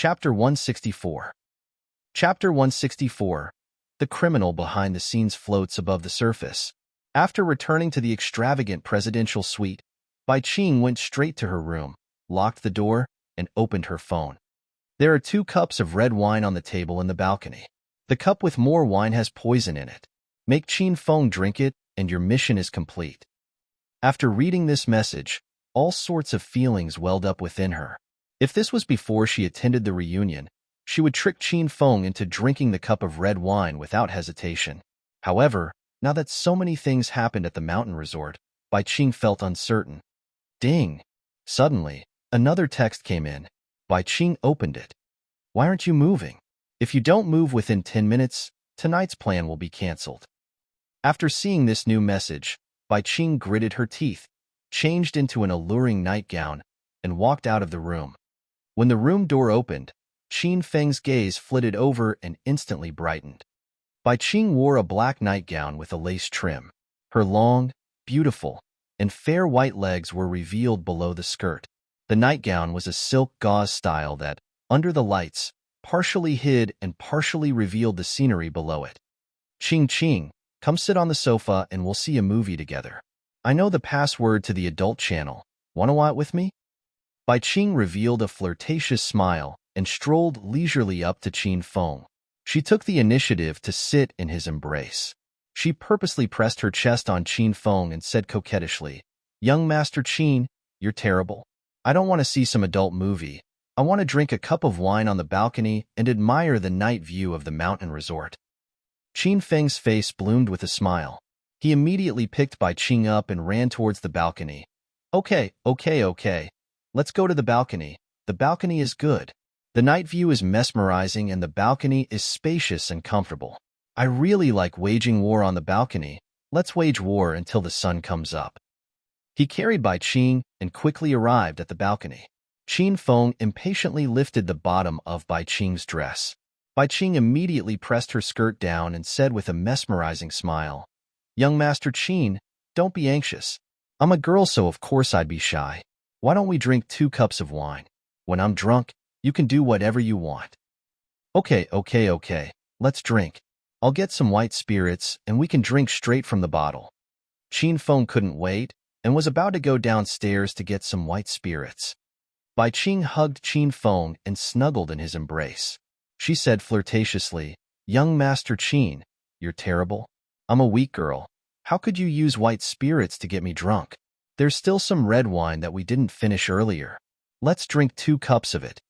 Chapter 164. Chapter 164. The criminal behind the scenes floats above the surface. After returning to the extravagant presidential suite, Bai Qing went straight to her room, locked the door, and opened her phone. There are 2 cups of red wine on the table in the balcony. The cup with more wine has poison in it. Make Qin Feng drink it, and your mission is complete. After reading this message, all sorts of feelings welled up within her. If this was before she attended the reunion, she would trick Qin Feng into drinking the cup of red wine without hesitation. However, now that so many things happened at the mountain resort, Bai Qing felt uncertain. Ding! Suddenly, another text came in. Bai Qing opened it. Why aren't you moving? If you don't move within 10 minutes, tonight's plan will be cancelled. After seeing this new message, Bai Qing gritted her teeth, changed into an alluring nightgown, and walked out of the room. When the room door opened, Qin Feng's gaze flitted over and instantly brightened. Bai Qing wore a black nightgown with a lace trim. Her long, beautiful, and fair white legs were revealed below the skirt. The nightgown was a silk gauze style that, under the lights, partially hid and partially revealed the scenery below it. Qing, come sit on the sofa and we'll see a movie together. I know the password to the adult channel. Wanna watch it with me? Bai Qing revealed a flirtatious smile and strolled leisurely up to Qin Feng. She took the initiative to sit in his embrace. She purposely pressed her chest on Qin Feng and said coquettishly, "Young Master Qin, you're terrible. I don't want to see some adult movie. I want to drink a cup of wine on the balcony and admire the night view of the mountain resort." Qin Feng's face bloomed with a smile. He immediately picked Bai Qing up and ran towards the balcony. Okay. Let's go to the balcony. The balcony is good. The night view is mesmerizing and the balcony is spacious and comfortable. I really like waging war on the balcony. Let's wage war until the sun comes up. He carried Bai Qing and quickly arrived at the balcony. Qin Feng impatiently lifted the bottom of Bai Qing's dress. Bai Qing immediately pressed her skirt down and said with a mesmerizing smile, "Young Master Qin, don't be anxious. I'm a girl, so of course I'd be shy. Why don't we drink 2 cups of wine? When I'm drunk, you can do whatever you want." Okay. Let's drink. I'll get some white spirits and we can drink straight from the bottle. Qin Feng couldn't wait and was about to go downstairs to get some white spirits. Bai Qing hugged Qin Feng and snuggled in his embrace. She said flirtatiously, "Young Master Qin, you're terrible. I'm a weak girl. How could you use white spirits to get me drunk? There's still some red wine that we didn't finish earlier. Let's drink 2 cups of it."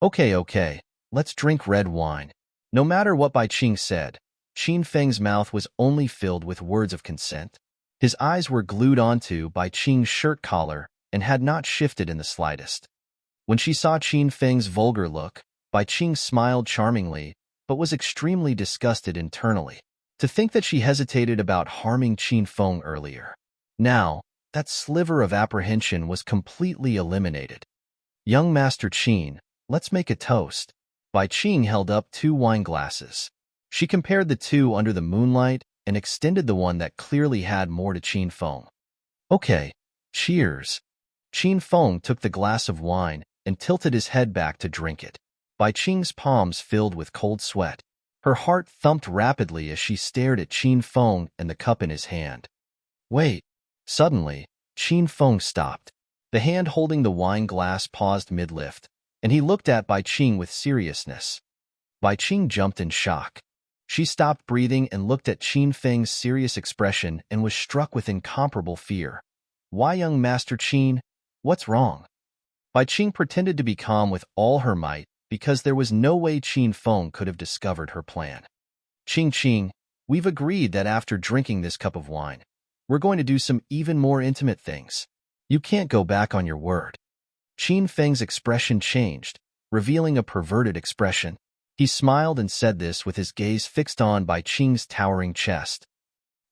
Okay. Let's drink red wine. No matter what Bai Qing said, Qin Feng's mouth was only filled with words of consent. His eyes were glued onto Bai Qing's shirt collar and had not shifted in the slightest. When she saw Qin Feng's vulgar look, Bai Qing smiled charmingly, but was extremely disgusted internally. To think that she hesitated about harming Qin Feng earlier. Now, that sliver of apprehension was completely eliminated. "Young Master Qin, let's make a toast." Bai Qing held up 2 wine glasses. She compared the 2 under the moonlight and extended the one that clearly had more to Qin Feng. Okay, cheers. Qin Feng took the glass of wine and tilted his head back to drink it. Bai Qing's palms filled with cold sweat. Her heart thumped rapidly as she stared at Qin Feng and the cup in his hand. Wait. Suddenly, Qin Feng stopped. The hand holding the wine glass paused mid-lift, and he looked at Bai Qing with seriousness. Bai Qing jumped in shock. She stopped breathing and looked at Qin Feng's serious expression and was struck with incomparable fear. "Why, young Master Qin? What's wrong?" Bai Qing pretended to be calm with all her might because there was no way Qin Feng could have discovered her plan. Qing, we've agreed that after drinking this cup of wine, we're going to do some even more intimate things. You can't go back on your word. Qin Feng's expression changed, revealing a perverted expression. He smiled and said this with his gaze fixed on Bai Qing's towering chest.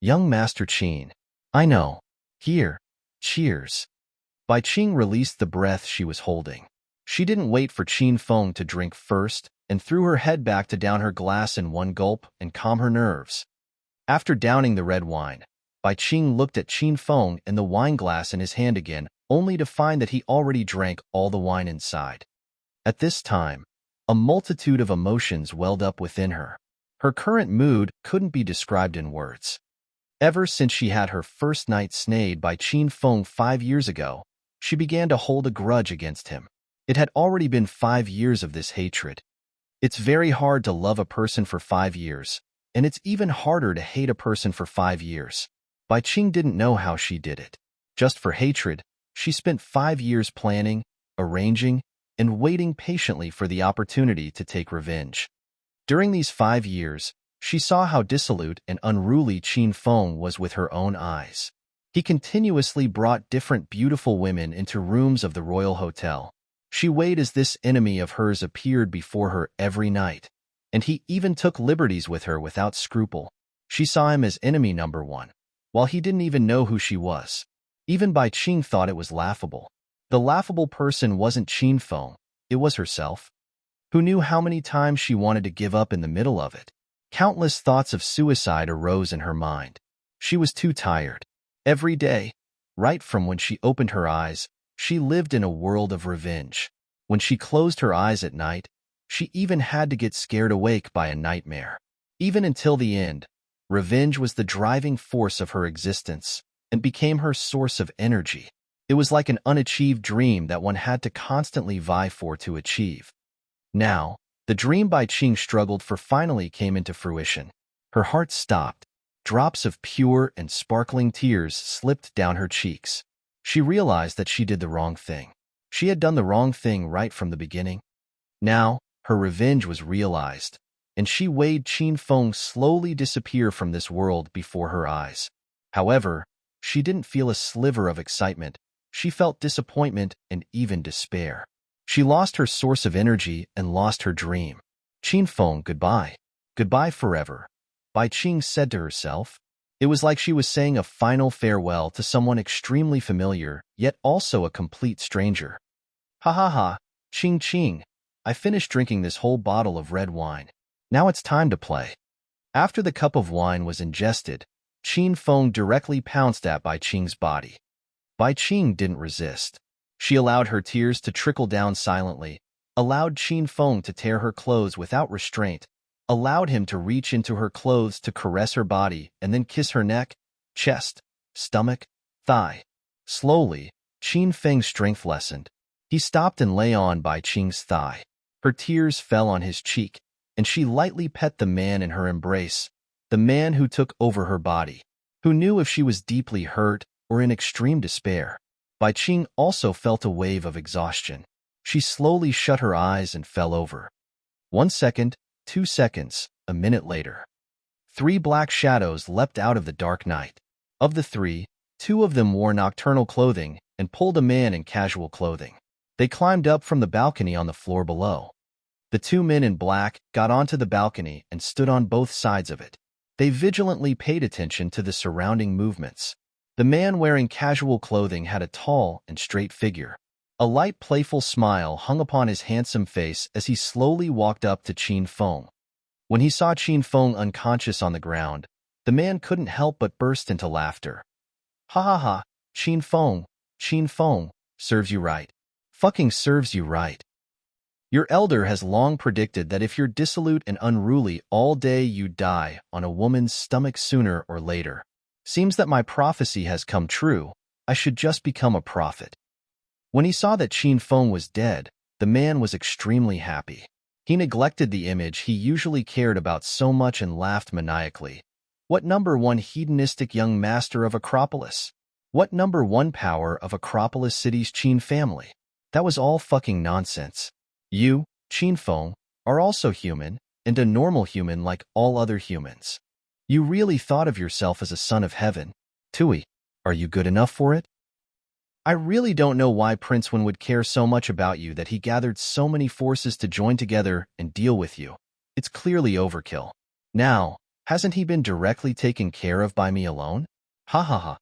"Young Master Qin, I know. Here, cheers." Bai Qing released the breath she was holding. She didn't wait for Qin Feng to drink first and threw her head back to down her glass in one gulp and calm her nerves. After downing the red wine, Bai Qing looked at Qin Feng and the wine glass in his hand again, only to find that he already drank all the wine inside. At this time, A multitude of emotions welled up within her. Her current mood couldn't be described in words. Ever since she had her first night snayed by Qin Feng 5 years ago, she began to hold a grudge against him. It had already been 5 years of this hatred. It's very hard to love a person for 5 years, and it's even harder to hate a person for 5 years. Bai Qing didn't know how she did it. Just for hatred, she spent 5 years planning, arranging, and waiting patiently for the opportunity to take revenge. During these 5 years, she saw how dissolute and unruly Qin Feng was with her own eyes. He continuously brought different beautiful women into rooms of the royal hotel. She waited as this enemy of hers appeared before her every night, and he even took liberties with her without scruple. She saw him as enemy number one, while he didn't even know who she was. Even Bai Qing thought it was laughable. The laughable person wasn't Qin Feng, it was herself. Who knew how many times she wanted to give up in the middle of it? Countless thoughts of suicide arose in her mind. She was too tired. Every day, right from when she opened her eyes, she lived in a world of revenge. When she closed her eyes at night, she even had to get scared awake by a nightmare. Even until the end, revenge was the driving force of her existence and became her source of energy. It was like an unachieved dream that one had to constantly vie for to achieve. Now, the dream Bai Qing struggled for finally came into fruition. Her heart stopped. Drops of pure and sparkling tears slipped down her cheeks. She realized that she did the wrong thing. She had done the wrong thing right from the beginning. Now, her revenge was realized, and she watched Qin Feng slowly disappear from this world before her eyes. However, she didn't feel a sliver of excitement. She felt disappointment and even despair. She lost her source of energy and lost her dream. Qin Feng, goodbye. Goodbye forever, Bai Qing said to herself. It was like she was saying a final farewell to someone extremely familiar, yet also a complete stranger. Ha ha ha, Qing Qing, I finished drinking this whole bottle of red wine. Now it's time to play. After the cup of wine was ingested, Qin Feng directly pounced at Bai Qing's body. Bai Qing didn't resist. She allowed her tears to trickle down silently, allowed Qin Feng to tear her clothes without restraint, allowed him to reach into her clothes to caress her body and then kiss her neck, chest, stomach, thigh. Slowly, Qin Feng's strength lessened. He stopped and lay on Bai Qing's thigh. Her tears fell on his cheek, and she lightly pet the man in her embrace, the man who took over her body, who knew if she was deeply hurt or in extreme despair. Bai Qing also felt a wave of exhaustion. She slowly shut her eyes and fell over. 1 second, 2 seconds, a minute later. 3 black shadows leapt out of the dark night. Of the 3, 2 of them wore nocturnal clothing and pulled a man in casual clothing. They climbed up from the balcony on the floor below. The 2 men in black got onto the balcony and stood on both sides of it. They vigilantly paid attention to the surrounding movements. The man wearing casual clothing had a tall and straight figure. A light, playful smile hung upon his handsome face as he slowly walked up to Qin Feng. When he saw Qin Feng unconscious on the ground, the man couldn't help but burst into laughter. Ha ha ha, Qin Feng, serves you right. Fucking serves you right. Your elder has long predicted that if you're dissolute and unruly all day, you die on a woman's stomach sooner or later. Seems that my prophecy has come true. I should just become a prophet. When he saw that Qin Feng was dead, the man was extremely happy. He neglected the image he usually cared about so much and laughed maniacally. What number 1 hedonistic young master of Acropolis? What number 1 power of Acropolis City's Qin family? That was all fucking nonsense. You, Qin Feng, are also human, and a normal human like all other humans. You really thought of yourself as a son of heaven. Tui, are you good enough for it? I really don't know why Prince Wen would care so much about you that he gathered so many forces to join together and deal with you. It's clearly overkill. Now, hasn't he been directly taken care of by me alone? Ha ha ha.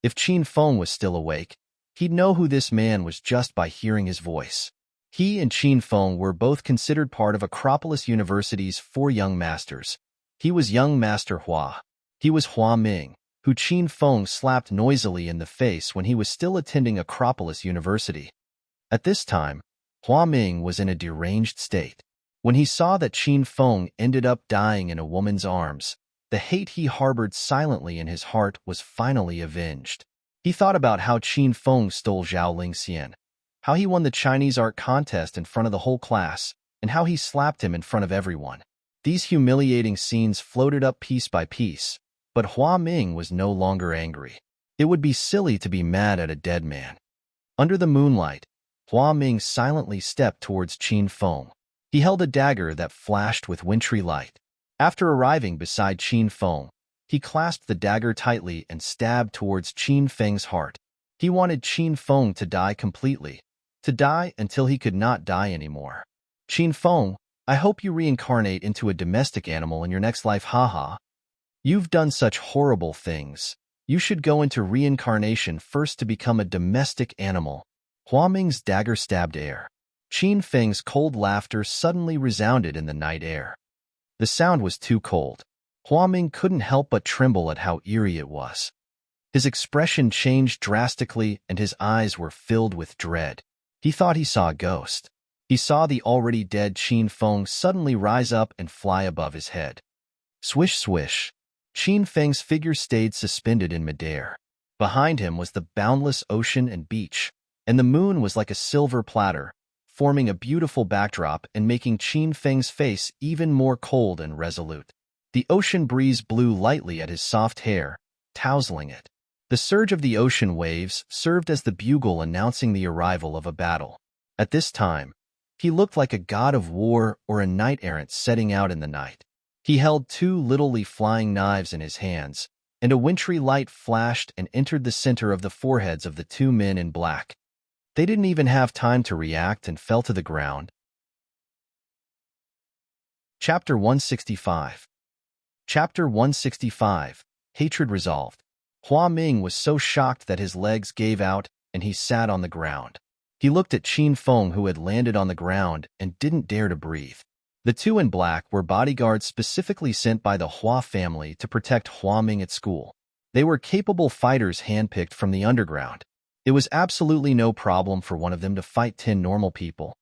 If Qin Feng was still awake, he'd know who this man was just by hearing his voice. He and Qin Feng were both considered part of Acropolis University's 4 young masters. He was young Master Hua. He was Hua Ming, who Qin Feng slapped noisily in the face when he was still attending Acropolis University. At this time, Hua Ming was in a deranged state. When he saw that Qin Feng ended up dying in a woman's arms, the hate he harbored silently in his heart was finally avenged. He thought about how Qin Feng stole Zhao Lingxian, how he won the Chinese art contest in front of the whole class, and how he slapped him in front of everyone. These humiliating scenes floated up piece by piece, but Hua Ming was no longer angry. It would be silly to be mad at a dead man. Under the moonlight, Hua Ming silently stepped towards Qin Feng. He held a dagger that flashed with wintry light. After arriving beside Qin Feng, he clasped the dagger tightly and stabbed towards Qin Feng's heart. He wanted Qin Feng to die completely, to die until he could not die anymore. Qin Feng, I hope you reincarnate into a domestic animal in your next life, haha. You've done such horrible things. You should go into reincarnation first to become a domestic animal. Hua Ming's dagger stabbed air. Qin Feng's cold laughter suddenly resounded in the night air. The sound was too cold. Hua Ming couldn't help but tremble at how eerie it was. His expression changed drastically and his eyes were filled with dread. He thought he saw a ghost. He saw the already dead Qin Feng suddenly rise up and fly above his head. Swish, swish. Qin Feng's figure stayed suspended in midair. Behind him was the boundless ocean and beach, and the moon was like a silver platter, forming a beautiful backdrop and making Qin Feng's face even more cold and resolute. The ocean breeze blew lightly at his soft hair, tousling it. The surge of the ocean waves served as the bugle announcing the arrival of a battle. At this time, he looked like a god of war or a knight-errant setting out in the night. He held two little flying knives in his hands, and a wintry light flashed and entered the center of the foreheads of the two men in black. They didn't even have time to react and fell to the ground. Chapter 165. Chapter 165. Hatred Resolved. Hua Ming was so shocked that his legs gave out and he sat on the ground. He looked at Qin Feng, who had landed on the ground and didn't dare to breathe. The two in black were bodyguards specifically sent by the Hua family to protect Hua Ming at school. They were capable fighters handpicked from the underground. It was absolutely no problem for one of them to fight 10 normal people.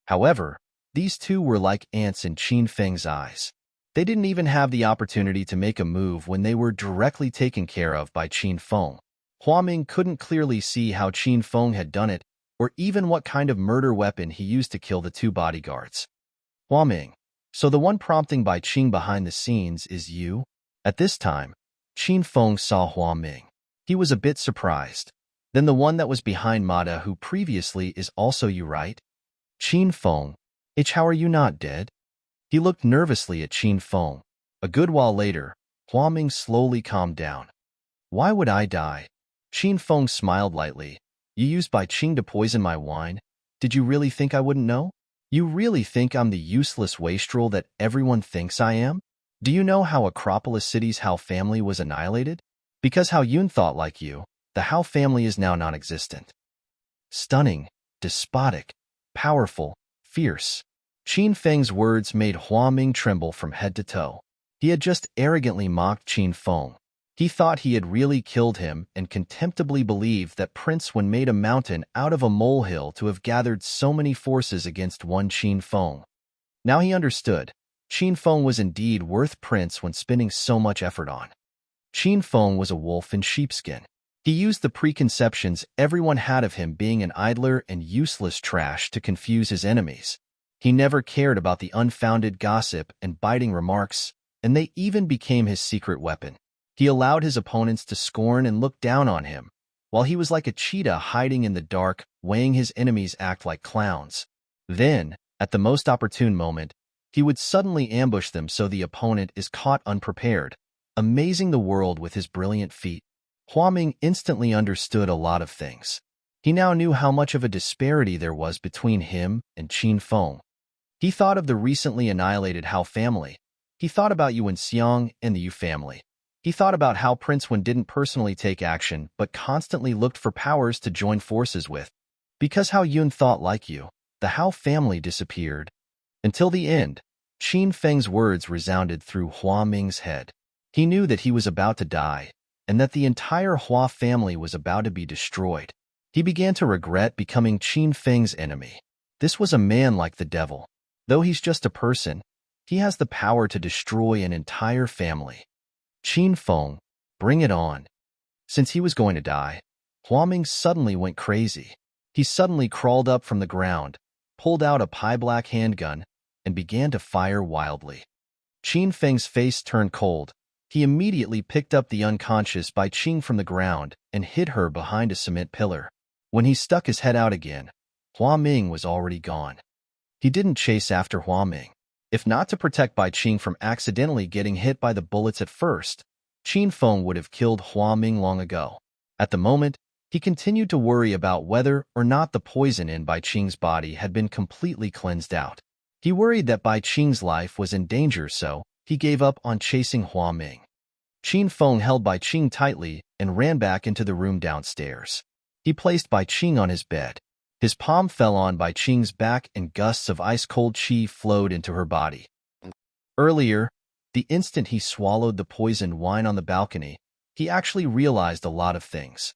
However, these two were like ants in Qin Feng's eyes. They didn't even have the opportunity to make a move when they were directly taken care of by Qin Feng. Hua Ming couldn't clearly see how Qin Feng had done it, or even what kind of murder weapon he used to kill the two bodyguards. Hua Ming, so the one prompting by Qing behind the scenes is you? At this time, Qin Feng saw Hua Ming. He was a bit surprised. Then the one that was behind Mada, who previously is also you, right? Qin Feng, how are you not dead? He looked nervously at Qin Feng. A good while later, Hua Ming slowly calmed down. Why would I die? Qin Feng smiled lightly. You used Bai Qing to poison my wine? Did you really think I wouldn't know? You really think I'm the useless wastrel that everyone thinks I am? Do you know how Acropolis City's Hao family was annihilated? Because Hao Yun thought like you, the Hao family is now non-existent. Stunning, despotic, powerful, fierce. Qin Feng's words made Hua Ming tremble from head to toe. He had just arrogantly mocked Qin Feng. He thought he had really killed him and contemptibly believed that Prince Wen made a mountain out of a molehill to have gathered so many forces against one Qin Feng. Now he understood. Qin Feng was indeed worth Prince Wen spending so much effort on. Qin Feng was a wolf in sheepskin. He used the preconceptions everyone had of him being an idler and useless trash to confuse his enemies. He never cared about the unfounded gossip and biting remarks, and they even became his secret weapon. He allowed his opponents to scorn and look down on him, while he was like a cheetah hiding in the dark, weighing his enemies act like clowns. Then, at the most opportune moment, he would suddenly ambush them so the opponent is caught unprepared, amazing the world with his brilliant feat. Hua Ming instantly understood a lot of things. He now knew how much of a disparity there was between him and Qin Feng. He thought of the recently annihilated Hao family. He thought about Yuan Xiang and the Yu family. He thought about how Prince Wen didn't personally take action but constantly looked for powers to join forces with. Because Hao Yun thought like you, the Hao family disappeared. Until the end, Qin Feng's words resounded through Hua Ming's head. He knew that he was about to die, and that the entire Hua family was about to be destroyed. He began to regret becoming Qin Feng's enemy. This was a man like the devil. Though he's just a person, he has the power to destroy an entire family. Qin Feng, bring it on. Since he was going to die, Huaming suddenly went crazy. He suddenly crawled up from the ground, pulled out a pie-black handgun, and began to fire wildly. Qin Feng's face turned cold. He immediately picked up the unconscious Bai Qing from the ground and hid her behind a cement pillar. When he stuck his head out again, Huaming was already gone. He didn't chase after Huaming. If not to protect Bai Qing from accidentally getting hit by the bullets at first, Qin Feng would have killed Huaming long ago. At the moment, he continued to worry about whether or not the poison in Bai Qing's body had been completely cleansed out. He worried that Bai Qing's life was in danger, so he gave up on chasing Huaming. Qin Feng held Bai Qing tightly and ran back into the room downstairs. He placed Bai Qing on his bed. His palm fell on Bai Qing's back and gusts of ice-cold qi flowed into her body. Earlier, the instant he swallowed the poisoned wine on the balcony, he actually realized a lot of things.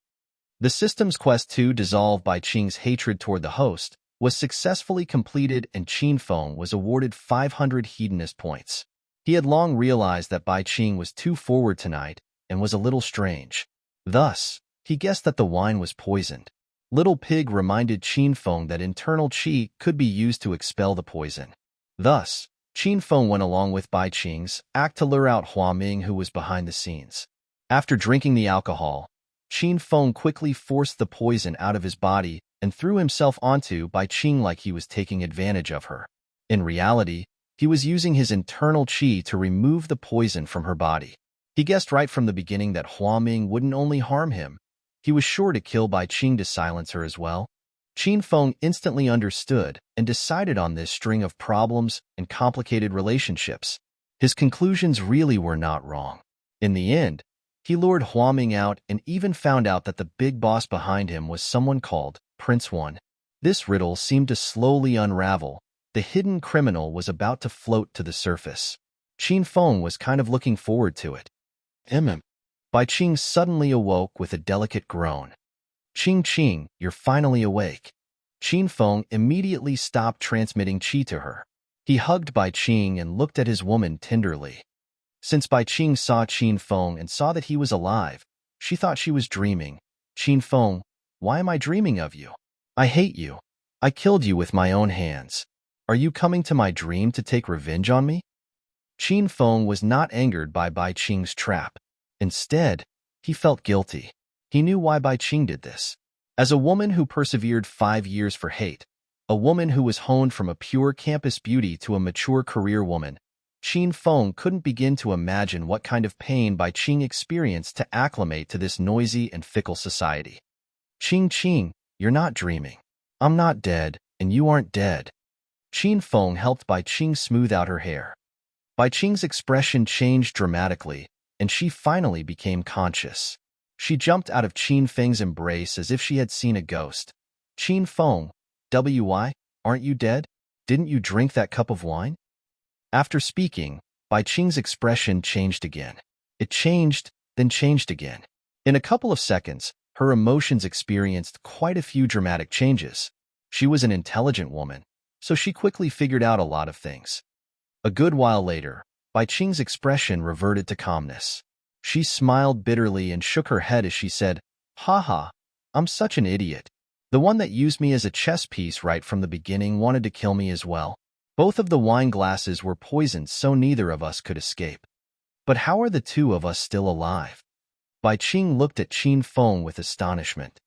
The system's quest to dissolve Bai Qing's hatred toward the host was successfully completed and Qin Feng was awarded 500 hedonist points. He had long realized that Bai Qing was too forward tonight and was a little strange. Thus, he guessed that the wine was poisoned. Little Pig reminded Qin Feng that internal qi could be used to expel the poison. Thus, Qin Feng went along with Bai Qing's act to lure out Huaming, who was behind the scenes. After drinking the alcohol, Qin Feng quickly forced the poison out of his body and threw himself onto Bai Qing like he was taking advantage of her. In reality, he was using his internal qi to remove the poison from her body. He guessed right from the beginning that Huaming wouldn't only harm him, he was sure to kill Bai Qing to silence her as well. Qin Feng instantly understood and decided on this string of problems and complicated relationships. His conclusions really were not wrong. In the end, he lured Huaming out and even found out that the big boss behind him was someone called Prince One. This riddle seemed to slowly unravel. The hidden criminal was about to float to the surface. Qin Feng was kind of looking forward to it. Bai Qing suddenly awoke with a delicate groan. Qing, you're finally awake. Qin Feng immediately stopped transmitting qi to her. He hugged Bai Qing and looked at his woman tenderly. Since Bai Qing saw Qin Feng and saw that he was alive, she thought she was dreaming. Qin Feng, why am I dreaming of you? I hate you. I killed you with my own hands. Are you coming to my dream to take revenge on me? Qin Feng was not angered by Bai Qing's trap. Instead, he felt guilty. He knew why Bai Qing did this. As a woman who persevered 5 years for hate, a woman who was honed from a pure campus beauty to a mature career woman, Qin Feng couldn't begin to imagine what kind of pain Bai Qing experienced to acclimate to this noisy and fickle society. Qing, you're not dreaming. I'm not dead, and you aren't dead. Qin Feng helped Bai Qing smooth out her hair. Bai Qing's expression changed dramatically, and she finally became conscious. She jumped out of Qin Feng's embrace as if she had seen a ghost. Qin Feng, why, aren't you dead? Didn't you drink that cup of wine? After speaking, Bai Qing's expression changed again. It changed, then changed again. In a couple of seconds, her emotions experienced quite a few dramatic changes. She was an intelligent woman, so she quickly figured out a lot of things. A good while later, Bai Qing's expression reverted to calmness. She smiled bitterly and shook her head as she said, "Haha, I'm such an idiot. The one that used me as a chess piece right from the beginning wanted to kill me as well. Both of the wine glasses were poisoned, so neither of us could escape. But how are the two of us still alive?" Bai Qing looked at Qin Feng with astonishment.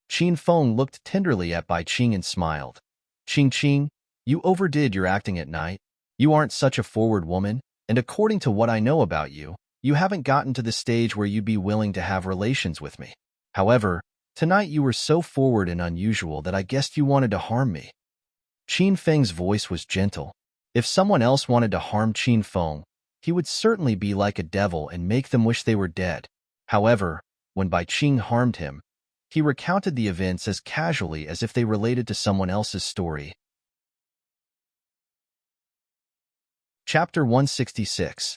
Qin Feng looked tenderly at Bai Qing and smiled. Qing, you overdid your acting at night. You aren't such a forward woman, and according to what I know about you, you haven't gotten to the stage where you'd be willing to have relations with me. However, tonight you were so forward and unusual that I guessed you wanted to harm me. Qin Feng's voice was gentle. If someone else wanted to harm Qin Feng, he would certainly be like a devil and make them wish they were dead. However, when Bai Qing harmed him, he recounted the events as casually as if they related to someone else's story. Chapter 166.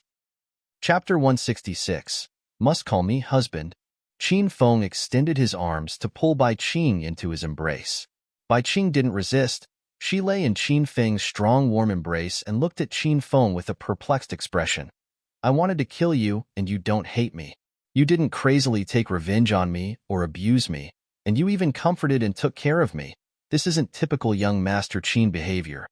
Chapter 166. Must call me husband. Qin Feng extended his arms to pull Bai Qing into his embrace. Bai Qing didn't resist. She lay in Qin Feng's strong, warm embrace and looked at Qin Feng with a perplexed expression. I wanted to kill you, and you don't hate me. You didn't crazily take revenge on me or abuse me, and you even comforted and took care of me. This isn't typical young Master Qin behavior.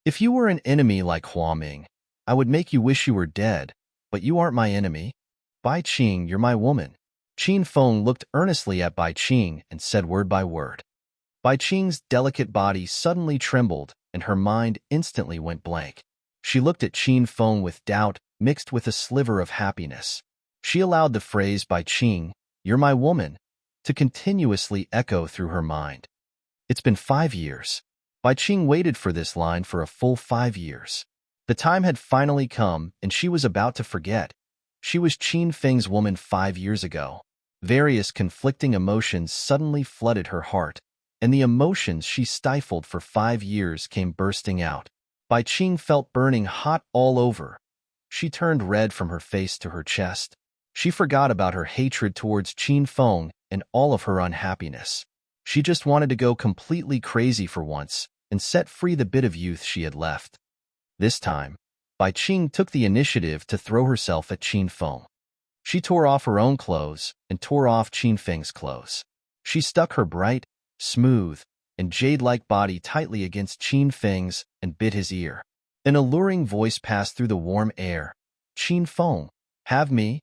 If you were an enemy like Hua Ming, I would make you wish you were dead, but you aren't my enemy. Bai Qing, you're my woman. Qin Feng looked earnestly at Bai Qing and said word by word. Bai Qing's delicate body suddenly trembled, and her mind instantly went blank. She looked at Qin Feng with doubt mixed with a sliver of happiness. She allowed the phrase Bai Qing, you're my woman, to continuously echo through her mind. It's been 5 years. Bai Qing waited for this line for a full 5 years. The time had finally come, and she was about to forget. She was Qin Feng's woman 5 years ago. Various conflicting emotions suddenly flooded her heart, and the emotions she stifled for 5 years came bursting out. Bai Qing felt burning hot all over. She turned red from her face to her chest. She forgot about her hatred towards Qin Feng and all of her unhappiness. She just wanted to go completely crazy for once and set free the bit of youth she had left. This time, Bai Qing took the initiative to throw herself at Qin Feng. She tore off her own clothes and tore off Qin Feng's clothes. She stuck her bright, smooth, and jade-like body tightly against Qin Feng's and bit his ear. An alluring voice passed through the warm air. Qin Feng, have me?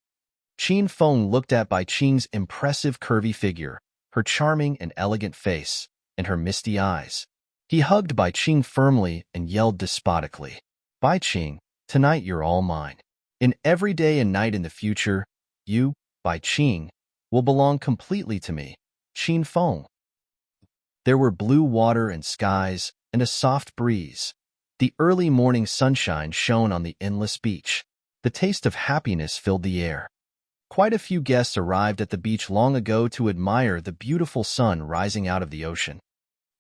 Qin Feng looked at Bai Qing's impressive curvy figure, her charming and elegant face, and her misty eyes. He hugged Bai Qing firmly and yelled despotically, Bai Qing, tonight you're all mine. In every day and night in the future, you, Bai Qing, will belong completely to me, Qin Feng. There were blue water and skies and a soft breeze. The early morning sunshine shone on the endless beach. The taste of happiness filled the air. Quite a few guests arrived at the beach long ago to admire the beautiful sun rising out of the ocean.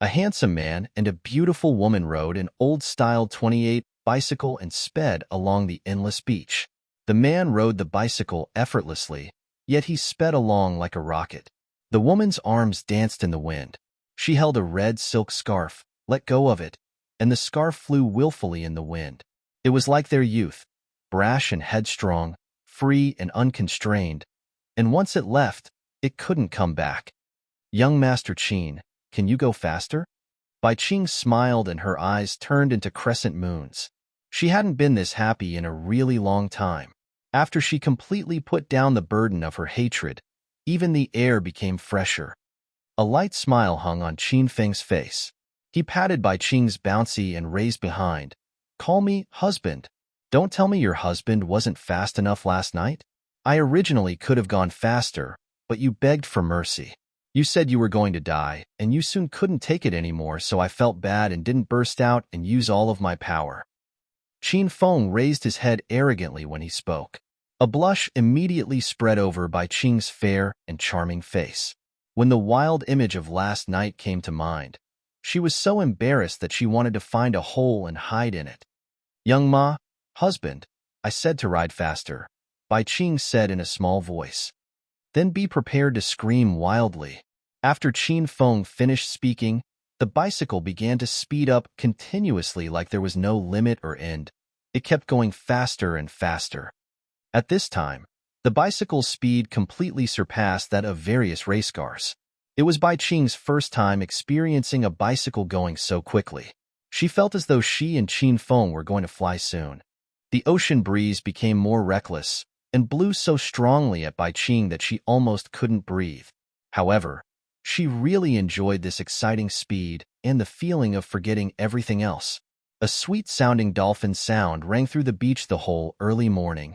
A handsome man and a beautiful woman rode an old-style 28 bicycle and sped along the endless beach. The man rode the bicycle effortlessly, yet he sped along like a rocket. The woman's arms danced in the wind. She held a red silk scarf, let go of it, and the scarf flew willfully in the wind. It was like their youth, brash and headstrong, free and unconstrained, and once it left, it couldn't come back. Young Master Qin, can you go faster? Bai Qing smiled and her eyes turned into crescent moons. She hadn't been this happy in a really long time. After she completely put down the burden of her hatred, even the air became fresher. A light smile hung on Qin Feng's face. He patted Bai Qing's bouncy and raised behind. Call me husband. Don't tell me your husband wasn't fast enough last night? I originally could have gone faster, but you begged for mercy. You said you were going to die, and you soon couldn't take it anymore, so I felt bad and didn't burst out and use all of my power. Qin Feng raised his head arrogantly when he spoke. A blush immediately spread over Bai Qing's fair and charming face. When the wild image of last night came to mind, she was so embarrassed that she wanted to find a hole and hide in it. Young Ma, husband, I said to ride faster, Bai Qing said in a small voice. Then be prepared to scream wildly. After Qin Feng finished speaking, the bicycle began to speed up continuously like there was no limit or end. It kept going faster and faster. At this time, the bicycle's speed completely surpassed that of various race cars. It was Bai Qing's first time experiencing a bicycle going so quickly. She felt as though she and Qin Feng were going to fly soon. The ocean breeze became more reckless and blew so strongly at Bai Qing that she almost couldn't breathe. However, she really enjoyed this exciting speed and the feeling of forgetting everything else. A sweet-sounding dolphin sound rang through the beach the whole early morning.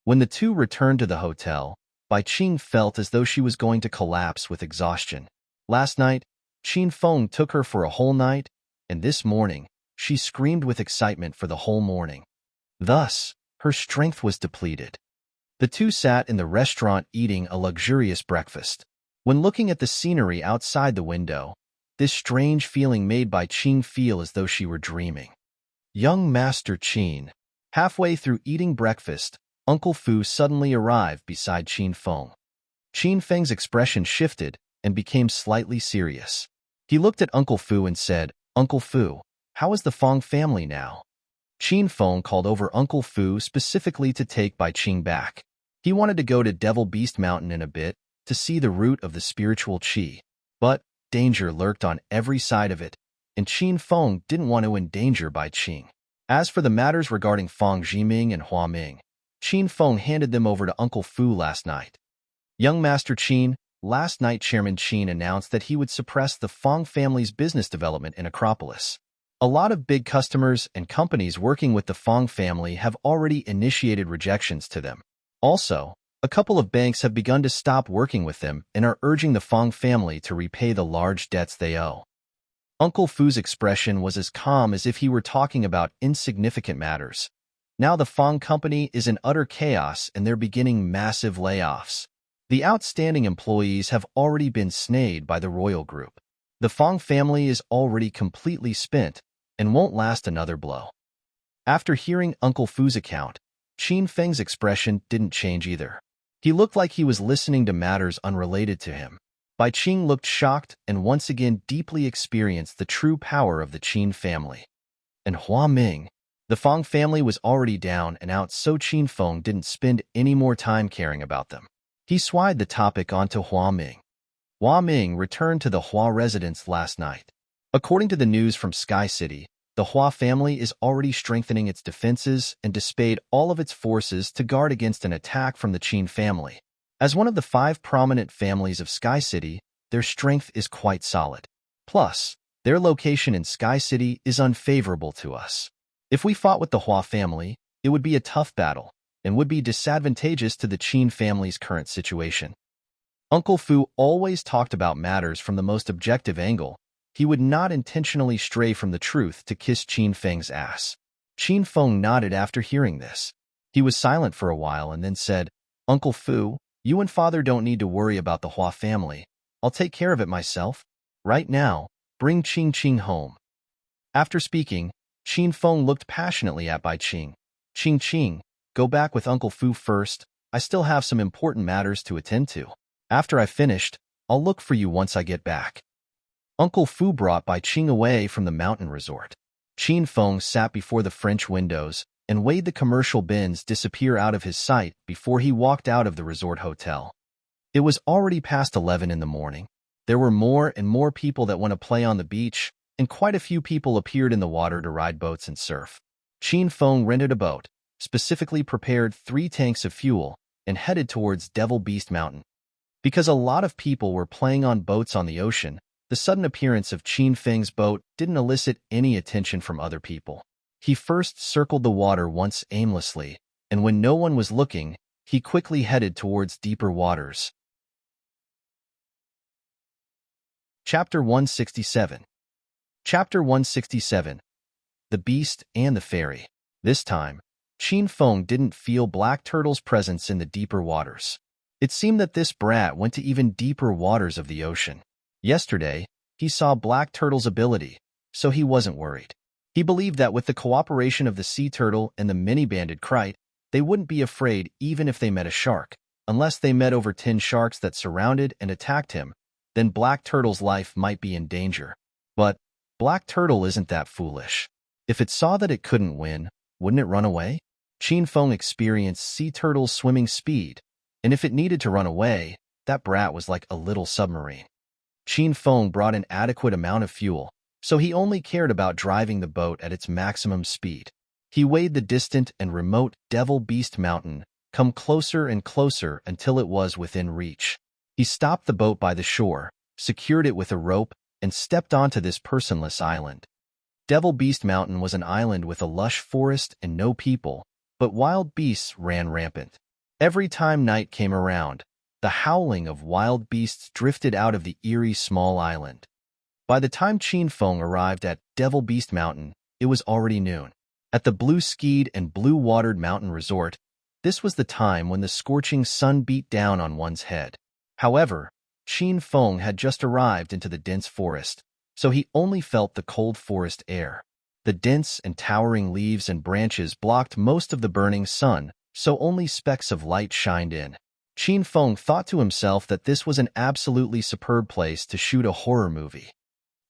When the two returned to the hotel, Bai Qing felt as though she was going to collapse with exhaustion. Last night, Qin Feng took her for a whole night, and this morning, she screamed with excitement for the whole morning. Thus, her strength was depleted. The two sat in the restaurant eating a luxurious breakfast. When looking at the scenery outside the window, this strange feeling made Bai Qing feel as though she were dreaming. Young Master Qin. Halfway through eating breakfast, Uncle Fu suddenly arrived beside Qin Feng. Qin Feng's expression shifted and became slightly serious. He looked at Uncle Fu and said, Uncle Fu, how is the Fong family now? Qin Feng called over Uncle Fu specifically to take Bai Qing back. He wanted to go to Devil Beast Mountain in a bit to see the root of the spiritual qi. But danger lurked on every side of it, and Qin Feng didn't want to endanger Bai Qing. As for the matters regarding Fang Jiming and Hua Ming, Qin Feng handed them over to Uncle Fu last night. Young Master Qin, last night Chairman Qin announced that he would suppress the Fong family's business development in Acropolis. A lot of big customers and companies working with the Fong family have already initiated rejections to them. Also, a couple of banks have begun to stop working with them and are urging the Fong family to repay the large debts they owe. Uncle Fu's expression was as calm as if he were talking about insignificant matters. Now the Fong company is in utter chaos and they're beginning massive layoffs. The outstanding employees have already been snayed by the royal group. The Fong family is already completely spent and won't last another blow. After hearing Uncle Fu's account, Qin Feng's expression didn't change either. He looked like he was listening to matters unrelated to him. Bai Qing looked shocked and once again deeply experienced the true power of the Qin family. And Hua Ming, the Fong family was already down and out, so Qin Feng didn't spend any more time caring about them. He swayed the topic onto Hua Ming. Hua Ming returned to the Hua residence last night. According to the news from Sky City, the Hua family is already strengthening its defenses and displayed all of its forces to guard against an attack from the Qin family. As one of the 5 prominent families of Sky City, their strength is quite solid. Plus, their location in Sky City is unfavorable to us. If we fought with the Hua family, it would be a tough battle and would be disadvantageous to the Qin family's current situation. Uncle Fu always talked about matters from the most objective angle. He would not intentionally stray from the truth to kiss Qin Feng's ass. Qin Feng nodded after hearing this. He was silent for a while and then said, "Uncle Fu, you and Father don't need to worry about the Hua family. I'll take care of it myself. Right now, bring Qing Qing home." After speaking, Qin Feng looked passionately at Bai Qing. "Qing Qing, go back with Uncle Fu first. I still have some important matters to attend to. After I've finished, I'll look for you once I get back." Uncle Fu brought Bai Qing away from the mountain resort. Qin Feng sat before the French windows and waited the commercial bins disappear out of his sight before he walked out of the resort hotel. It was already past 11 in the morning. There were more and more people that want to play on the beach, and quite a few people appeared in the water to ride boats and surf. Qin Feng rented a boat, specifically prepared 3 tanks of fuel, and headed towards Devil Beast Mountain. Because a lot of people were playing on boats on the ocean, the sudden appearance of Qin Feng's boat didn't elicit any attention from other people. He first circled the water once aimlessly, and when no one was looking, he quickly headed towards deeper waters. Chapter 167. Chapter 167. The Beast and the Fairy. This time, Qin Feng didn't feel Black Turtle's presence in the deeper waters. It seemed that this brat went to even deeper waters of the ocean. Yesterday, he saw Black Turtle's ability, so he wasn't worried. He believed that with the cooperation of the sea turtle and the mini-banded Krite, they wouldn't be afraid even if they met a shark. Unless they met over 10 sharks that surrounded and attacked him, then Black Turtle's life might be in danger. But Black Turtle isn't that foolish. If it saw that it couldn't win, wouldn't it run away? Qin Feng experienced sea turtle's swimming speed, and if it needed to run away, that brat was like a little submarine. Qin Feng brought an adequate amount of fuel, so he only cared about driving the boat at its maximum speed. He weighed the distant and remote Devil Beast Mountain, come closer and closer until it was within reach. He stopped the boat by the shore, secured it with a rope, and stepped onto this personless island. Devil Beast Mountain was an island with a lush forest and no people, but wild beasts ran rampant. Every time night came around, the howling of wild beasts drifted out of the eerie small island. By the time Qin Feng arrived at Devil Beast Mountain, it was already noon. At the blue-skied and blue-watered mountain resort, this was the time when the scorching sun beat down on one's head. However, Qin Feng had just arrived into the dense forest, so he only felt the cold forest air. The dense and towering leaves and branches blocked most of the burning sun, so only specks of light shined in. Qin Feng thought to himself that this was an absolutely superb place to shoot a horror movie.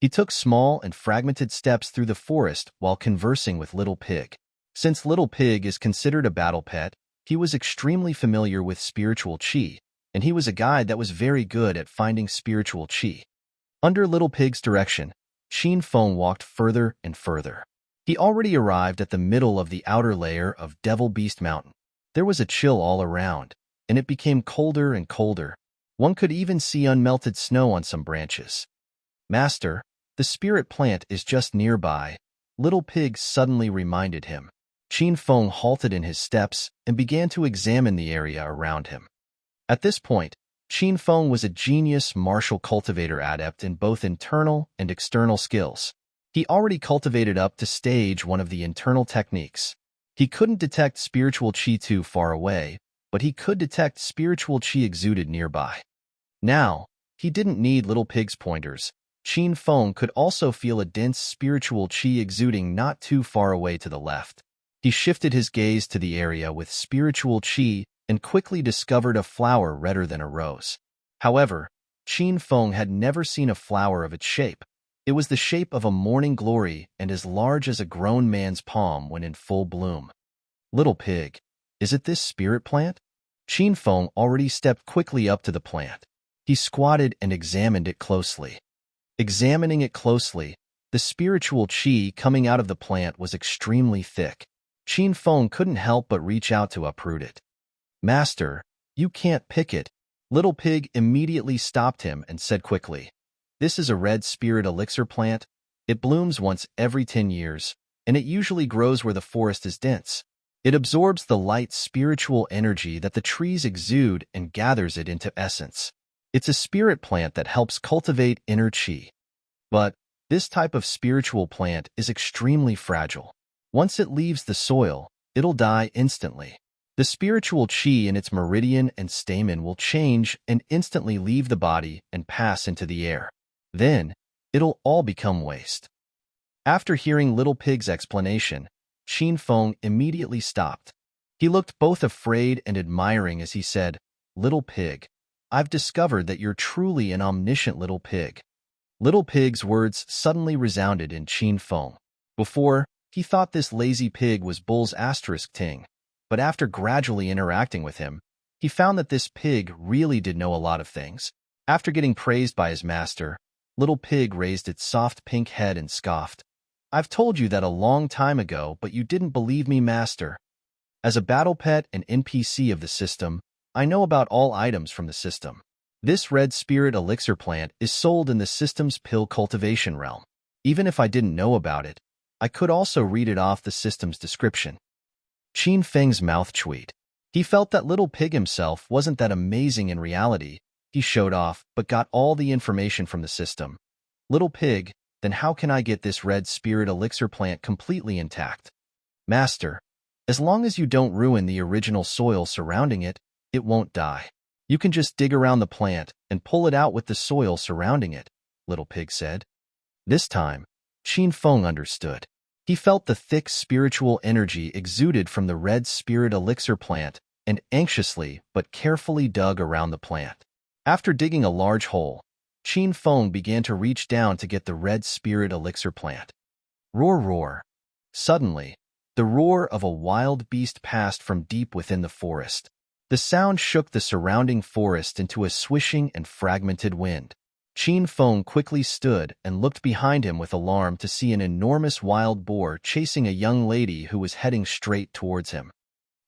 He took small and fragmented steps through the forest while conversing with Little Pig. Since Little Pig is considered a battle pet, he was extremely familiar with spiritual chi, and he was a guide that was very good at finding spiritual chi. Under Little Pig's direction, Qin Feng walked further and further. He already arrived at the middle of the outer layer of Devil Beast Mountain. There was a chill all around, and it became colder and colder. One could even see unmelted snow on some branches. "Master, the spirit plant is just nearby," Little Pig suddenly reminded him. Qin Feng halted in his steps and began to examine the area around him. At this point, Qin Feng was a genius martial cultivator adept in both internal and external skills. He already cultivated up to stage 1 of the internal techniques. He couldn't detect spiritual chi too far away, but he could detect spiritual chi exuded nearby. Now, he didn't need Little Pig's pointers. Qin Feng could also feel a dense spiritual chi exuding not too far away to the left. He shifted his gaze to the area with spiritual chi and quickly discovered a flower redder than a rose. However, Qin Feng had never seen a flower of its shape. It was the shape of a morning glory and as large as a grown man's palm when in full bloom. "Little Pig, is it this spirit plant?" Qin Feng already stepped quickly up to the plant. He squatted and examined it closely. Examining it closely, the spiritual chi coming out of the plant was extremely thick. Qin Feng couldn't help but reach out to uproot it. "Master, you can't pick it." Little Pig immediately stopped him and said quickly, "This is a red spirit elixir plant. It blooms once every 10 years, and it usually grows where the forest is dense. It absorbs the light spiritual energy that the trees exude and gathers it into essence. It's a spirit plant that helps cultivate inner chi. But this type of spiritual plant is extremely fragile. Once it leaves the soil, it'll die instantly. The spiritual chi in its meridian and stamen will change and instantly leave the body and pass into the air. Then, it'll all become waste." After hearing Little Pig's explanation, Qin Feng immediately stopped. He looked both afraid and admiring as he said, "Little Pig, I've discovered that you're truly an omniscient little pig." Little Pig's words suddenly resounded in Qin Feng. Before, he thought this lazy pig was Bull's asterisk ting, but after gradually interacting with him, he found that this pig really did know a lot of things. After getting praised by his master, Little Pig raised its soft pink head and scoffed. "I've told you that a long time ago, but you didn't believe me, master. As a battle pet and NPC of the system, I know about all items from the system. This red spirit elixir plant is sold in the system's pill cultivation realm. Even if I didn't know about it, I could also read it off the system's description." Qin Feng's mouth tweaked. He felt that Little Pig himself wasn't that amazing in reality. He showed off, but got all the information from the system. "Little Pig, then how can I get this red spirit elixir plant completely intact?" "Master, as long as you don't ruin the original soil surrounding it, it won't die. You can just dig around the plant and pull it out with the soil surrounding it," Little Pig said. This time, Qin Feng understood. He felt the thick spiritual energy exuded from the red spirit elixir plant and anxiously but carefully dug around the plant. After digging a large hole, Qin Feng began to reach down to get the red spirit elixir plant. Roar, roar. Suddenly, the roar of a wild beast passed from deep within the forest. The sound shook the surrounding forest into a swishing and fragmented wind. Qin Feng quickly stood and looked behind him with alarm to see an enormous wild boar chasing a young lady who was heading straight towards him.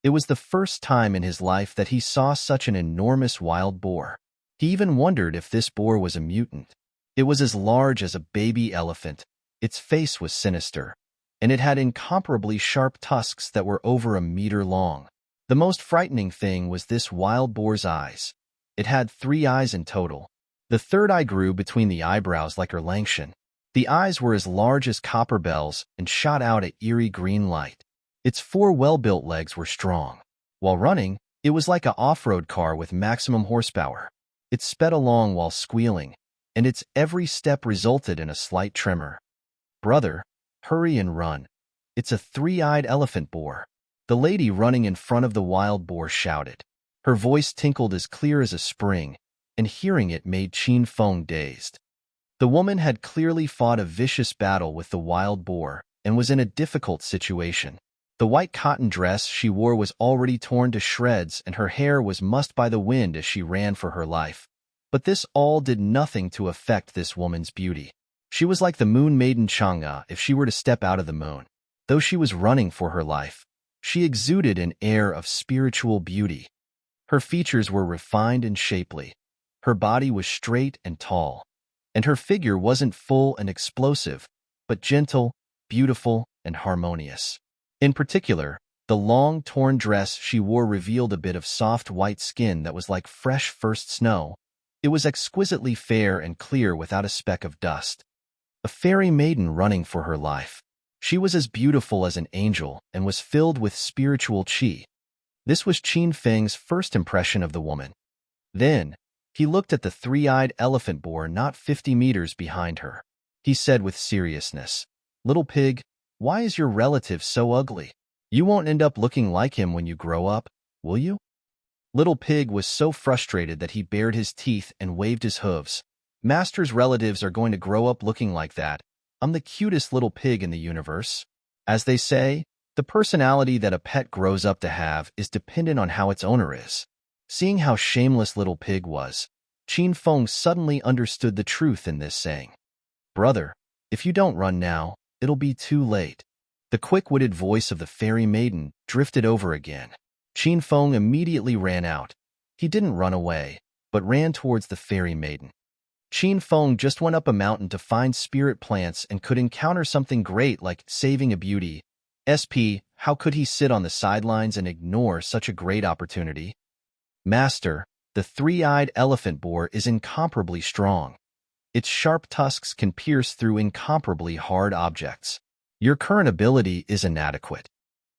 It was the first time in his life that he saw such an enormous wild boar. He even wondered if this boar was a mutant. It was as large as a baby elephant, its face was sinister, and it had incomparably sharp tusks that were over a meter long. The most frightening thing was this wild boar's eyes. It had 3 eyes in total. The third eye grew between the eyebrows like Erlangchen. The eyes were as large as copper bells and shot out a eerie green light. Its 4 well-built legs were strong. While running, it was like an off-road car with maximum horsepower. It sped along while squealing, and its every step resulted in a slight tremor. "Brother, hurry and run. It's a 3-eyed elephant boar." The lady running in front of the wild boar shouted. Her voice tinkled as clear as a spring, and hearing it made Qin Feng dazed. The woman had clearly fought a vicious battle with the wild boar and was in a difficult situation. The white cotton dress she wore was already torn to shreds and her hair was mussed by the wind as she ran for her life. But this all did nothing to affect this woman's beauty. She was like the moon maiden Chang'e if she were to step out of the moon. Though she was running for her life, she exuded an air of spiritual beauty. Her features were refined and shapely. Her body was straight and tall. And her figure wasn't full and explosive, but gentle, beautiful, and harmonious. In particular, the long, torn dress she wore revealed a bit of soft white skin that was like fresh first snow. It was exquisitely fair and clear without a speck of dust. A fairy maiden running for her life. She was as beautiful as an angel and was filled with spiritual qi. This was Qin Feng's first impression of the woman. Then, he looked at the three-eyed elephant boar not 50 meters behind her. He said with seriousness, "Little pig, why is your relative so ugly? You won't end up looking like him when you grow up, will you?" Little pig was so frustrated that he bared his teeth and waved his hooves. "Master's relatives are going to grow up looking like that. I'm the cutest little pig in the universe." As they say, the personality that a pet grows up to have is dependent on how its owner is. Seeing how shameless little pig was, Qin Feng suddenly understood the truth in this saying. "Brother, if you don't run now, it'll be too late." The quick-witted voice of the fairy maiden drifted over again. Qin Feng immediately ran out. He didn't run away, but ran towards the fairy maiden. Qin Feng just went up a mountain to find spirit plants and could encounter something great like saving a beauty. How could he sit on the sidelines and ignore such a great opportunity? "Master, the three-eyed elephant boar is incomparably strong. Its sharp tusks can pierce through incomparably hard objects. Your current ability is inadequate."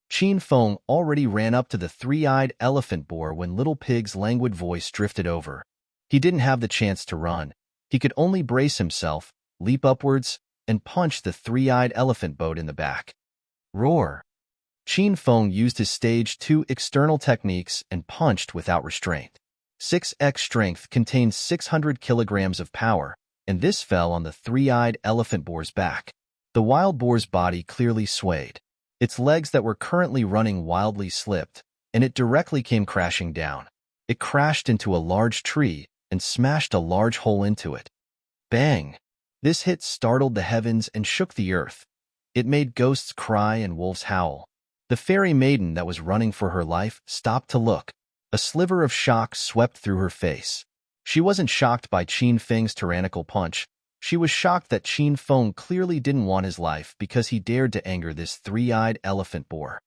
Qin Feng already ran up to the three-eyed elephant boar when Little Pig's languid voice drifted over. He didn't have the chance to run. He could only brace himself, leap upwards, and punch the three-eyed elephant boat in the back. Roar! Qin Feng used his stage 2 external techniques and punched without restraint. 6x strength contained 600 kilograms of power, and this fell on the three-eyed elephant boar's back. The wild boar's body clearly swayed. Its legs that were currently running wildly slipped, and it directly came crashing down. It crashed into a large tree and smashed a large hole into it. Bang! This hit startled the heavens and shook the earth. It made ghosts cry and wolves howl. The fairy maiden that was running for her life stopped to look. A sliver of shock swept through her face. She wasn't shocked by Qin Feng's tyrannical punch. She was shocked that Qin Feng clearly didn't want his life because he dared to anger this three-eyed elephant boar.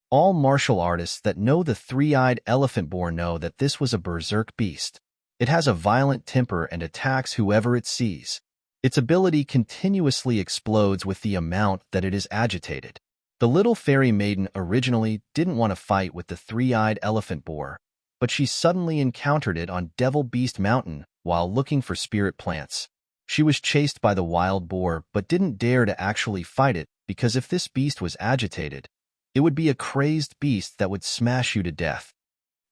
All martial artists that know the three-eyed elephant boar know that this was a berserk beast. It has a violent temper and attacks whoever it sees. Its ability continuously explodes with the amount that it is agitated. The little fairy maiden originally didn't want to fight with the three-eyed elephant boar, but she suddenly encountered it on Devil Beast Mountain while looking for spirit plants. She was chased by the wild boar but didn't dare to actually fight it because if this beast was agitated, it would be a crazed beast that would smash you to death.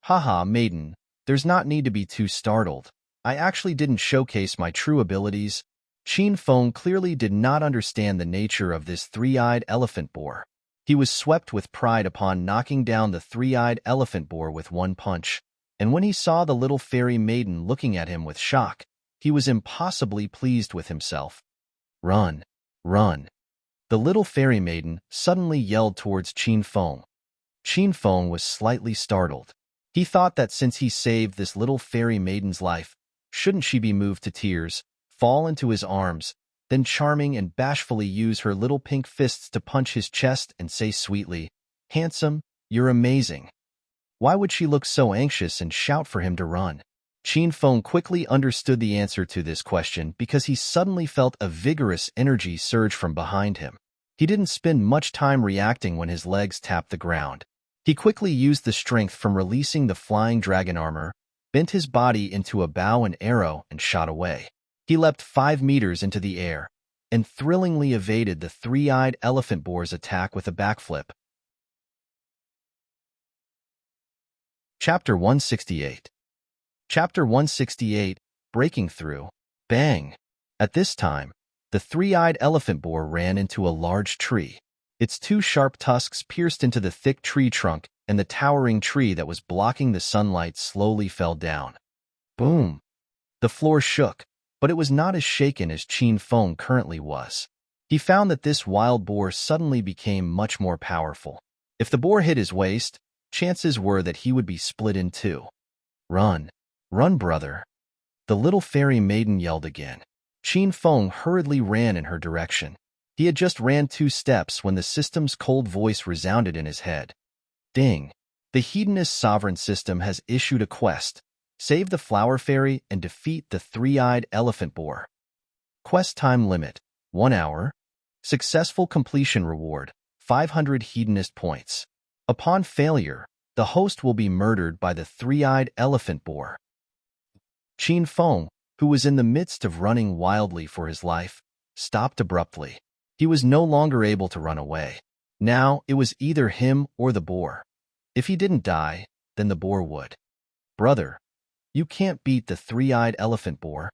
"Haha, maiden, there's not need to be too startled. I actually didn't showcase my true abilities." Qin Feng clearly did not understand the nature of this three-eyed elephant boar. He was swept with pride upon knocking down the three-eyed elephant boar with one punch, and when he saw the little fairy maiden looking at him with shock, he was impossibly pleased with himself. "Run! Run!" The little fairy maiden suddenly yelled towards Qin Feng. Qin Feng was slightly startled. He thought that since he saved this little fairy maiden's life, shouldn't she be moved to tears, fall into his arms, then charming and bashfully use her little pink fists to punch his chest and say sweetly, "Handsome, you're amazing." Why would she look so anxious and shout for him to run? Qin Feng quickly understood the answer to this question because he suddenly felt a vigorous energy surge from behind him. He didn't spend much time reacting when his legs tapped the ground. He quickly used the strength from releasing the flying dragon armor, bent his body into a bow and arrow, and shot away. He leapt 5 meters into the air and thrillingly evaded the three-eyed elephant boar's attack with a backflip. Chapter 168. Chapter 168, Breaking Through. Bang! At this time, the three-eyed elephant boar ran into a large tree. Its two sharp tusks pierced into the thick tree trunk, and the towering tree that was blocking the sunlight slowly fell down. Boom! The floor shook, but it was not as shaken as Qin Feng currently was. He found that this wild boar suddenly became much more powerful. If the boar hit his waist, chances were that he would be split in two. Run! Run, brother! The little fairy maiden yelled again. Qin Feng hurriedly ran in her direction. He had just ran 2 steps when the system's cold voice resounded in his head. Ding! The Hedonist sovereign system has issued a quest. Save the flower fairy and defeat the three-eyed elephant boar. Quest time limit, 1 hour. Successful completion reward, 500 Hedonist points. Upon failure, the host will be murdered by the three-eyed elephant boar. Qin Feng, who was in the midst of running wildly for his life, stopped abruptly. He was no longer able to run away. Now it was either him or the boar. If he didn't die, then the boar would. Brother, you can't beat the three-eyed elephant boar.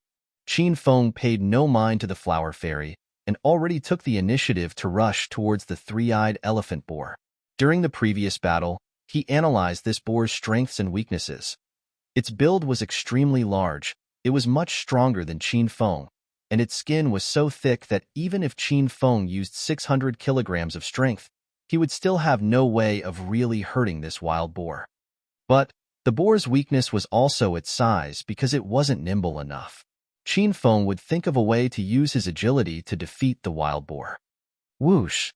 Qin Feng paid no mind to the flower fairy and already took the initiative to rush towards the three-eyed elephant boar. During the previous battle, he analyzed this boar's strengths and weaknesses. Its build was extremely large. It was much stronger than Qin Feng, and its skin was so thick that even if Qin Feng used 600 kilograms of strength, he would still have no way of really hurting this wild boar. But the boar's weakness was also its size because it wasn't nimble enough. Qin Feng would think of a way to use his agility to defeat the wild boar. Whoosh!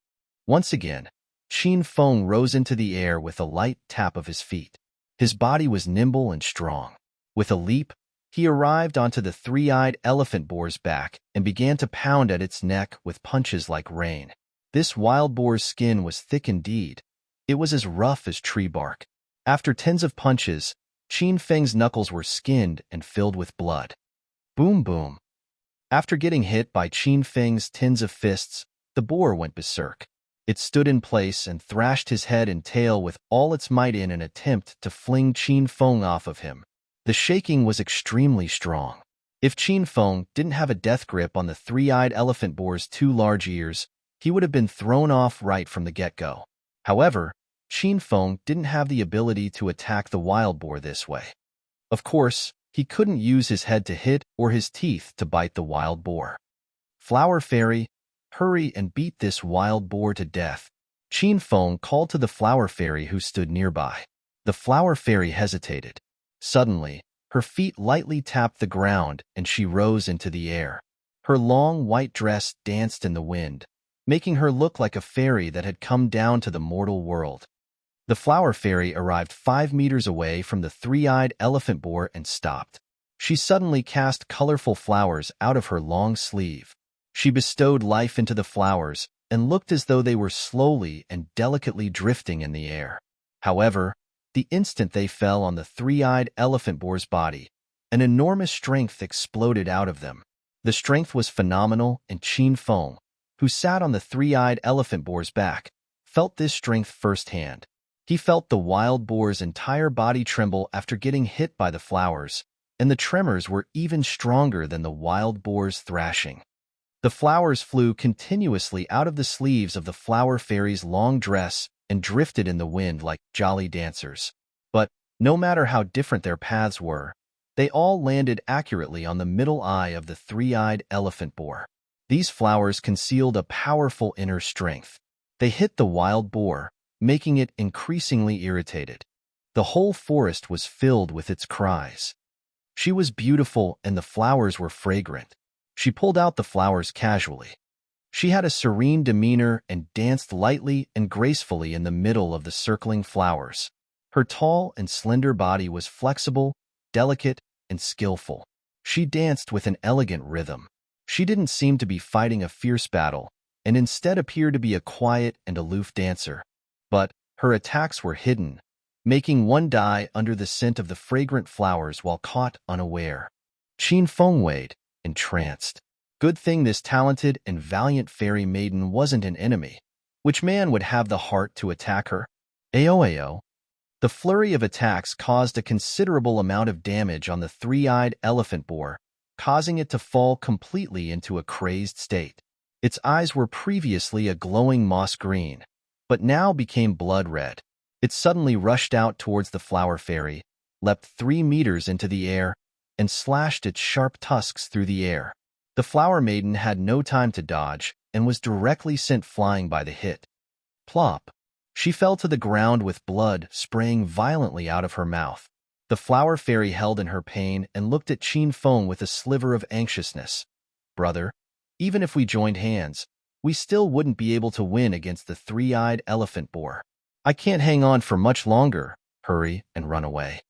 Once again, Qin Feng rose into the air with a light tap of his feet. His body was nimble and strong. With a leap, he arrived onto the three-eyed elephant boar's back and began to pound at its neck with punches like rain. This wild boar's skin was thick indeed. It was as rough as tree bark. After tens of punches, Qin Feng's knuckles were skinned and filled with blood. Boom boom. After getting hit by Qin Feng's tens of fists, the boar went berserk. It stood in place and thrashed his head and tail with all its might in an attempt to fling Qin Feng off of him. The shaking was extremely strong. If Qin Feng didn't have a death grip on the three-eyed elephant boar's 2 large ears, he would have been thrown off right from the get-go. However, Qin Feng didn't have the ability to attack the wild boar this way. Of course, he couldn't use his head to hit or his teeth to bite the wild boar. Flower fairy, hurry and beat this wild boar to death. Qin Feng called to the flower fairy who stood nearby. The flower fairy hesitated. Suddenly, her feet lightly tapped the ground and she rose into the air. Her long white dress danced in the wind, making her look like a fairy that had come down to the mortal world. The flower fairy arrived 5 meters away from the three-eyed elephant boar and stopped. She suddenly cast colorful flowers out of her long sleeve. She bestowed life into the flowers and looked as though they were slowly and delicately drifting in the air. However, the instant they fell on the three-eyed elephant boar's body, an enormous strength exploded out of them. The strength was phenomenal, and Qin Feng, who sat on the three-eyed elephant boar's back, felt this strength firsthand. He felt the wild boar's entire body tremble after getting hit by the flowers, and the tremors were even stronger than the wild boar's thrashing. The flowers flew continuously out of the sleeves of the flower fairy's long dress and drifted in the wind like jolly dancers. But no matter how different their paths were, they all landed accurately on the middle eye of the three-eyed elephant boar. These flowers concealed a powerful inner strength. They hit the wild boar, making it increasingly irritated. The whole forest was filled with its cries. She was beautiful and the flowers were fragrant. She pulled out the flowers casually. She had a serene demeanor and danced lightly and gracefully in the middle of the circling flowers. Her tall and slender body was flexible, delicate, and skillful. She danced with an elegant rhythm. She didn't seem to be fighting a fierce battle, and instead appeared to be a quiet and aloof dancer. But her attacks were hidden, making one die under the scent of the fragrant flowers while caught unaware. Qin Feng waited, entranced. Good thing this talented and valiant fairy maiden wasn't an enemy. Which man would have the heart to attack her? Ayo. The flurry of attacks caused a considerable amount of damage on the three-eyed elephant boar, causing it to fall completely into a crazed state. Its eyes were previously a glowing moss green, but now became blood red. It suddenly rushed out towards the flower fairy, leapt 3 meters into the air, and slashed its sharp tusks through the air. The flower maiden had no time to dodge and was directly sent flying by the hit. Plop! She fell to the ground with blood spraying violently out of her mouth. The flower fairy held in her pain and looked at Qin Feng with a sliver of anxiousness. Brother, even if we joined hands, we still wouldn't be able to win against the three-eyed elephant boar. I can't hang on for much longer. Hurry and run away.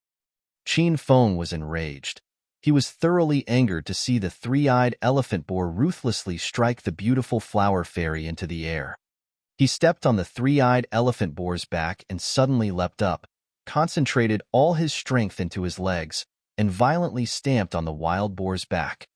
Qin Feng was enraged. He was thoroughly angered to see the three-eyed elephant boar ruthlessly strike the beautiful flower fairy into the air. He stepped on the three-eyed elephant boar's back and suddenly leapt up, concentrated all his strength into his legs, and violently stamped on the wild boar's back.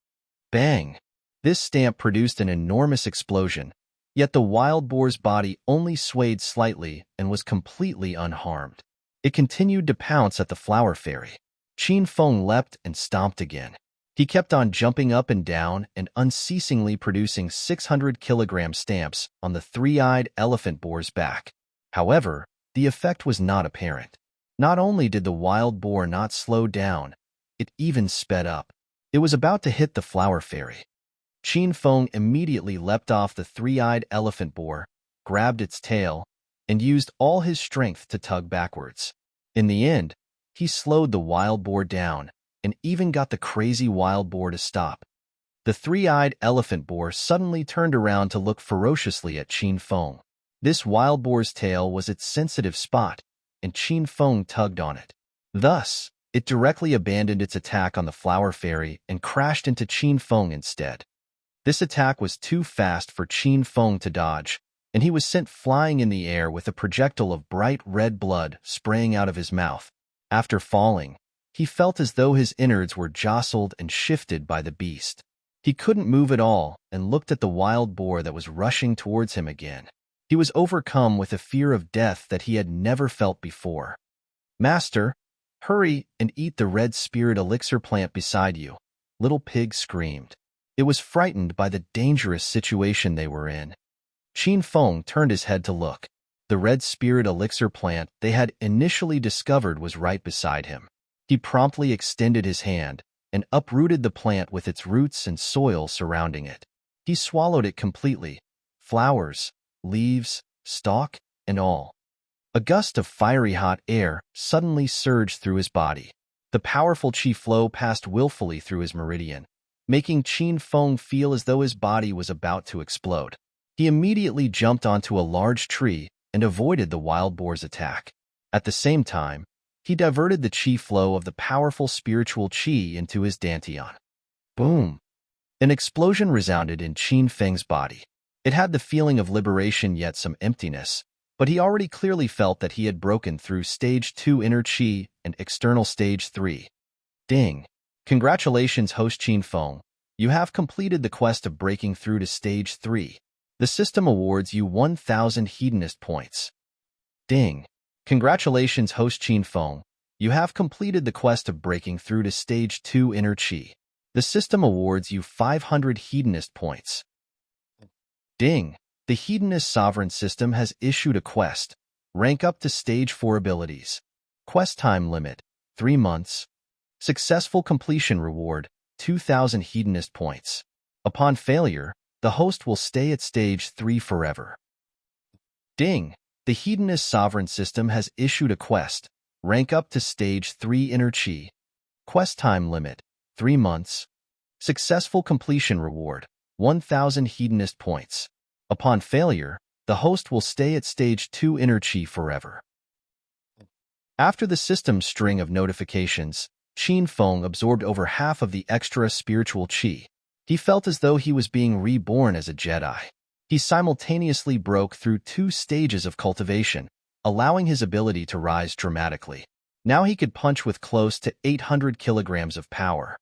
Bang! This stamp produced an enormous explosion, yet the wild boar's body only swayed slightly and was completely unharmed. It continued to pounce at the flower fairy. Qin Feng leapt and stomped again. He kept on jumping up and down and unceasingly producing 600-kilogram stamps on the three-eyed elephant boar's back. However, the effect was not apparent. Not only did the wild boar not slow down, it even sped up. It was about to hit the flower fairy. Qin Feng immediately leapt off the three-eyed elephant boar, grabbed its tail, and used all his strength to tug backwards. In the end, he slowed the wild boar down and even got the crazy wild boar to stop. The three-eyed elephant boar suddenly turned around to look ferociously at Qin Feng. This wild boar's tail was its sensitive spot, and Qin Feng tugged on it. Thus, it directly abandoned its attack on the flower fairy and crashed into Qin Feng instead. This attack was too fast for Qin Feng to dodge, and he was sent flying in the air with a projectile of bright red blood spraying out of his mouth. After falling, he felt as though his innards were jostled and shifted by the beast. He couldn't move at all and looked at the wild boar that was rushing towards him again. He was overcome with a fear of death that he had never felt before. Master, hurry and eat the red spirit elixir plant beside you, Little Pig screamed. It was frightened by the dangerous situation they were in. Qin Feng turned his head to look. The red spirit elixir plant they had initially discovered was right beside him. He promptly extended his hand and uprooted the plant with its roots and soil surrounding it. He swallowed it completely, flowers, leaves, stalk, and all. A gust of fiery hot air suddenly surged through his body. The powerful qi flow passed willfully through his meridian, making Qin Feng feel as though his body was about to explode. He immediately jumped onto a large tree and avoided the wild boar's attack. At the same time, he diverted the qi flow of the powerful spiritual qi into his dantian. Boom! An explosion resounded in Qin Feng's body. It had the feeling of liberation yet some emptiness, but he already clearly felt that he had broken through Stage 2 inner qi and external Stage 3. Ding! Congratulations, host Qin Feng. You have completed the quest of breaking through to Stage 3. The system awards you 1,000 Hedonist points. Ding! Congratulations, host Qin Feng. You have completed the quest of breaking through to Stage 2 inner qi. The system awards you 500 Hedonist points. Ding! The Hedonist Sovereign System has issued a quest. Rank up to Stage 4 abilities. Quest time limit, 3 months. Successful completion reward, 2,000 Hedonist points. Upon failure, the host will stay at Stage 3 forever. Ding! The Hedonist Sovereign System has issued a quest. Rank up to Stage 3 inner qi. Quest time limit, 3 months. Successful completion reward, 1,000 Hedonist points. Upon failure, the host will stay at Stage 2 inner qi forever. After the system's string of notifications, Qin Feng absorbed over half of the extra spiritual qi. He felt as though he was being reborn as a Jedi. He simultaneously broke through 2 stages of cultivation, allowing his ability to rise dramatically. Now he could punch with close to 800 kilograms of power.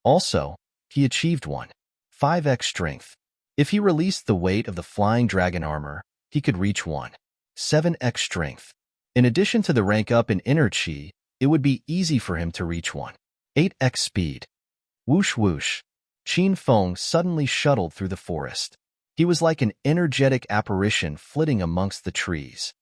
Also, he achieved 5x strength. If he released the weight of the flying dragon armor, he could reach 7x strength. In addition to the rank up in inner qi, it would be easy for him to reach 8x speed. Whoosh whoosh. Qin Feng suddenly shuttled through the forest. He was like an energetic apparition flitting amongst the trees.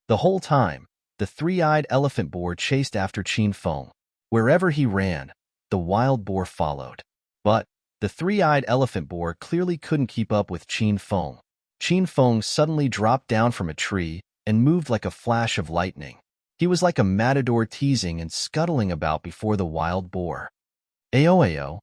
The whole time, the three-eyed elephant boar chased after Qin Feng. Wherever he ran, the wild boar followed. But the three-eyed elephant boar clearly couldn't keep up with Qin Feng. Qin Feng suddenly dropped down from a tree and moved like a flash of lightning. He was like a matador teasing and scuttling about before the wild boar. Ayo.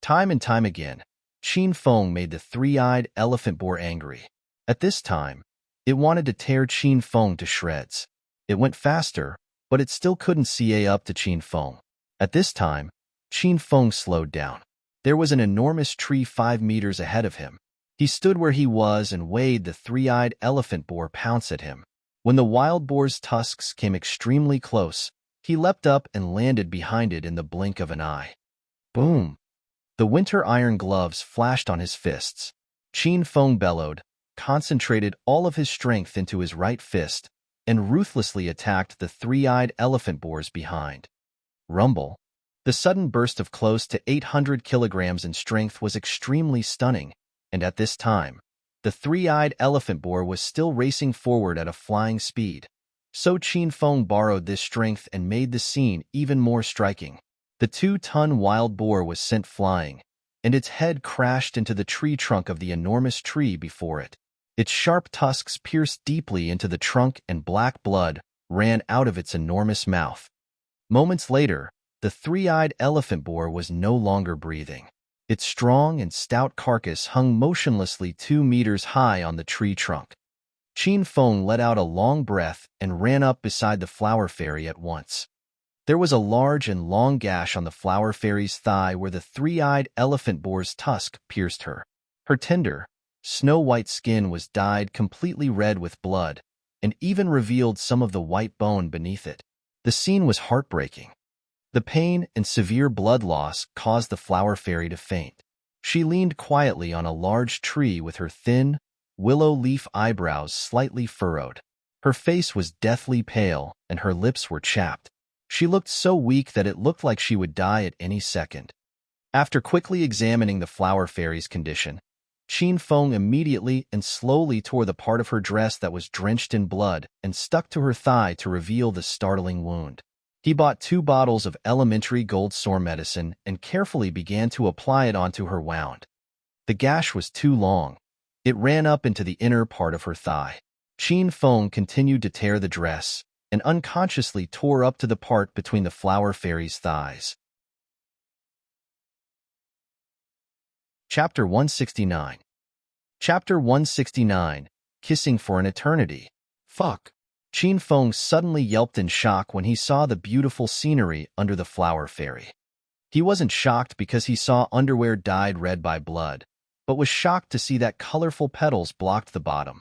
Time and time again, Qin Feng made the three-eyed elephant boar angry. At this time, it wanted to tear Qin Feng to shreds. It went faster, but it still couldn't see up to Qin Feng. At this time, Qin Feng slowed down. There was an enormous tree 5 meters ahead of him. He stood where he was and waited the three-eyed elephant boar pounce at him. When the wild boar's tusks came extremely close, he leapt up and landed behind it in the blink of an eye. Boom! The winter iron gloves flashed on his fists. Qin Feng bellowed, concentrated all of his strength into his right fist, and ruthlessly attacked the three-eyed elephant boars behind. Rumble. The sudden burst of close to 800 kilograms in strength was extremely stunning, and at this time, the three-eyed elephant boar was still racing forward at a flying speed. So Qin Feng borrowed this strength and made the scene even more striking. The 2-ton wild boar was sent flying, and its head crashed into the tree trunk of the enormous tree before it. Its sharp tusks pierced deeply into the trunk and black blood ran out of its enormous mouth. Moments later, the three-eyed elephant boar was no longer breathing. Its strong and stout carcass hung motionlessly 2 meters high on the tree trunk. Qin Feng let out a long breath and ran up beside the flower fairy at once. There was a large and long gash on the flower fairy's thigh where the three-eyed elephant boar's tusk pierced her. Her tender, snow-white skin was dyed completely red with blood, and even revealed some of the white bone beneath it. The scene was heartbreaking. The pain and severe blood loss caused the flower fairy to faint. She leaned quietly on a large tree with her thin, willow leaf eyebrows slightly furrowed. Her face was deathly pale, and her lips were chapped. She looked so weak that it looked like she would die at any second. After quickly examining the flower fairy's condition, Qin Feng immediately and slowly tore the part of her dress that was drenched in blood and stuck to her thigh to reveal the startling wound. He bought 2 bottles of elementary gold sore medicine and carefully began to apply it onto her wound. The gash was too long. It ran up into the inner part of her thigh. Qin Feng continued to tear the dress and unconsciously tore up to the part between the flower fairy's thighs. Chapter 169. Chapter 169, Kissing for an Eternity. Fuck. Qin Feng suddenly yelped in shock when he saw the beautiful scenery under the flower fairy. He wasn't shocked because he saw underwear dyed red by blood, but was shocked to see that colorful petals blocked the bottom.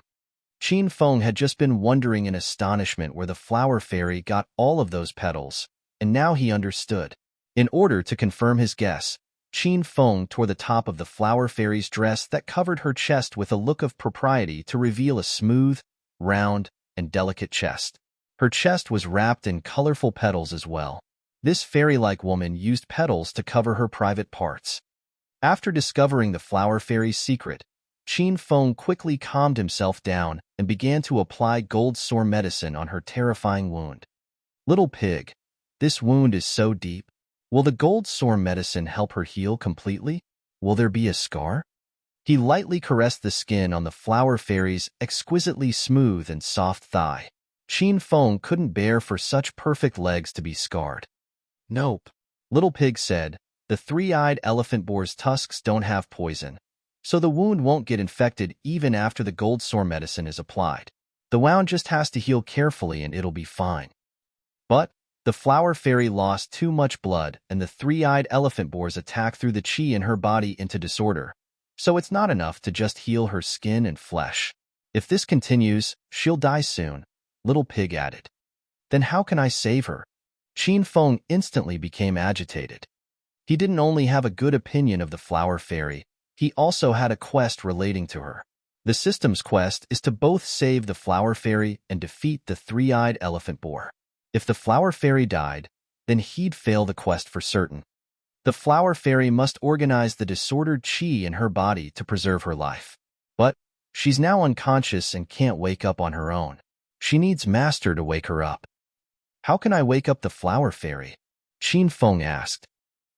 Qin Feng had just been wondering in astonishment where the flower fairy got all of those petals, and now he understood. In order to confirm his guess, Qin Feng tore the top of the flower fairy's dress that covered her chest with a look of propriety to reveal a smooth, round, and delicate chest. Her chest was wrapped in colorful petals as well. This fairy-like woman used petals to cover her private parts. After discovering the flower fairy's secret, Qin Feng quickly calmed himself down and began to apply gold sore medicine on her terrifying wound. Little pig, this wound is so deep. Will the gold sore medicine help her heal completely? Will there be a scar? He lightly caressed the skin on the flower fairy's exquisitely smooth and soft thigh. Qin Feng couldn't bear for such perfect legs to be scarred. Nope. Little pig said, the three-eyed elephant boar's tusks don't have poison, so the wound won't get infected even after the gold sore medicine is applied. The wound just has to heal carefully and it'll be fine. But the flower fairy lost too much blood and the three-eyed elephant boar's attack threw the qi in her body into disorder, so it's not enough to just heal her skin and flesh. If this continues, she'll die soon, Little Pig added. Then how can I save her? Qin Feng instantly became agitated. He didn't only have a good opinion of the flower fairy, he also had a quest relating to her. The system's quest is to both save the flower fairy and defeat the three-eyed elephant boar. If the flower fairy died, then he'd fail the quest for certain. The flower fairy must organize the disordered qi in her body to preserve her life. But she's now unconscious and can't wake up on her own. She needs Master to wake her up. How can I wake up the flower fairy? Qin Feng asked.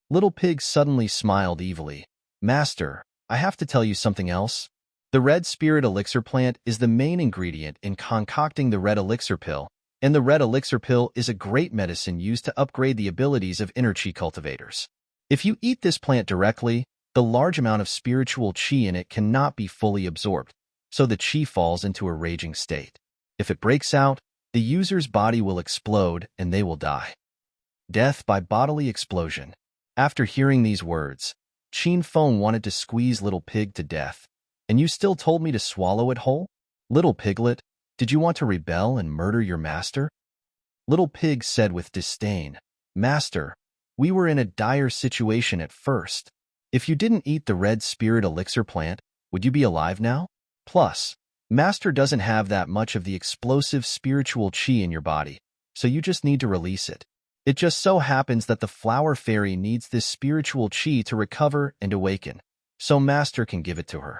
Little Pig suddenly smiled evilly. Master, I have to tell you something else. The red spirit elixir plant is the main ingredient in concocting the red elixir pill, and the red elixir pill is a great medicine used to upgrade the abilities of inner qi cultivators. If you eat this plant directly, the large amount of spiritual qi in it cannot be fully absorbed, so the qi falls into a raging state. If it breaks out, the user's body will explode and they will die. Death by bodily explosion. After hearing these words, Qin Feng wanted to squeeze Little Pig to death. And you still told me to swallow it whole? Little Piglet, did you want to rebel and murder your master? Little Pig said with disdain, Master, we were in a dire situation at first. If you didn't eat the red spirit elixir plant, would you be alive now? Plus, Master doesn't have that much of the explosive spiritual qi in your body, so you just need to release it. It just so happens that the flower fairy needs this spiritual qi to recover and awaken, so Master can give it to her.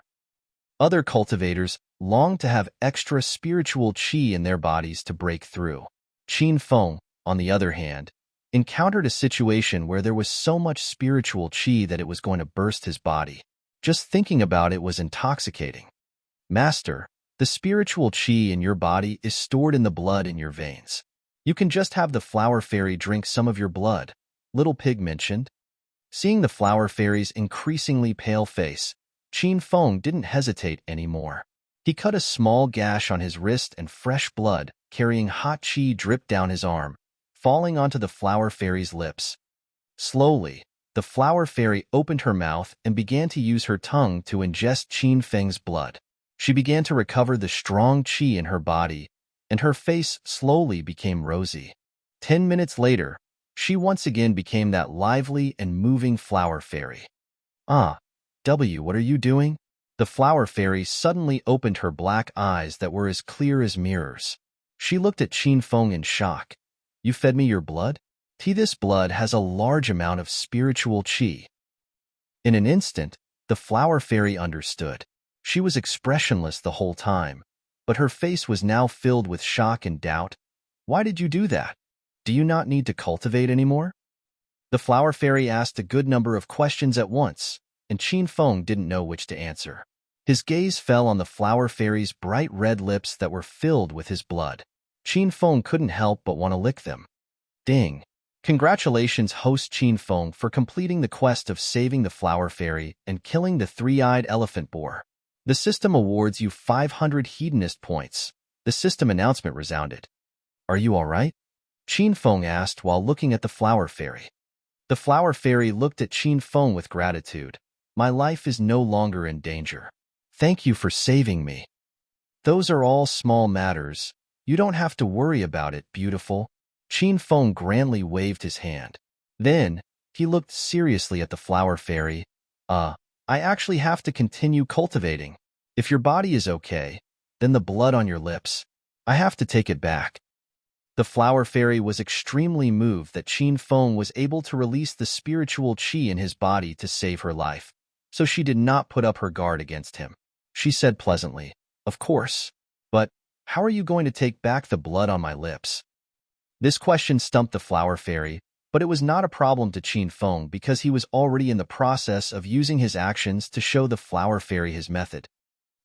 Other cultivators long to have extra spiritual qi in their bodies to break through. Qin Feng, on the other hand, encountered a situation where there was so much spiritual qi that it was going to burst his body. Just thinking about it was intoxicating. Master, the spiritual qi in your body is stored in the blood in your veins. You can just have the flower fairy drink some of your blood, Little Pig mentioned. Seeing the flower fairy's increasingly pale face, Qin Feng didn't hesitate anymore. He cut a small gash on his wrist and fresh blood, carrying hot qi dripped down his arm, falling onto the flower fairy's lips. Slowly, the flower fairy opened her mouth and began to use her tongue to ingest Qin Feng's blood. She began to recover the strong qi in her body, and her face slowly became rosy. 10 minutes later, she once again became that lively and moving flower fairy. What are you doing? The flower fairy suddenly opened her black eyes that were as clear as mirrors. She looked at Qin Feng in shock. You fed me your blood? This blood has a large amount of spiritual qi. In an instant, the flower fairy understood. She was expressionless the whole time, but her face was now filled with shock and doubt. Why did you do that? Do you not need to cultivate anymore? The flower fairy asked a good number of questions at once, and Qin Feng didn't know which to answer. His gaze fell on the flower fairy's bright red lips that were filled with his blood. Qin Feng couldn't help but want to lick them. Ding! Congratulations, host Qin Feng, for completing the quest of saving the flower fairy and killing the three-eyed elephant boar. The system awards you 500 hedonist points. The system announcement resounded. Are you all right? Qin Feng asked while looking at the flower fairy. The flower fairy looked at Qin Feng with gratitude. My life is no longer in danger. Thank you for saving me. Those are all small matters. You don't have to worry about it, beautiful. Qin Feng grandly waved his hand. Then, he looked seriously at the flower fairy. I actually have to continue cultivating. If your body is okay, then the blood on your lips, I have to take it back. The flower fairy was extremely moved that Qin Feng was able to release the spiritual qi in his body to save her life, so she did not put up her guard against him. She said pleasantly, Of course, but how are you going to take back the blood on my lips? This question stumped the flower fairy, but it was not a problem to Qin Feng because he was already in the process of using his actions to show the flower fairy his method.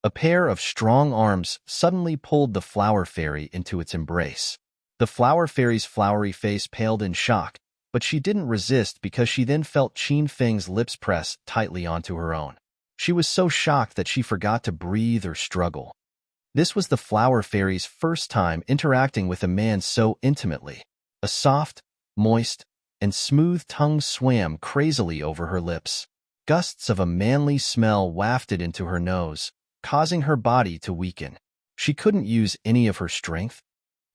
A pair of strong arms suddenly pulled the flower fairy into its embrace. The flower fairy's flowery face paled in shock, but she didn't resist because she then felt Qin Feng's lips press tightly onto her own. She was so shocked that she forgot to breathe or struggle. This was the flower fairy's first time interacting with a man so intimately. A soft, moist, and smooth tongue swam crazily over her lips. Gusts of a manly smell wafted into her nose, causing her body to weaken. She couldn't use any of her strength.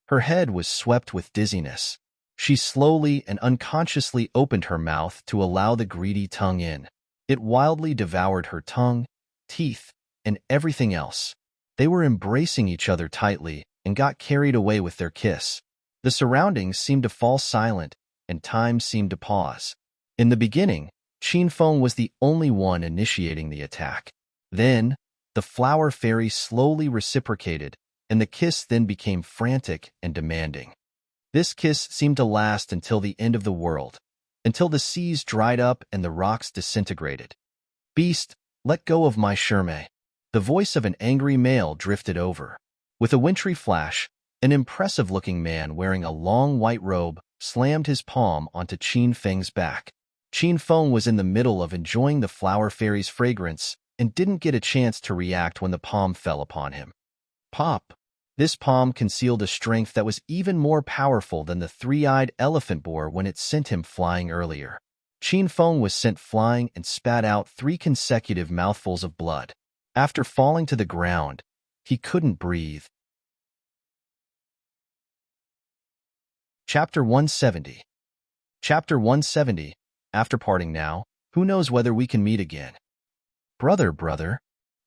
Her head was swept with dizziness. She slowly and unconsciously opened her mouth to allow the greedy tongue in. It wildly devoured her tongue, teeth, and everything else. They were embracing each other tightly and got carried away with their kiss. The surroundings seemed to fall silent, and time seemed to pause. In the beginning, Qin Feng was the only one initiating the attack. Then, the flower fairy slowly reciprocated, and the kiss then became frantic and demanding. This kiss seemed to last until the end of the world, until the seas dried up and the rocks disintegrated. Beast, let go of my Shermay. The voice of an angry male drifted over. With a wintry flash, an impressive-looking man wearing a long white robe slammed his palm onto Qin Feng's back. Qin Feng was in the middle of enjoying the flower fairy's fragrance and didn't get a chance to react when the palm fell upon him. Pop! This palm concealed a strength that was even more powerful than the three-eyed elephant bore when it sent him flying earlier. Qin Feng was sent flying and spat out 3 consecutive mouthfuls of blood. After falling to the ground, he couldn't breathe. Chapter 170. Chapter 170. After parting now, who knows whether we can meet again? Brother.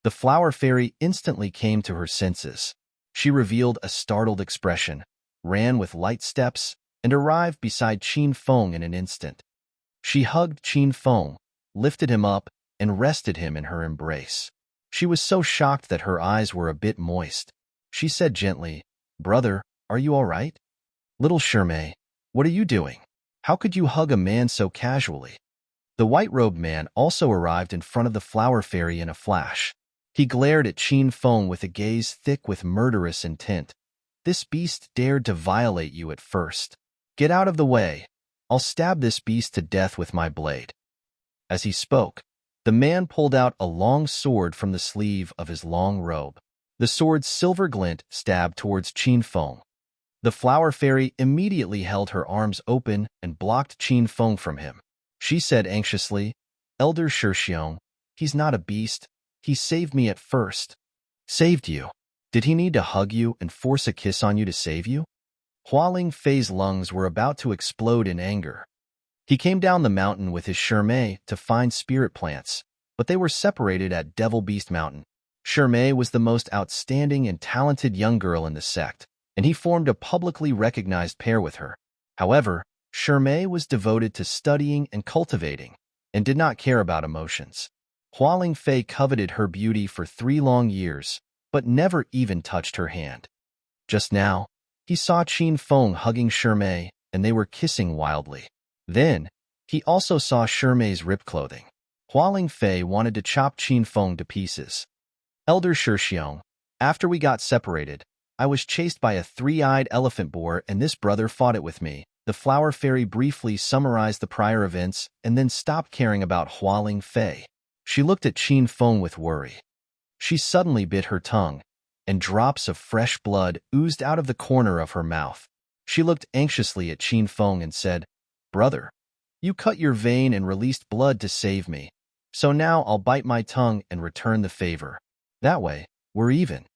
The flower fairy instantly came to her senses. She revealed a startled expression, ran with light steps, and arrived beside Qin Feng in an instant. She hugged Qin Feng, lifted him up, and rested him in her embrace. She was so shocked that her eyes were a bit moist. She said gently, "Brother, are you all right? Little Shermay, what are you doing? How could you hug a man so casually?" The white-robed man also arrived in front of the flower fairy in a flash. He glared at Qin Feng with a gaze thick with murderous intent. "This beast dared to violate you at first. Get out of the way. I'll stab this beast to death with my blade." As he spoke, the man pulled out a long sword from the sleeve of his long robe. The sword's silver glint stabbed towards Qin Feng. The flower fairy immediately held her arms open and blocked Qin Feng from him. She said anxiously, "Elder Shixiong, he's not a beast. He saved me at first." "Saved you? Did he need to hug you and force a kiss on you to save you?" Hualing Fei's lungs were about to explode in anger. He came down the mountain with his Shermay to find spirit plants, but they were separated at Devil Beast Mountain. Shermay was the most outstanding and talented young girl in the sect, and he formed a publicly recognized pair with her. However, Shermay was devoted to studying and cultivating, and did not care about emotions. Hualing Fei coveted her beauty for 3 long years, but never even touched her hand. Just now, he saw Qin Feng hugging Shermay, and they were kissing wildly. Then, he also saw Shermay's ripped clothing. Hualing Fei wanted to chop Qin Feng to pieces. "Elder Shixiong, after we got separated, I was chased by a 3-eyed elephant boar and this brother fought it with me." The flower fairy briefly summarized the prior events and then stopped caring about Hualing Fei. She looked at Qin Feng with worry. She suddenly bit her tongue, and drops of fresh blood oozed out of the corner of her mouth. She looked anxiously at Qin Feng and said, "Brother, you cut your vein and released blood to save me, so now I'll bite my tongue and return the favor. That way, we're even."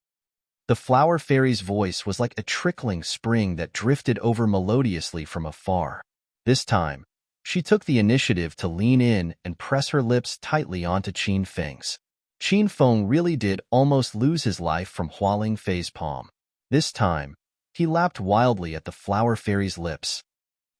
The flower fairy's voice was like a trickling spring that drifted over melodiously from afar. This time, she took the initiative to lean in and press her lips tightly onto Qin Feng's. Qin Feng really did almost lose his life from Hualing Fei's palm. This time, he lapped wildly at the flower fairy's lips.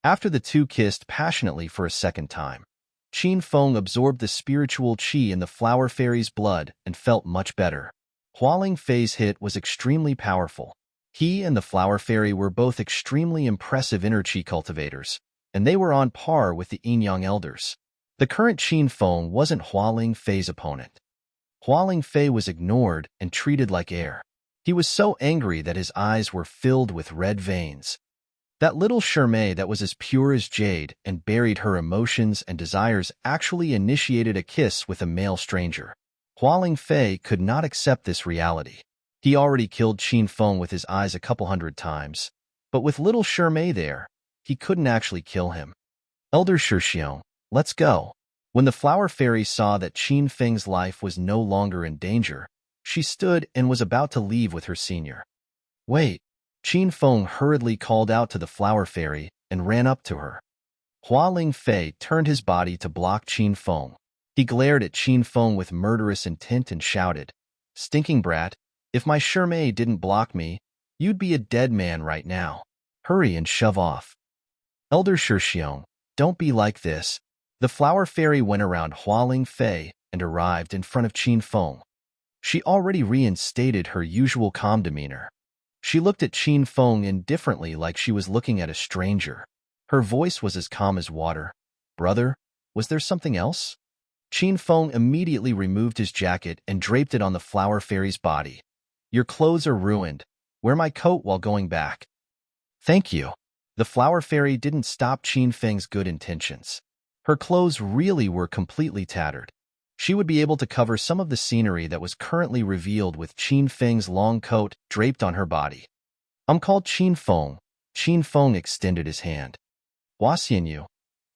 After the two kissed passionately for a second time, Qin Feng absorbed the spiritual qi in the flower fairy's blood and felt much better. Hualing Fei's hit was extremely powerful. He and the flower fairy were both extremely impressive inner qi cultivators, and they were on par with the Yin-Yang elders. The current Qin Feng wasn't Hualing Fei's opponent. Hualing Fei was ignored and treated like air. He was so angry that his eyes were filled with red veins. That little Shermay that was as pure as jade and buried her emotions and desires actually initiated a kiss with a male stranger. Hualing Fei could not accept this reality. He already killed Qin Feng with his eyes a couple hundred times, but with little Shermay there, he couldn't actually kill him. "Elder Shixiong, let's go." When the flower fairy saw that Qin Feng's life was no longer in danger, she stood and was about to leave with her senior. "Wait." Qin Feng hurriedly called out to the flower fairy and ran up to her. Hualing Fei turned his body to block Qin Feng. He glared at Qin Feng with murderous intent and shouted, "Stinking brat, if my Shermay didn't block me, you'd be a dead man right now. Hurry and shove off." "Elder Shixiong, don't be like this." The flower fairy went around Hualing Fei and arrived in front of Qin Feng. She already reinstated her usual calm demeanor. She looked at Qin Feng indifferently, like she was looking at a stranger. Her voice was as calm as water. "Brother, was there something else?" Qin Feng immediately removed his jacket and draped it on the flower fairy's body. "Your clothes are ruined. Wear my coat while going back." "Thank you." The flower fairy didn't stop Qin Feng's good intentions. Her clothes really were completely tattered. She would be able to cover some of the scenery that was currently revealed with Qin Feng's long coat draped on her body. "I'm called Qin Feng." Qin Feng extended his hand. "Hua Xianyu."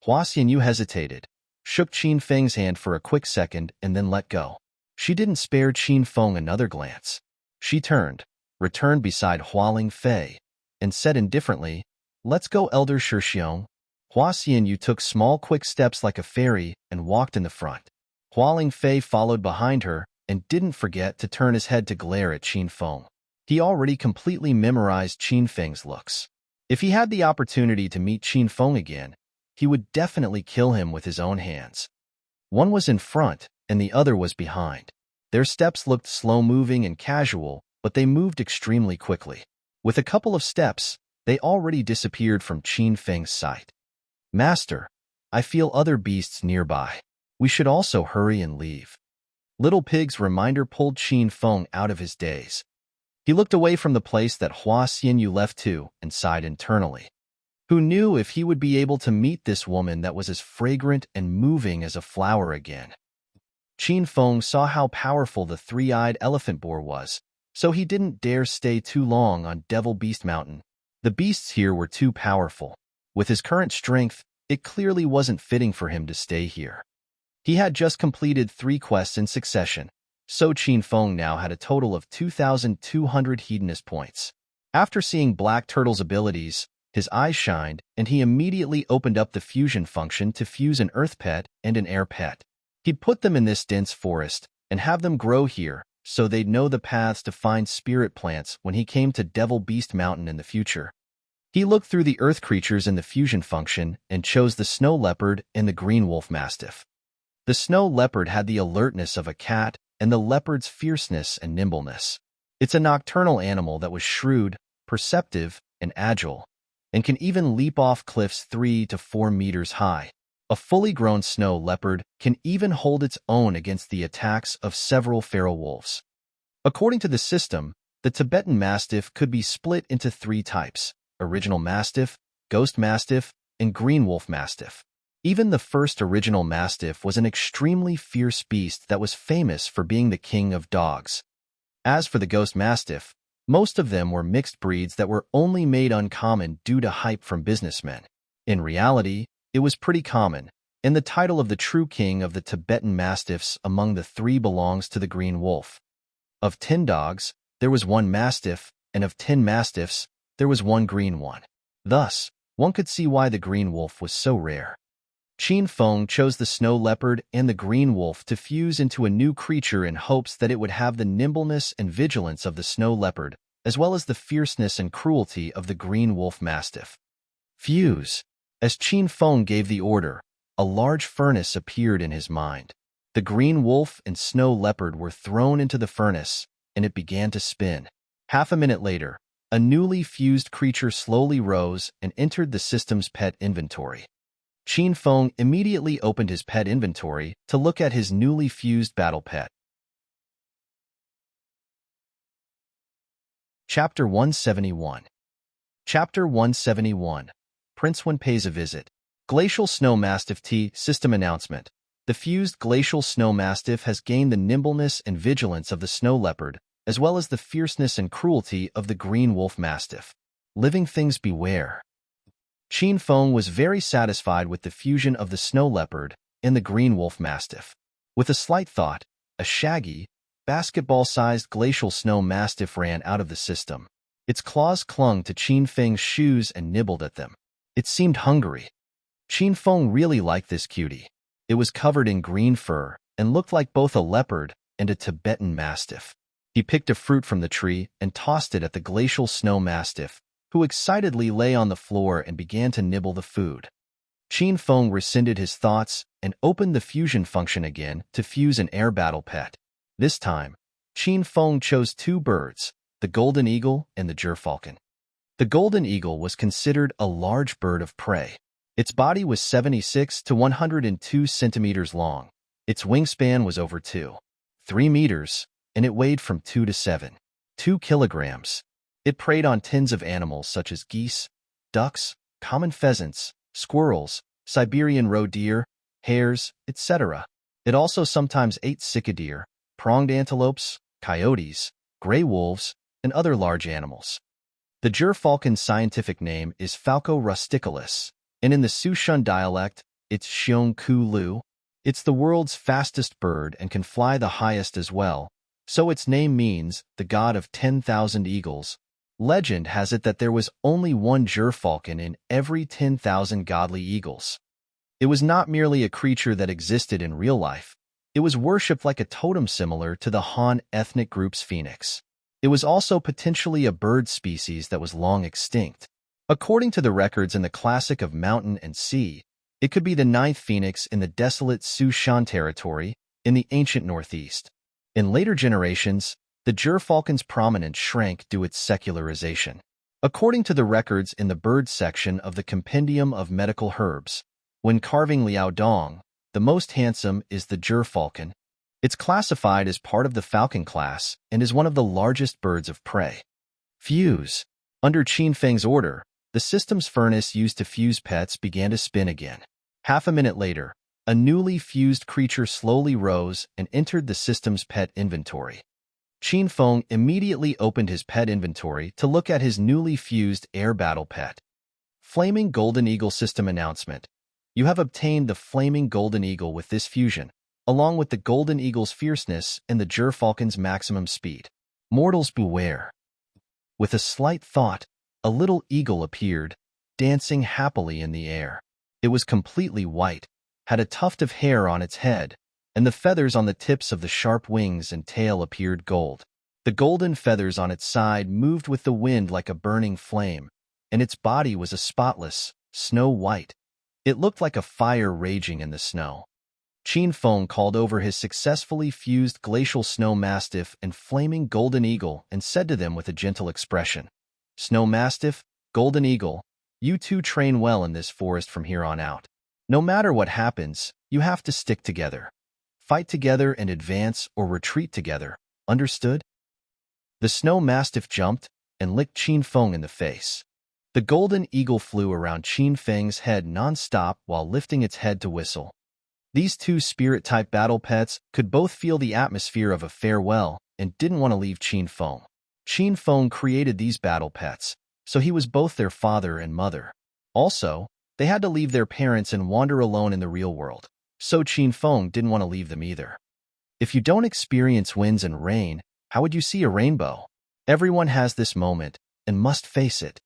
Hua Xianyu hesitated, shook Qin Feng's hand for a quick second, and then let go. She didn't spare Qin Feng another glance. She returned beside Hualing Fei, and said indifferently, "Let's go, Elder Shixiong." Hua Xianyu took small, quick steps like a fairy and walked in the front. Hualing Fei followed behind her and didn't forget to turn his head to glare at Qin Feng. He already completely memorized Qin Feng's looks. If he had the opportunity to meet Qin Feng again, he would definitely kill him with his own hands. One was in front and the other was behind. Their steps looked slow-moving and casual, but they moved extremely quickly. With a couple of steps, they already disappeared from Qin Feng's sight. "Master, I feel other beasts nearby. We should also hurry and leave." Little Pig's reminder pulled Qin Feng out of his daze. He looked away from the place that Hua Xianyu left to and sighed internally. Who knew if he would be able to meet this woman that was as fragrant and moving as a flower again? Qin Feng saw how powerful the three-eyed elephant boar was, so he didn't dare stay too long on Devil Beast Mountain. The beasts here were too powerful. With his current strength, it clearly wasn't fitting for him to stay here. He had just completed 3 quests in succession, so Qin Feng now had a total of 2,200 hedonist points. After seeing Black Turtle's abilities, his eyes shined, and he immediately opened up the fusion function to fuse an earth pet and an air pet. He'd put them in this dense forest and have them grow here so they'd know the paths to find spirit plants when he came to Devil Beast Mountain in the future. He looked through the earth creatures in the fusion function and chose the snow leopard and the green wolf mastiff. The snow leopard had the alertness of a cat and the leopard's fierceness and nimbleness. It's a nocturnal animal that was shrewd, perceptive, and agile, and can even leap off cliffs 3 to 4 meters high. A fully grown snow leopard can even hold its own against the attacks of several feral wolves. According to the system, the Tibetan Mastiff could be split into 3 types: Original Mastiff, Ghost Mastiff, and Green Wolf Mastiff. Even the first original Mastiff was an extremely fierce beast that was famous for being the king of dogs. As for the Ghost Mastiff, most of them were mixed breeds that were only made uncommon due to hype from businessmen. In reality, it was pretty common, and the title of the true king of the Tibetan Mastiffs among the 3 belongs to the Green Wolf. Of 10 dogs, there was 1 Mastiff, and of 10 Mastiffs, there was 1 green one. Thus, one could see why the Green Wolf was so rare. Qin Feng chose the snow leopard and the green wolf to fuse into a new creature in hopes that it would have the nimbleness and vigilance of the snow leopard, as well as the fierceness and cruelty of the green wolf mastiff. Fuse. As Qin Feng gave the order, a large furnace appeared in his mind. The green wolf and snow leopard were thrown into the furnace, and it began to spin. Half a minute later, a newly fused creature slowly rose and entered the system's pet inventory. Qin Feng immediately opened his pet inventory to look at his newly fused battle pet. Chapter 171. Chapter 171. Prince Wen pays a visit. Glacial Snow Mastiff T. System Announcement. The fused Glacial Snow Mastiff has gained the nimbleness and vigilance of the Snow Leopard, as well as the fierceness and cruelty of the Green Wolf Mastiff. Living things beware. Qin Feng was very satisfied with the fusion of the Snow Leopard and the Green Wolf Mastiff. With a slight thought, a shaggy, basketball-sized Glacial Snow Mastiff ran out of the system. Its claws clung to Qin Feng's shoes and nibbled at them. It seemed hungry. Qin Feng really liked this cutie. It was covered in green fur and looked like both a leopard and a Tibetan Mastiff. He picked a fruit from the tree and tossed it at the Glacial Snow Mastiff, who excitedly lay on the floor and began to nibble the food. Qin Feng rescinded his thoughts and opened the fusion function again to fuse an air battle pet. This time, Qin Feng chose two birds, the golden eagle and the gerfalcon. The golden eagle was considered a large bird of prey. Its body was 76 to 102 centimeters long. Its wingspan was over 3 meters, and it weighed from 2 to 2 kilograms. It preyed on tens of animals such as geese, ducks, common pheasants, squirrels, Siberian roe deer, hares, etc. It also sometimes ate cicadeer, pronged antelopes, coyotes, gray wolves, and other large animals. The gerfalcon's scientific name is Falco rusticulus, and in the Sichuan dialect, it's Xiong Ku Lu. It's the world's fastest bird and can fly the highest as well, so its name means the god of 10,000 eagles. Legend has it that there was only one gerfalcon in every 10,000 godly eagles. It was not merely a creature that existed in real life. It was worshipped like a totem similar to the Han ethnic group's phoenix. It was also potentially a bird species that was long extinct. According to the records in the classic of Mountain and Sea, it could be the ninth phoenix in the desolate Sichuan territory in the ancient Northeast. In later generations, the gerfalcon's prominence shrank due to its secularization. According to the records in the bird section of the Compendium of Medical Herbs, when carving liao dong, the most handsome is the gerfalcon. It's classified as part of the falcon class and is one of the largest birds of prey. Fuse. Under Qin Feng's order, the system's furnace used to fuse pets began to spin again. Half a minute later, a newly fused creature slowly rose and entered the system's pet inventory. Qin Feng immediately opened his pet inventory to look at his newly fused air battle pet. Flaming Golden Eagle System Announcement. You have obtained the Flaming Golden Eagle with this fusion, along with the Golden Eagle's fierceness and the gerfalcon's maximum speed. Mortals beware. With a slight thought, a little eagle appeared, dancing happily in the air. It was completely white, had a tuft of hair on its head, and the feathers on the tips of the sharp wings and tail appeared gold. The golden feathers on its side moved with the wind like a burning flame, and its body was a spotless, snow white. It looked like a fire raging in the snow. Qin Feng called over his successfully fused glacial snow mastiff and flaming golden eagle and said to them with a gentle expression, "Snow mastiff, golden eagle, you two train well in this forest from here on out. No matter what happens, you have to stick together. Fight together and advance or retreat together, understood?" The snow mastiff jumped and licked Qin Feng in the face. The golden eagle flew around Qin Feng's head non-stop while lifting its head to whistle. These two spirit-type battle pets could both feel the atmosphere of a farewell and didn't want to leave Qin Feng. Qin Feng created these battle pets, so he was both their father and mother. Also, they had to leave their parents and wander alone in the real world, so Qin Feng didn't want to leave them either. If you don't experience winds and rain, how would you see a rainbow? Everyone has this moment and must face it.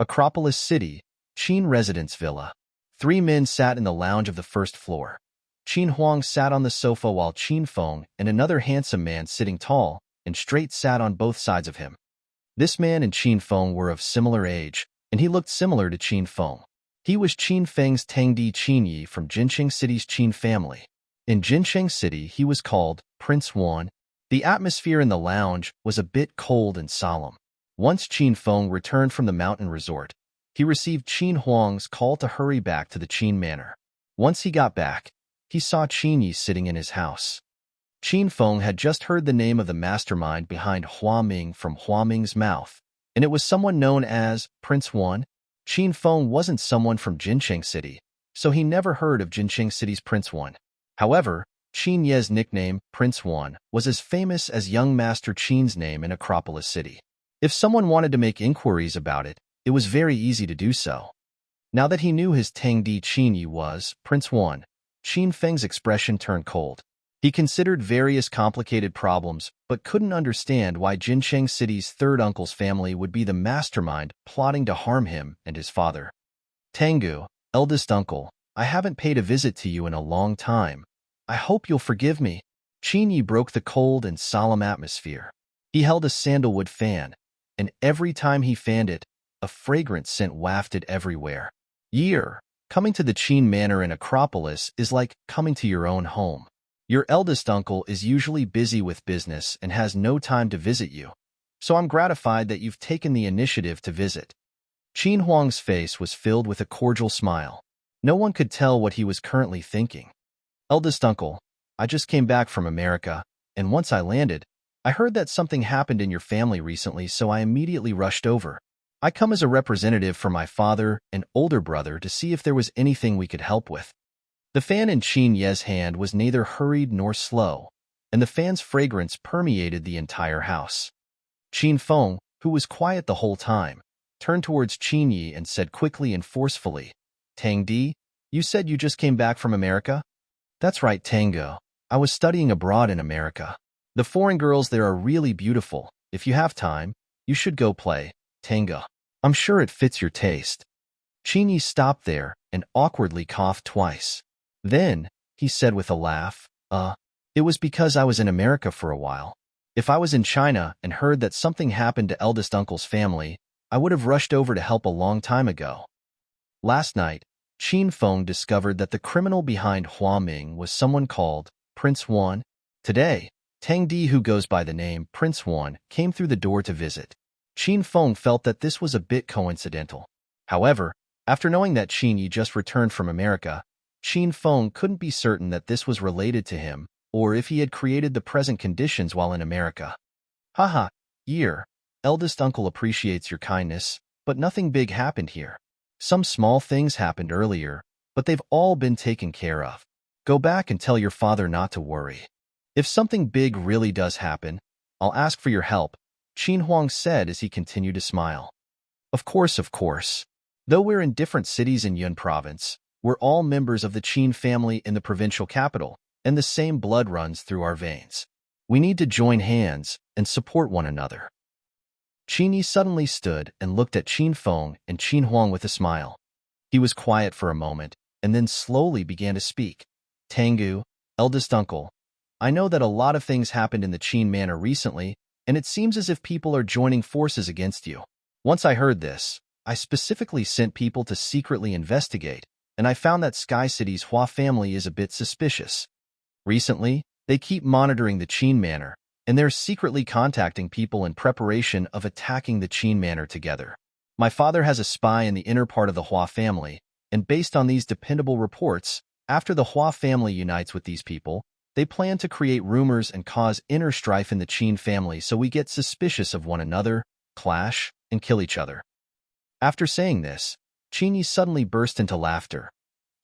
Acropolis City, Qin Residence Villa. 3 men sat in the lounge of the first floor. Qin Huang sat on the sofa while Qin Feng and another handsome man sitting tall and straight sat on both sides of him. This man and Qin Feng were of similar age, and he looked similar to Qin Feng. He was Qin Feng's Tangdi Qinyi from Jincheng City's Qin family. In Jincheng City, he was called Prince Wan. The atmosphere in the lounge was a bit cold and solemn. Once Qin Feng returned from the mountain resort, he received Qin Huang's call to hurry back to the Qin manor. Once he got back, he saw Qinyi sitting in his house. Qin Feng had just heard the name of the mastermind behind Hua Ming from Hua Ming's mouth, and it was someone known as Prince Wan. Qin Feng wasn't someone from Jincheng City, so he never heard of Jincheng City's Prince Wan. However, Qin Ye's nickname, Prince Wan, was as famous as young Master Qin's name in Acropolis City. If someone wanted to make inquiries about it, it was very easy to do so. Now that he knew his Tangdi Qinyi was Prince Wan, Qin Feng's expression turned cold. He considered various complicated problems, but couldn't understand why Jincheng City's third uncle's family would be the mastermind plotting to harm him and his father. "Tengu, eldest uncle, I haven't paid a visit to you in a long time. I hope you'll forgive me." Qinyi broke the cold and solemn atmosphere. He held a sandalwood fan, and every time he fanned it, a fragrant scent wafted everywhere. "Year, Coming to the Qin Manor in Acropolis is like coming to your own home. Your eldest uncle is usually busy with business and has no time to visit you, so I'm gratified that you've taken the initiative to visit. Qin Huang's face was filled with a cordial smile. No one could tell what he was currently thinking. Eldest uncle, I just came back from America, and once I landed, I heard that something happened in your family recently, so I immediately rushed over. I come as a representative for my father and older brother to see if there was anything we could help with. The fan in Qin Ye's hand was neither hurried nor slow, and the fan's fragrance permeated the entire house. Qin Feng, who was quiet the whole time, turned towards Qin Yi and said quickly and forcefully, Tang Di, you said you just came back from America? That's right, Tango. I was studying abroad in America. The foreign girls there are really beautiful. If you have time, you should go play, Tango. I'm sure it fits your taste. Qin Yi stopped there and awkwardly coughed twice. Then, he said with a laugh, it was because I was in America for a while. If I was in China and heard that something happened to eldest uncle's family, I would have rushed over to help a long time ago. Last night, Qin Feng discovered that the criminal behind Hua Ming was someone called Prince Wan. Today, Tang Di, who goes by the name Prince Wan, came through the door to visit. Qin Feng felt that this was a bit coincidental. However, after knowing that Qin Yi just returned from America, Qin Feng couldn't be certain that this was related to him, or if he had created the present conditions while in America. Haha, Year, eldest uncle appreciates your kindness, but nothing big happened here. Some small things happened earlier, but they've all been taken care of. Go back and tell your father not to worry. If something big really does happen, I'll ask for your help, Qin Huang said as he continued to smile. Of course, of course. Though we're in different cities in Yun province, we're all members of the Qin family in the provincial capital, and the same blood runs through our veins. We need to join hands and support one another. Qin Yi suddenly stood and looked at Qin Feng and Qin Huang with a smile. He was quiet for a moment, and then slowly began to speak. Tangu, eldest uncle, I know that a lot of things happened in the Qin Manor recently, and it seems as if people are joining forces against you. Once I heard this, I specifically sent people to secretly investigate, and I found that Sky City's Hua family is a bit suspicious. Recently, they keep monitoring the Qin Manor, and they're secretly contacting people in preparation of attacking the Qin Manor together. My father has a spy in the inner part of the Hua family, and based on these dependable reports, after the Hua family unites with these people, they plan to create rumors and cause inner strife in the Qin family so we get suspicious of one another, clash, and kill each other. After saying this, Qin Yi suddenly burst into laughter.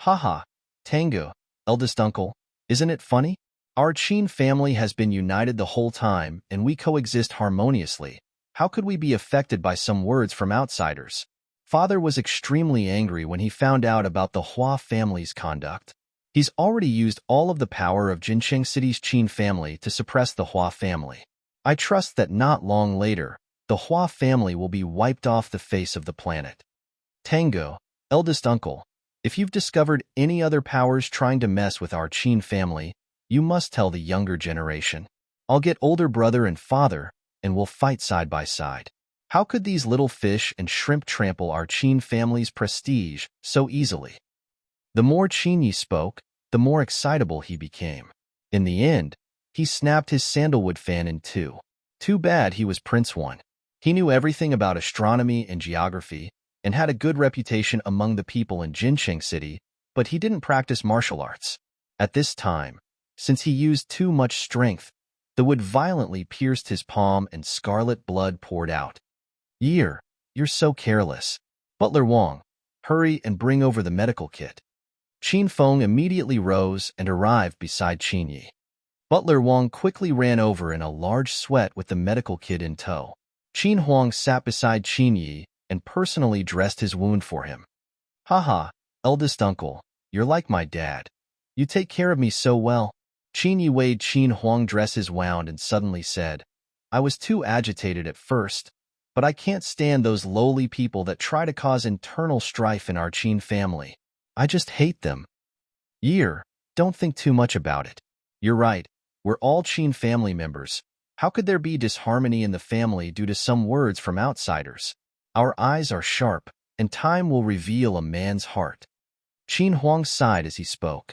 Haha, Tango, eldest uncle, isn't it funny? Our Qin family has been united the whole time and we coexist harmoniously. How could we be affected by some words from outsiders? Father was extremely angry when he found out about the Hua family's conduct. He's already used all of the power of Jincheng City's Qin family to suppress the Hua family. I trust that not long later, the Hua family will be wiped off the face of the planet. Tango, eldest uncle, if you've discovered any other powers trying to mess with our Qin family, you must tell the younger generation. I'll get older brother and father, and we'll fight side by side. How could these little fish and shrimp trample our Qin family's prestige so easily? The more Qin Yi spoke, the more excitable he became. In the end, he snapped his sandalwood fan in two. Too bad he was Prince One. He knew everything about astronomy and geography, and had a good reputation among the people in Jincheng City, but he didn't practice martial arts. At this time, since he used too much strength, the wood violently pierced his palm and scarlet blood poured out. Year, you're so careless. Butler Wang, hurry and bring over the medical kit. Qin Feng immediately rose and arrived beside Qin Yi. Butler Wang quickly ran over in a large sweat with the medical kit in tow. Qin Huang sat beside Qin Yi and personally dressed his wound for him. Haha, eldest uncle, you're like my dad. You take care of me so well. Qin Yi weighed Qin Huang dress his wound and suddenly said, I was too agitated at first, but I can't stand those lowly people that try to cause internal strife in our Qin family. I just hate them. Year, don't think too much about it. You're right, we're all Qin family members. How could there be disharmony in the family due to some words from outsiders? Our eyes are sharp, and time will reveal a man's heart. Qin Huang sighed as he spoke.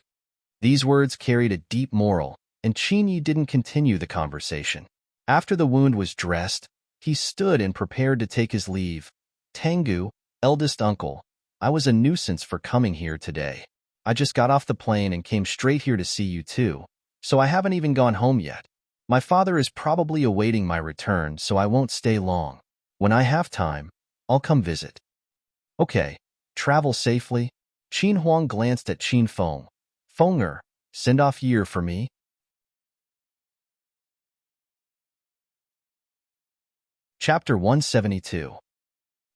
These words carried a deep moral, and Qin Yi didn't continue the conversation. After the wound was dressed, he stood and prepared to take his leave. Tengu, eldest uncle, I was a nuisance for coming here today. I just got off the plane and came straight here to see you too, so I haven't even gone home yet. My father is probably awaiting my return, so I won't stay long. When I have time, I'll come visit. Okay, travel safely. Qin Huang glanced at Qin Feng. Fenger, send off year for me. Chapter 172.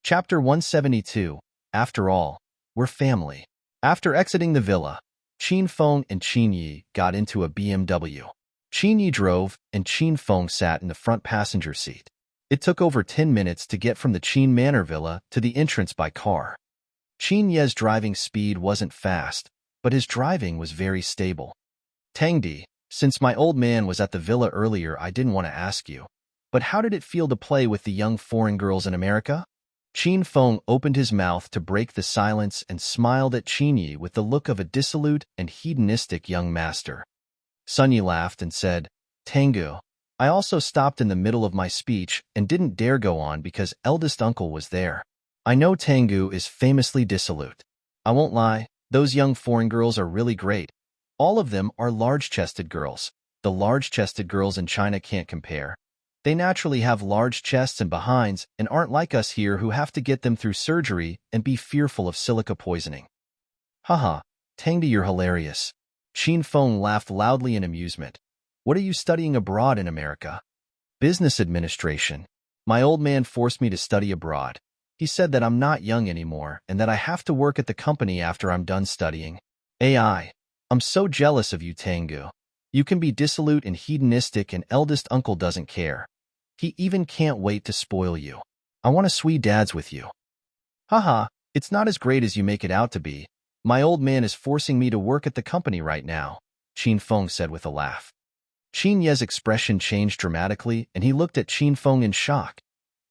Chapter 172. After all, we're family. After exiting the villa, Qin Feng and Qin Yi got into a BMW. Qin Yi drove, and Qin Feng sat in the front passenger seat. It took over 10 minutes to get from the Qin Manor Villa to the entrance by car. Qin Ye's driving speed wasn't fast, but his driving was very stable. Tangdi, since my old man was at the villa earlier, I didn't want to ask you, but how did it feel to play with the young foreign girls in America? Qin Feng opened his mouth to break the silence and smiled at Qin Yi with the look of a dissolute and hedonistic young master. Sun Yi laughed and said, Tengu, I also stopped in the middle of my speech and didn't dare go on because eldest uncle was there. I know Tengu is famously dissolute. I won't lie, those young foreign girls are really great. All of them are large-chested girls. The large-chested girls in China can't compare. They naturally have large chests and behinds and aren't like us here who have to get them through surgery and be fearful of silica poisoning. Haha, Tangdi, you're hilarious. Qin Feng laughed loudly in amusement. What are you studying abroad in America? Business administration. My old man forced me to study abroad. He said that I'm not young anymore and that I have to work at the company after I'm done studying. AI. I'm so jealous of you, Tengu. You can be dissolute and hedonistic and eldest uncle doesn't care. He even can't wait to spoil you. I want to sweet dads with you. Haha, it's not as great as you make it out to be. My old man is forcing me to work at the company right now, Qin Feng said with a laugh. Qin Ye's expression changed dramatically and he looked at Qin Feng in shock.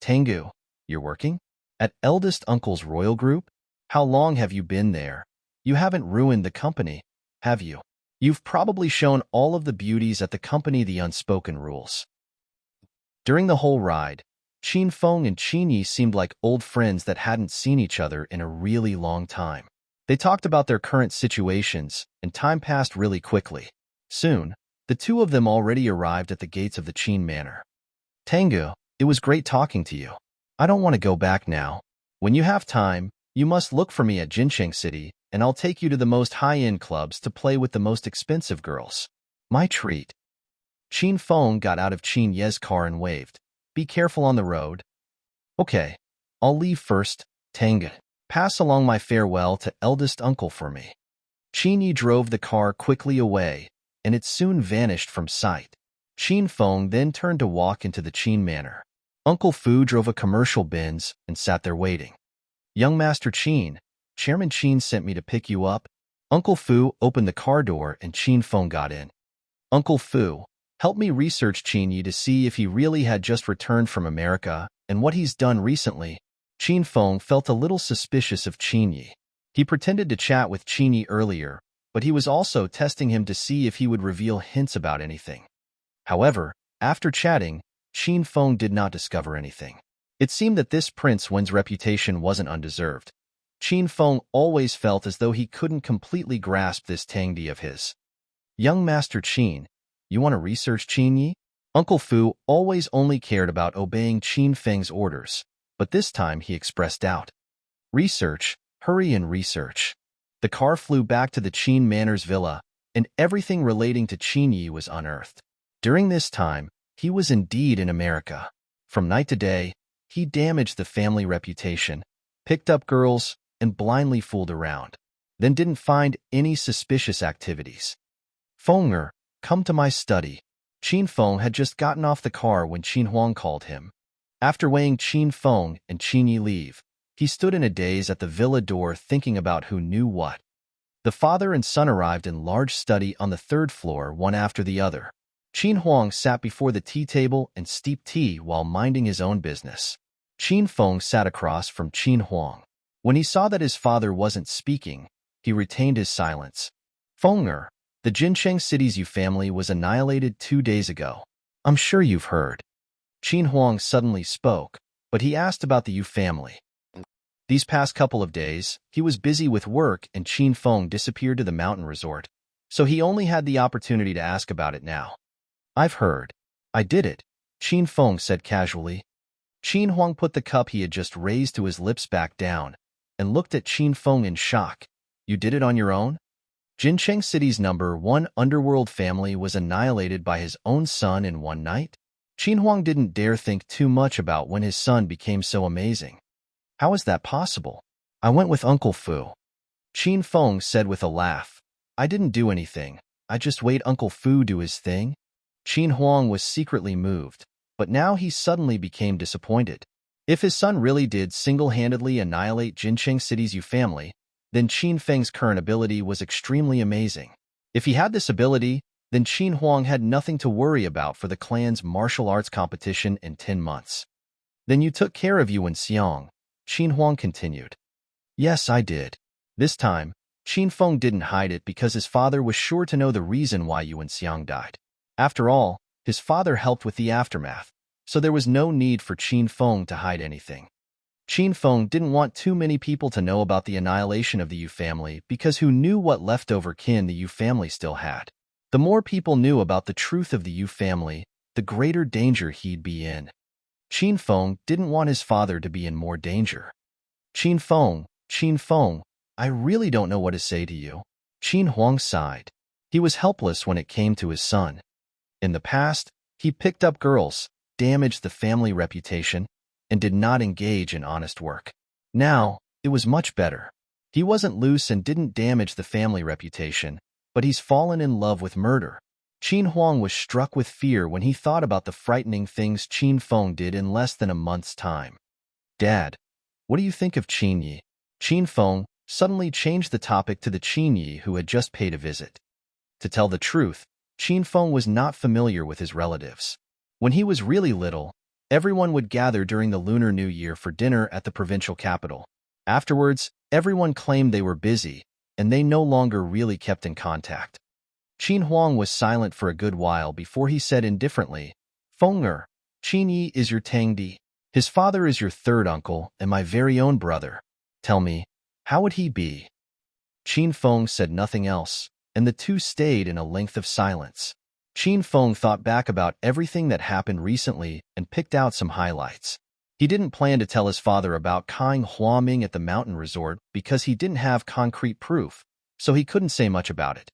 Tengu, you're working? At eldest uncle's royal group? How long have you been there? You haven't ruined the company, have you? You've probably shown all of the beauties at the company the unspoken rules. During the whole ride, Qin Feng and Qin Yi seemed like old friends that hadn't seen each other in a really long time. They talked about their current situations, and time passed really quickly. Soon, the two of them already arrived at the gates of the Qin Manor. Tengu, it was great talking to you. I don't want to go back now. When you have time, you must look for me at Jincheng City, and I'll take you to the most high-end clubs to play with the most expensive girls. My treat. Qin Feng got out of Qin Ye's car and waved. Be careful on the road. Okay, I'll leave first, Tengu. Pass along my farewell to eldest uncle for me. Qin Yi drove the car quickly away, and it soon vanished from sight. Qin Feng then turned to walk into the Qin Manor. Uncle Fu drove a commercial Benz and sat there waiting. Young Master Qin, Chairman Qin sent me to pick you up. Uncle Fu opened the car door and Qin Feng got in. Uncle Fu, help me research Qin Yi to see if he really had just returned from America and what he's done recently. Qin Feng felt a little suspicious of Qin Yi. He pretended to chat with Qin Yi earlier, but he was also testing him to see if he would reveal hints about anything. However, after chatting, Qin Feng did not discover anything. It seemed that this Prince Wen's reputation wasn't undeserved. Qin Feng always felt as though he couldn't completely grasp this Tangdi of his. Young Master Qin, you want to research Qin Yi? Uncle Fu always only cared about obeying Qin Feng's orders, but this time he expressed doubt. Research, hurry and research. The car flew back to the Qin Manor's villa, and everything relating to Qin Yi was unearthed. During this time, he was indeed in America. From night to day, he damaged the family reputation, picked up girls, and blindly fooled around, then didn't find any suspicious activities. Fenger, come to my study. Qin Feng had just gotten off the car when Qin Huang called him. After weighing Qin Feng and Qin Yi leave, he stood in a daze at the villa door thinking about who knew what. The father and son arrived in large study on the third floor, one after the other. Qin Huang sat before the tea table and steeped tea while minding his own business. Qin Feng sat across from Qin Huang. When he saw that his father wasn't speaking, he retained his silence. Feng'er, the Jincheng City's Yu family was annihilated 2 days ago. I'm sure you've heard. Qin Huang suddenly spoke, but he asked about the Yu family. These past couple of days, he was busy with work and Qin Feng disappeared to the mountain resort, so he only had the opportunity to ask about it now. I've heard. I did it, Qin Feng said casually. Qin Huang put the cup he had just raised to his lips back down and looked at Qin Feng in shock. You did it on your own? Jincheng City's #1 underworld family was annihilated by his own son in one night? Qin Huang didn't dare think too much about when his son became so amazing. How is that possible? I went with Uncle Fu. Qin Feng said with a laugh. I didn't do anything. I just made Uncle Fu do his thing. Qin Huang was secretly moved, but now he suddenly became disappointed. If his son really did single-handedly annihilate Jincheng City's Yu family, then Qin Feng's current ability was extremely amazing. If he had this ability, then Qin Huang had nothing to worry about for the clan's martial arts competition in 10 months. Then you took care of Yuan Xiang, Qin Huang continued. Yes, I did. This time, Qin Feng didn't hide it because his father was sure to know the reason why Yuan Xiang died. After all, his father helped with the aftermath, so there was no need for Qin Feng to hide anything. Qin Feng didn't want too many people to know about the annihilation of the Yu family because who knew what leftover kin the Yu family still had. The more people knew about the truth of the Yu family, the greater danger he'd be in. Qin Feng didn't want his father to be in more danger. Qin Feng, I really don't know what to say to you. Qin Huang sighed. He was helpless when it came to his son. In the past, he picked up girls, damaged the family reputation, and did not engage in honest work. Now, it was much better. He wasn't loose and didn't damage the family reputation, but he's fallen in love with murder. Qin Huang was struck with fear when he thought about the frightening things Qin Feng did in less than a month's time. Dad, what do you think of Qin Yi? Qin Feng suddenly changed the topic to the Qin Yi who had just paid a visit. To tell the truth, Qin Feng was not familiar with his relatives. When he was really little, everyone would gather during the Lunar New Year for dinner at the provincial capital. Afterwards, everyone claimed they were busy, and they no longer really kept in contact. Qin Huang was silent for a good while before he said indifferently, Feng'er, Qin Yi is your Tangdi. His father is your third uncle and my very own brother. Tell me, how would he be? Qin Feng said nothing else, and the two stayed in a length of silence. Qin Feng thought back about everything that happened recently and picked out some highlights. He didn't plan to tell his father about Kang Huaming at the mountain resort because he didn't have concrete proof, so he couldn't say much about it.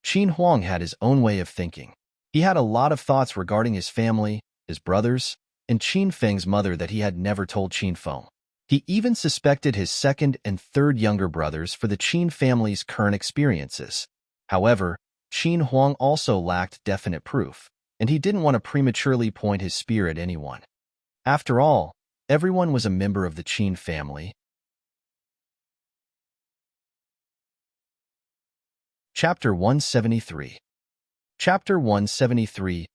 Qin Huang had his own way of thinking. He had a lot of thoughts regarding his family, his brothers, and Qin Feng's mother that he had never told Qin Feng. He even suspected his second and third younger brothers for the Qin family's current experiences. However, Qin Huang also lacked definite proof, and he didn't want to prematurely point his spear at anyone. After all, everyone was a member of the Qin family. Chapter 173. Chapter 173.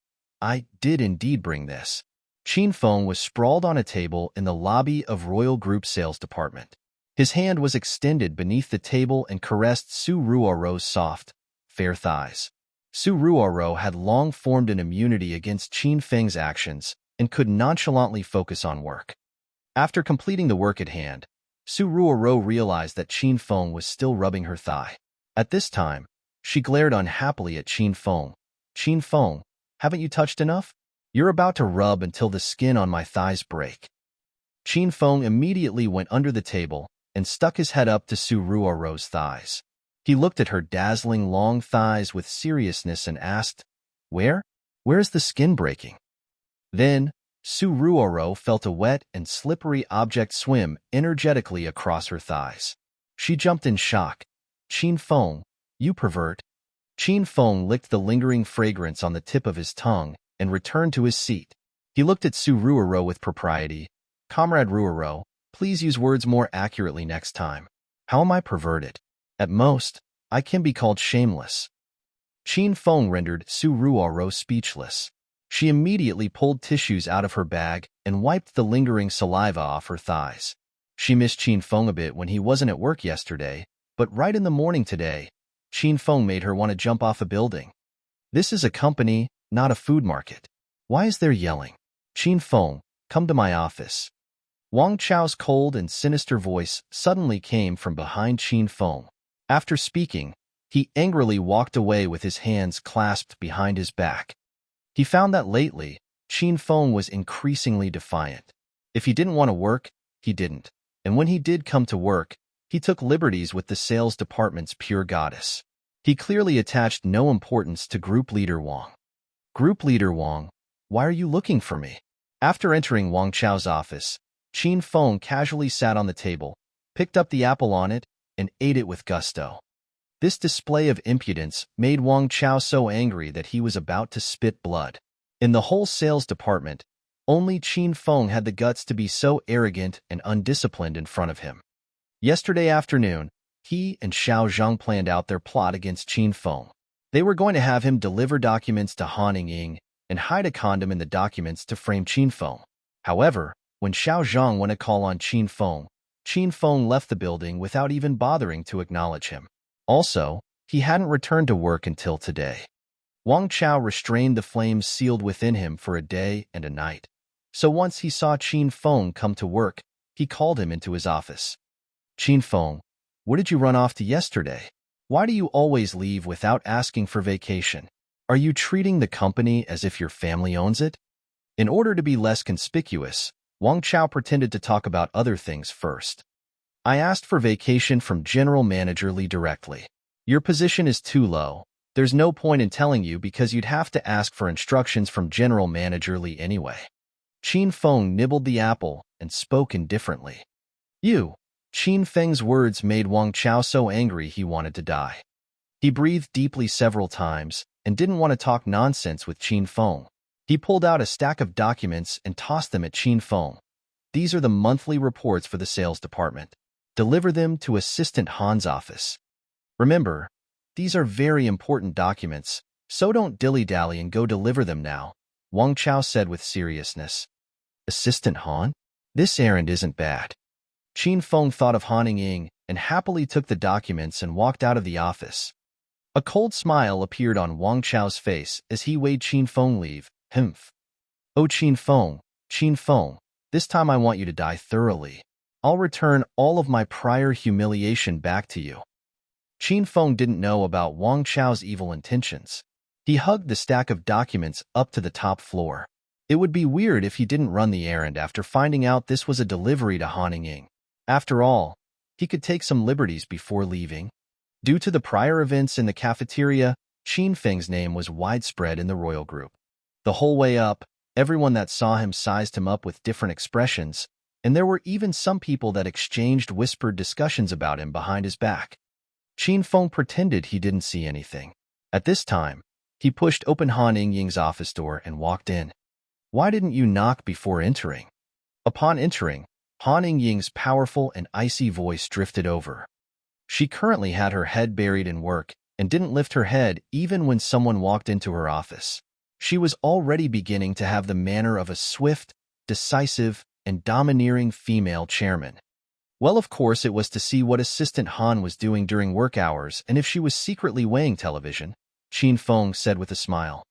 I did indeed bring this. Qin Feng was sprawled on a table in the lobby of Royal Group Sales Department. His hand was extended beneath the table and caressed Su Ruoro's soft, fair thighs. Su Ruoro had long formed an immunity against Qin Feng's actions and could nonchalantly focus on work. After completing the work at hand, Su Ruoro realized that Qin Feng was still rubbing her thigh. At this time, she glared unhappily at Qin Feng. Qin Feng, haven't you touched enough? You're about to rub until the skin on my thighs break. Qin Feng immediately went under the table and stuck his head up to Su Ruoro's thighs. He looked at her dazzling long thighs with seriousness and asked, Where's the skin breaking? Then, Su Ruoro felt a wet and slippery object swim energetically across her thighs. She jumped in shock. Qin Feng, you pervert. Qin Feng licked the lingering fragrance on the tip of his tongue and returned to his seat. He looked at Su Ruoro with propriety. Comrade Ruoro, please use words more accurately next time. How am I perverted? At most, I can be called shameless. Qin Feng rendered Su Ruoro speechless. She immediately pulled tissues out of her bag and wiped the lingering saliva off her thighs. She missed Qin Feng a bit when he wasn't at work yesterday, But right in the morning today, Qin Feng made her want to jump off a building. This is a company, not a food market. Why is there yelling? Qin Feng, come to my office. Wang Chao's cold and sinister voice suddenly came from behind Qin Feng. After speaking, he angrily walked away with his hands clasped behind his back. He found that lately, Qin Feng was increasingly defiant. If he didn't want to work, he didn't. And when he did come to work, he took liberties with the sales department's pure goddess. He clearly attached no importance to Group Leader Wang. Group Leader Wang, why are you looking for me? After entering Wang Chao's office, Qin Feng casually sat on the table, picked up the apple on it, and ate it with gusto. This display of impudence made Wang Chao so angry that he was about to spit blood. In the whole sales department, only Qin Feng had the guts to be so arrogant and undisciplined in front of him. Yesterday afternoon, he and Xiao Zhang planned out their plot against Qin Feng. They were going to have him deliver documents to Han Ying and hide a condom in the documents to frame Qin Feng. However, when Xiao Zhang went to call on Qin Feng left the building without even bothering to acknowledge him. Also, he hadn't returned to work until today. Wang Chao restrained the flames sealed within him for a day and a night. So once he saw Qin Feng come to work, he called him into his office. Qin Feng, what did you run off to yesterday? Why do you always leave without asking for vacation? Are you treating the company as if your family owns it? In order to be less conspicuous, Wang Chao pretended to talk about other things first. I asked for vacation from General Manager Li directly. Your position is too low. There's no point in telling you because you'd have to ask for instructions from General Manager Li anyway. Qin Feng nibbled the apple and spoke indifferently. Qin Feng's words made Wang Chao so angry he wanted to die. He breathed deeply several times and didn't want to talk nonsense with Qin Feng. He pulled out a stack of documents and tossed them at Qin Feng. These are the monthly reports for the sales department. Deliver them to Assistant Han's office. Remember, these are very important documents, so don't dilly-dally and go deliver them now, Wang Chao said with seriousness. Assistant Han? This errand isn't bad. Qin Feng thought of Han Ying and happily took the documents and walked out of the office. A cold smile appeared on Wang Chao's face as he waved Qin Feng leave. Humph. Oh, Qin Feng, this time I want you to die thoroughly. I'll return all of my prior humiliation back to you. Qin Feng didn't know about Wang Chao's evil intentions. He hugged the stack of documents up to the top floor. It would be weird if he didn't run the errand after finding out this was a delivery to Han Ying. After all, he could take some liberties before leaving. Due to the prior events in the cafeteria, Qin Feng's name was widespread in the royal group. The whole way up, everyone that saw him sized him up with different expressions, and there were even some people that exchanged whispered discussions about him behind his back. Qin Feng pretended he didn't see anything. At this time, he pushed open Han Ying's office door and walked in. Why didn't you knock before entering? Upon entering, Han Ying's powerful and icy voice drifted over. She currently had her head buried in work and didn't lift her head even when someone walked into her office. She was already beginning to have the manner of a swift, decisive, and domineering female chairman. Well, of course, it was to see what Assistant Han was doing during work hours and if she was secretly weighing television, Qin Feng said with a smile.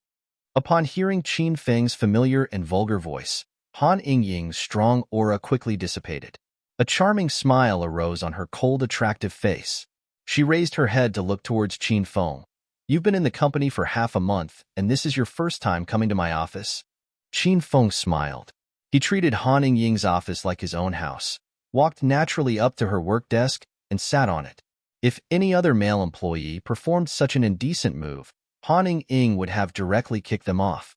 Upon hearing Qin Feng's familiar and vulgar voice, Han Ying's strong aura quickly dissipated. A charming smile arose on her cold, attractive face. She raised her head to look towards Qin Feng. You've been in the company for half a month, and this is your first time coming to my office? Qin Feng smiled. He treated Han Ying's office like his own house, walked naturally up to her work desk, and sat on it. If any other male employee performed such an indecent move, Han Ying would have directly kicked them off.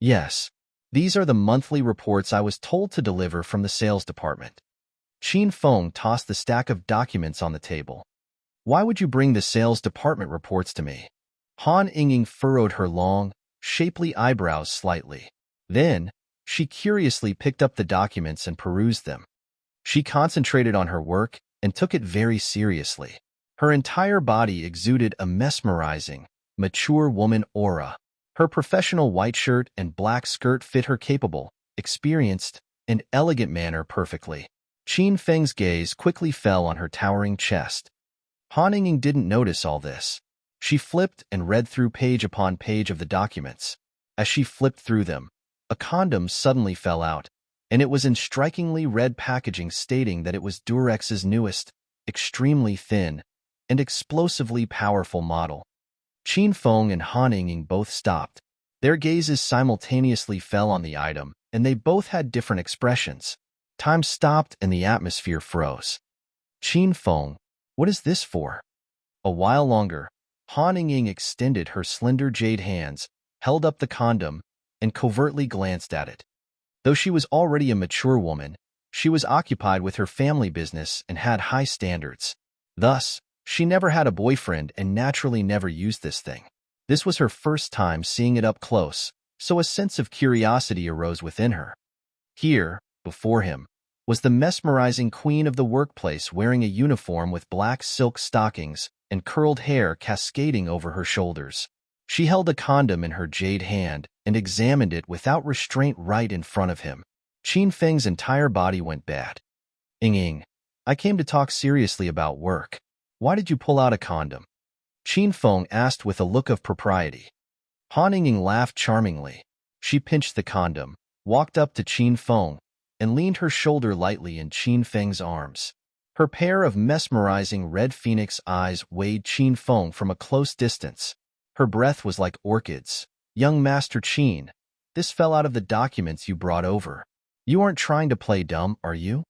Yes, these are the monthly reports I was told to deliver from the sales department. Qin Feng tossed the stack of documents on the table. Why would you bring the sales department reports to me? Han Ying furrowed her long, shapely eyebrows slightly. Then, she curiously picked up the documents and perused them. She concentrated on her work and took it very seriously. Her entire body exuded a mesmerizing, mature woman aura. Her professional white shirt and black skirt fit her capable, experienced, and elegant manner perfectly. Qin Feng's gaze quickly fell on her towering chest. Han Ying didn't notice all this. She flipped and read through page upon page of the documents. As she flipped through them, a condom suddenly fell out, and it was in strikingly red packaging stating that it was Durex's newest, extremely thin, and explosively powerful model. Qin Feng and Han Ying both stopped. Their gazes simultaneously fell on the item, and they both had different expressions. Time stopped and the atmosphere froze. Qin Feng, what is this for? A while longer, Han Ying extended her slender jade hands, held up the condom, and covertly glanced at it. Though she was already a mature woman, she was occupied with her family business and had high standards. Thus, she never had a boyfriend and naturally never used this thing. This was her first time seeing it up close, so a sense of curiosity arose within her. Here, before him, was the mesmerizing queen of the workplace wearing a uniform with black silk stockings and curled hair cascading over her shoulders. She held a condom in her jade hand and examined it without restraint right in front of him. Qin Feng's entire body went bad. Ying, I came to talk seriously about work. Why did you pull out a condom? Qin Feng asked with a look of propriety. Han Ying laughed charmingly. She pinched the condom, walked up to Qin Feng, and leaned her shoulder lightly in Qin Feng's arms. Her pair of mesmerizing red phoenix eyes weighed Qin Feng from a close distance. Her breath was like orchids. Young Master Qin, this fell out of the documents you brought over. You aren't trying to play dumb, are you?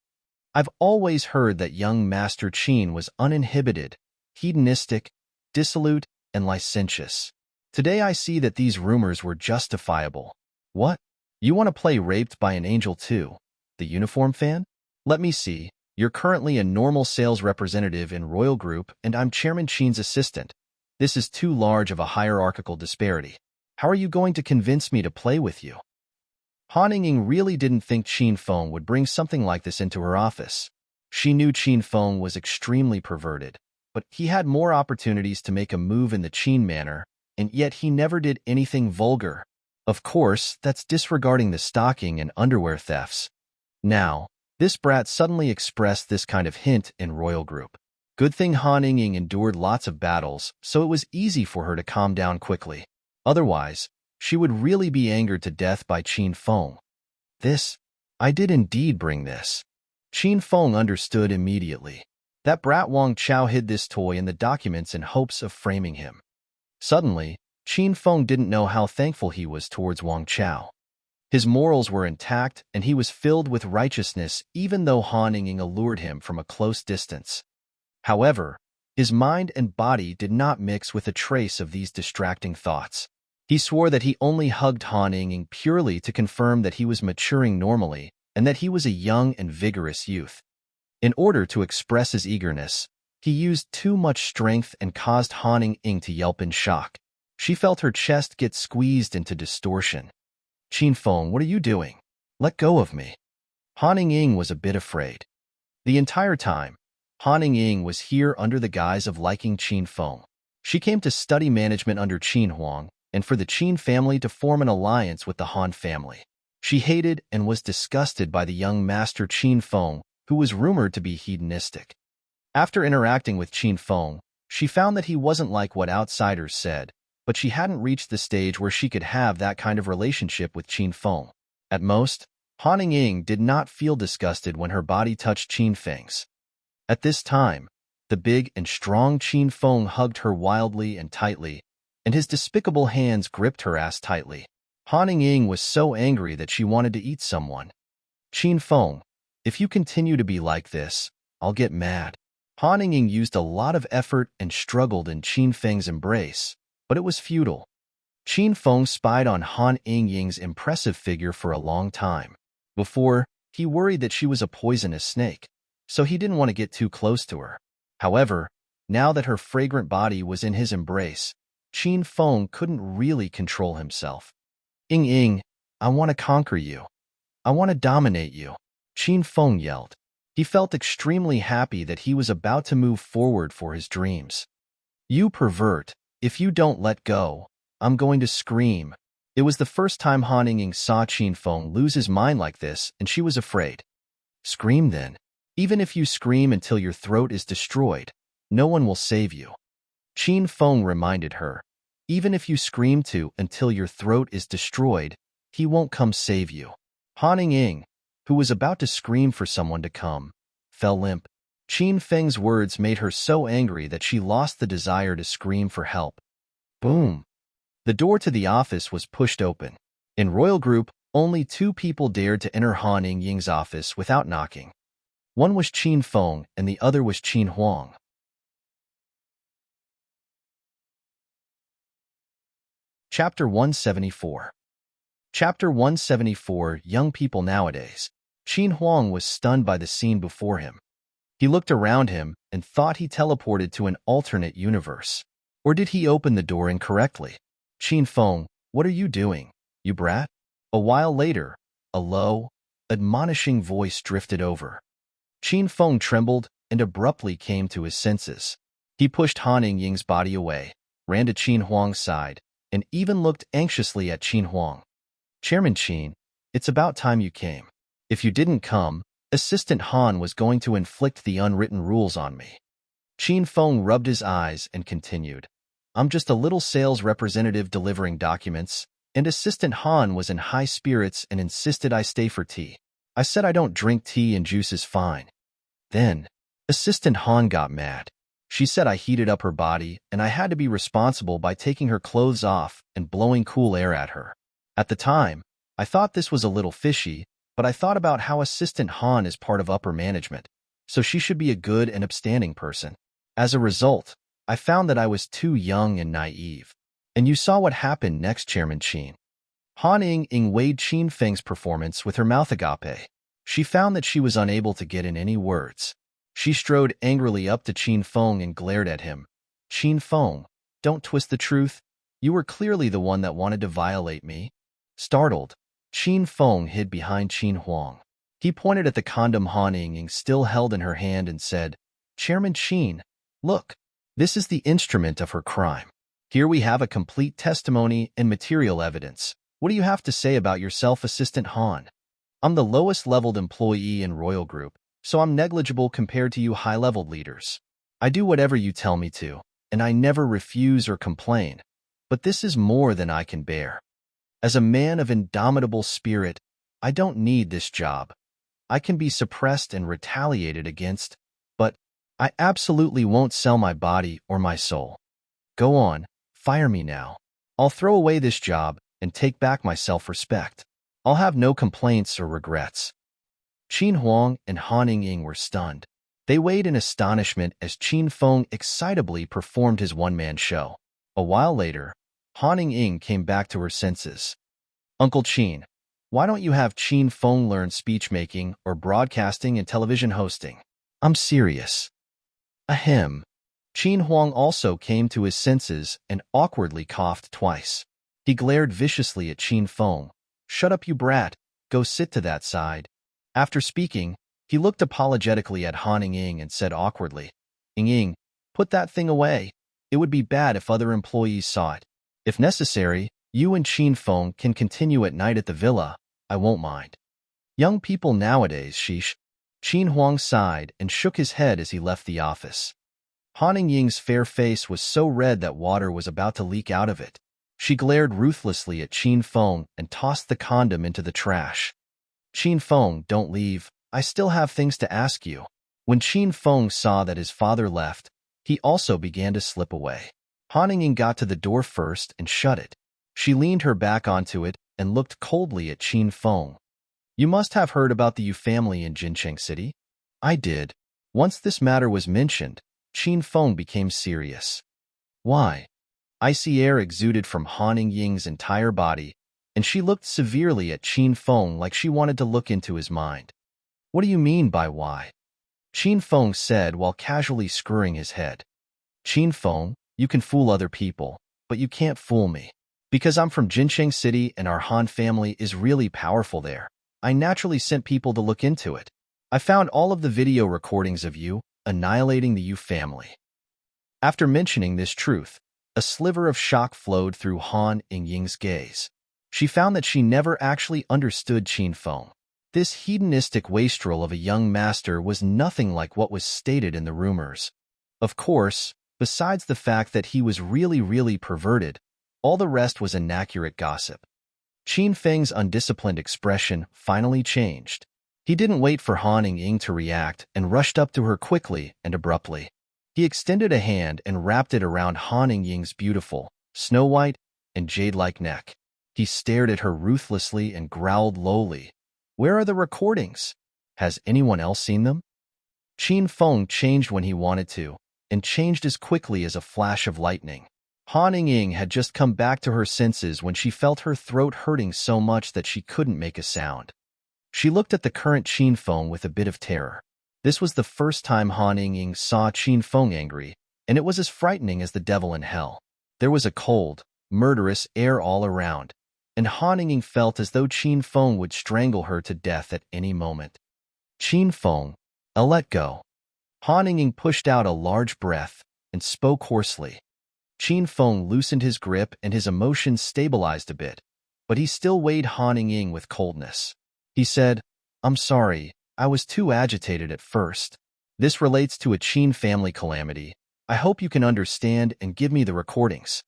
I've always heard that young Master Qin was uninhibited, hedonistic, dissolute, and licentious. Today I see that these rumors were justifiable. What? You want to play raped by an angel too? The uniform fan? Let me see. You're currently a normal sales representative in Royal Group and I'm Chairman Qin's assistant. This is too large of a hierarchical disparity. How are you going to convince me to play with you? Han Ying really didn't think Qin Feng would bring something like this into her office. She knew Qin Feng was extremely perverted, but he had more opportunities to make a move in the Qin manner, and yet he never did anything vulgar. Of course, that's disregarding the stocking and underwear thefts. Now, this brat suddenly expressed this kind of hint in Royal Group. Good thing Han Ying endured lots of battles, so it was easy for her to calm down quickly. Otherwise, she would really be angered to death by Qin Feng. I did indeed bring this. Qin Feng understood immediately. That brat Wang Chao hid this toy in the documents in hopes of framing him. Suddenly, Qin Feng didn't know how thankful he was towards Wang Chao. His morals were intact and he was filled with righteousness even though Han Ying allured him from a close distance. However, his mind and body did not mix with a trace of these distracting thoughts. He swore that he only hugged Han Ying purely to confirm that he was maturing normally and that he was a young and vigorous youth. In order to express his eagerness, he used too much strength and caused Han Ying to yelp in shock. She felt her chest get squeezed into distortion. Qin Feng, what are you doing? Let go of me. Han Ying was a bit afraid. The entire time, Han Ying was here under the guise of liking Qin Feng. She came to study management under Qin Huang, and for the Qin family to form an alliance with the Han family. She hated and was disgusted by the young master Qin Feng, who was rumored to be hedonistic. After interacting with Qin Feng, she found that he wasn't like what outsiders said, but she hadn't reached the stage where she could have that kind of relationship with Qin Feng. At most, Han Ying did not feel disgusted when her body touched Qin Feng's. At this time, the big and strong Qin Feng hugged her wildly and tightly, and his despicable hands gripped her ass tightly. Han Ying was so angry that she wanted to eat someone. Qin Feng, if you continue to be like this, I'll get mad. Han Ying used a lot of effort and struggled in Qin Feng's embrace, but it was futile. Qin Feng spied on Han Ying's impressive figure for a long time. Before, he worried that she was a poisonous snake, so he didn't want to get too close to her. However, now that her fragrant body was in his embrace, Qin Feng couldn't really control himself. Ying, I want to conquer you. I want to dominate you, Qin Feng yelled. He felt extremely happy that he was about to move forward for his dreams. You pervert, if you don't let go, I'm going to scream. It was the first time Han Ying saw Qin Feng lose his mind like this, and she was afraid. Scream then. Even if you scream until your throat is destroyed, No one will save you. Qin Feng reminded her. Even if you scream to until your throat is destroyed, he won't come save you. Han Ying, who was about to scream for someone to come, fell limp. Qin Feng's words made her so angry that she lost the desire to scream for help. Boom! The door to the office was pushed open. In Royal Group, only 2 people dared to enter Han Ying's office without knocking. One was Qin Feng and the other was Qin Huang. Chapter 174. Chapter 174. Young People Nowadays. Qin Huang was stunned by the scene before him. He looked around him and thought he teleported to an alternate universe. Or did he open the door incorrectly? Qin Feng, what are you doing, you brat? A while later, a low, admonishing voice drifted over. Qin Feng trembled and abruptly came to his senses. He pushed Han Ying's body away, ran to Qin Huang's side, and even looked anxiously at Qin Huang. Chairman Qin, it's about time you came. If you didn't come, Assistant Han was going to inflict the unwritten rules on me. Qin Feng rubbed his eyes and continued. I'm just a little sales representative delivering documents, and Assistant Han was in high spirits and insisted I stay for tea. I said I don't drink tea and juice is fine. Then, Assistant Han got mad. She said I heated up her body and I had to be responsible by taking her clothes off and blowing cool air at her. At the time, I thought this was a little fishy, but I thought about how Assistant Han is part of upper management, so she should be a good and upstanding person. As a result, I found that I was too young and naive. And you saw what happened next, Chairman Qin. Han Ying weighed Qin Feng's performance with her mouth agape. She found that she was unable to get in any words. She strode angrily up to Qin Feng and glared at him. Qin Feng, don't twist the truth. You were clearly the one that wanted to violate me. Startled, Qin Feng hid behind Qin Huang. He pointed at the condom Han Ying still held in her hand and said, Chairman Qin, look, this is the instrument of her crime. Here we have a complete testimony and material evidence. What do you have to say about yourself, Assistant Han? I'm the lowest-leveled employee in Royal Group, so I'm negligible compared to you high-leveled leaders. I do whatever you tell me to, and I never refuse or complain. But this is more than I can bear. As a man of indomitable spirit, I don't need this job. I can be suppressed and retaliated against, but I absolutely won't sell my body or my soul. Go on, fire me now. I'll throw away this job and take back my self-respect. I'll have no complaints or regrets. Qin Huang and Han Ying were stunned. They weighed in astonishment as Qin Feng excitably performed his one-man show. A while later, Han Ying came back to her senses. Uncle Qin, why don't you have Qin Feng learn speech-making or broadcasting and television hosting? I'm serious. Ahem. Qin Huang also came to his senses and awkwardly coughed twice. He glared viciously at Qin Feng. Shut up, you brat. Go sit to that side. After speaking, he looked apologetically at Han Ying and said awkwardly, Ying, put that thing away. It would be bad if other employees saw it. If necessary, you and Qin Feng can continue at night at the villa. I won't mind. Young people nowadays, sheesh. Qin Huang sighed and shook his head as he left the office. Han Ying's fair face was so red that water was about to leak out of it. She glared ruthlessly at Qin Feng and tossed the condom into the trash. Qin Feng, don't leave. I still have things to ask you. When Qin Feng saw that his father left, he also began to slip away. Han Ying got to the door first and shut it. She leaned her back onto it and looked coldly at Qin Feng. You must have heard about the Yu family in Jincheng City? I did. Once this matter was mentioned, Qin Feng became serious. Why? Icy air exuded from Han Ying's entire body, and she looked severely at Qin Feng like she wanted to look into his mind. What do you mean by why? Qin Feng said while casually screwing his head. Qin Feng, you can fool other people, but you can't fool me. Because I'm from Jincheng City and our Han family is really powerful there, I naturally sent people to look into it. I found all of the video recordings of you annihilating the Yu family. After mentioning this truth, a sliver of shock flowed through Han Ying's gaze. She found that she never actually understood Qin Feng. This hedonistic wastrel of a young master was nothing like what was stated in the rumors. Of course, besides the fact that he was really perverted, all the rest was inaccurate gossip. Qin Feng's undisciplined expression finally changed. He didn't wait for Han Ying to react and rushed up to her quickly and abruptly. He extended a hand and wrapped it around Han Ying's beautiful, snow-white, and jade-like neck. He stared at her ruthlessly and growled lowly, "Where are the recordings? Has anyone else seen them?" Qin Feng changed when he wanted to, and changed as quickly as a flash of lightning. Han Ying had just come back to her senses when she felt her throat hurting so much that she couldn't make a sound. She looked at the current Qin Feng with a bit of terror. This was the first time Han Ying saw Qin Feng angry, and it was as frightening as the devil in hell. There was a cold, murderous air all around, and Han Ying felt as though Qin Feng would strangle her to death at any moment. "Qin Feng, I'll let go." Han Ying pushed out a large breath and spoke hoarsely. Qin Feng loosened his grip and his emotions stabilized a bit, but he still weighed Han Ying with coldness. He said, "I'm sorry, I was too agitated at first. This relates to a Qin family calamity. I hope you can understand and give me the recordings."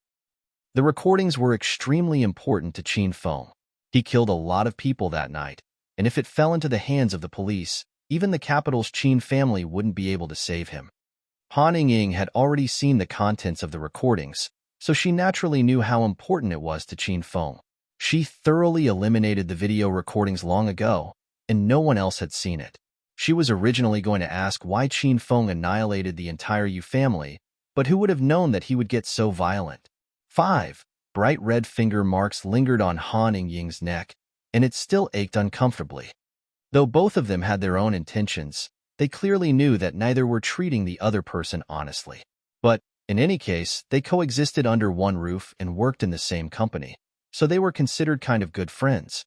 The recordings were extremely important to Qin Feng. He killed a lot of people that night, and if it fell into the hands of the police, even the capital's Qin family wouldn't be able to save him. Han Ying had already seen the contents of the recordings, so she naturally knew how important it was to Qin Feng. She thoroughly eliminated the video recordings long ago, and no one else had seen it. She was originally going to ask why Qin Feng annihilated the entire Yu family, but who would have known that he would get so violent? 5 bright red finger marks lingered on Han Ying's neck, and it still ached uncomfortably. Though both of them had their own intentions, they clearly knew that neither were treating the other person honestly. But, in any case, they coexisted under one roof and worked in the same company, so they were considered kind of good friends.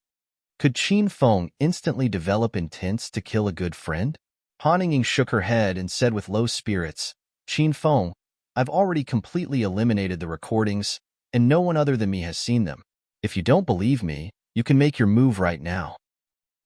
Could Qin Feng instantly develop intents to kill a good friend? Han Ying shook her head and said with low spirits, "Qin Feng, I've already completely eliminated the recordings, and no one other than me has seen them. If you don't believe me, you can make your move right now."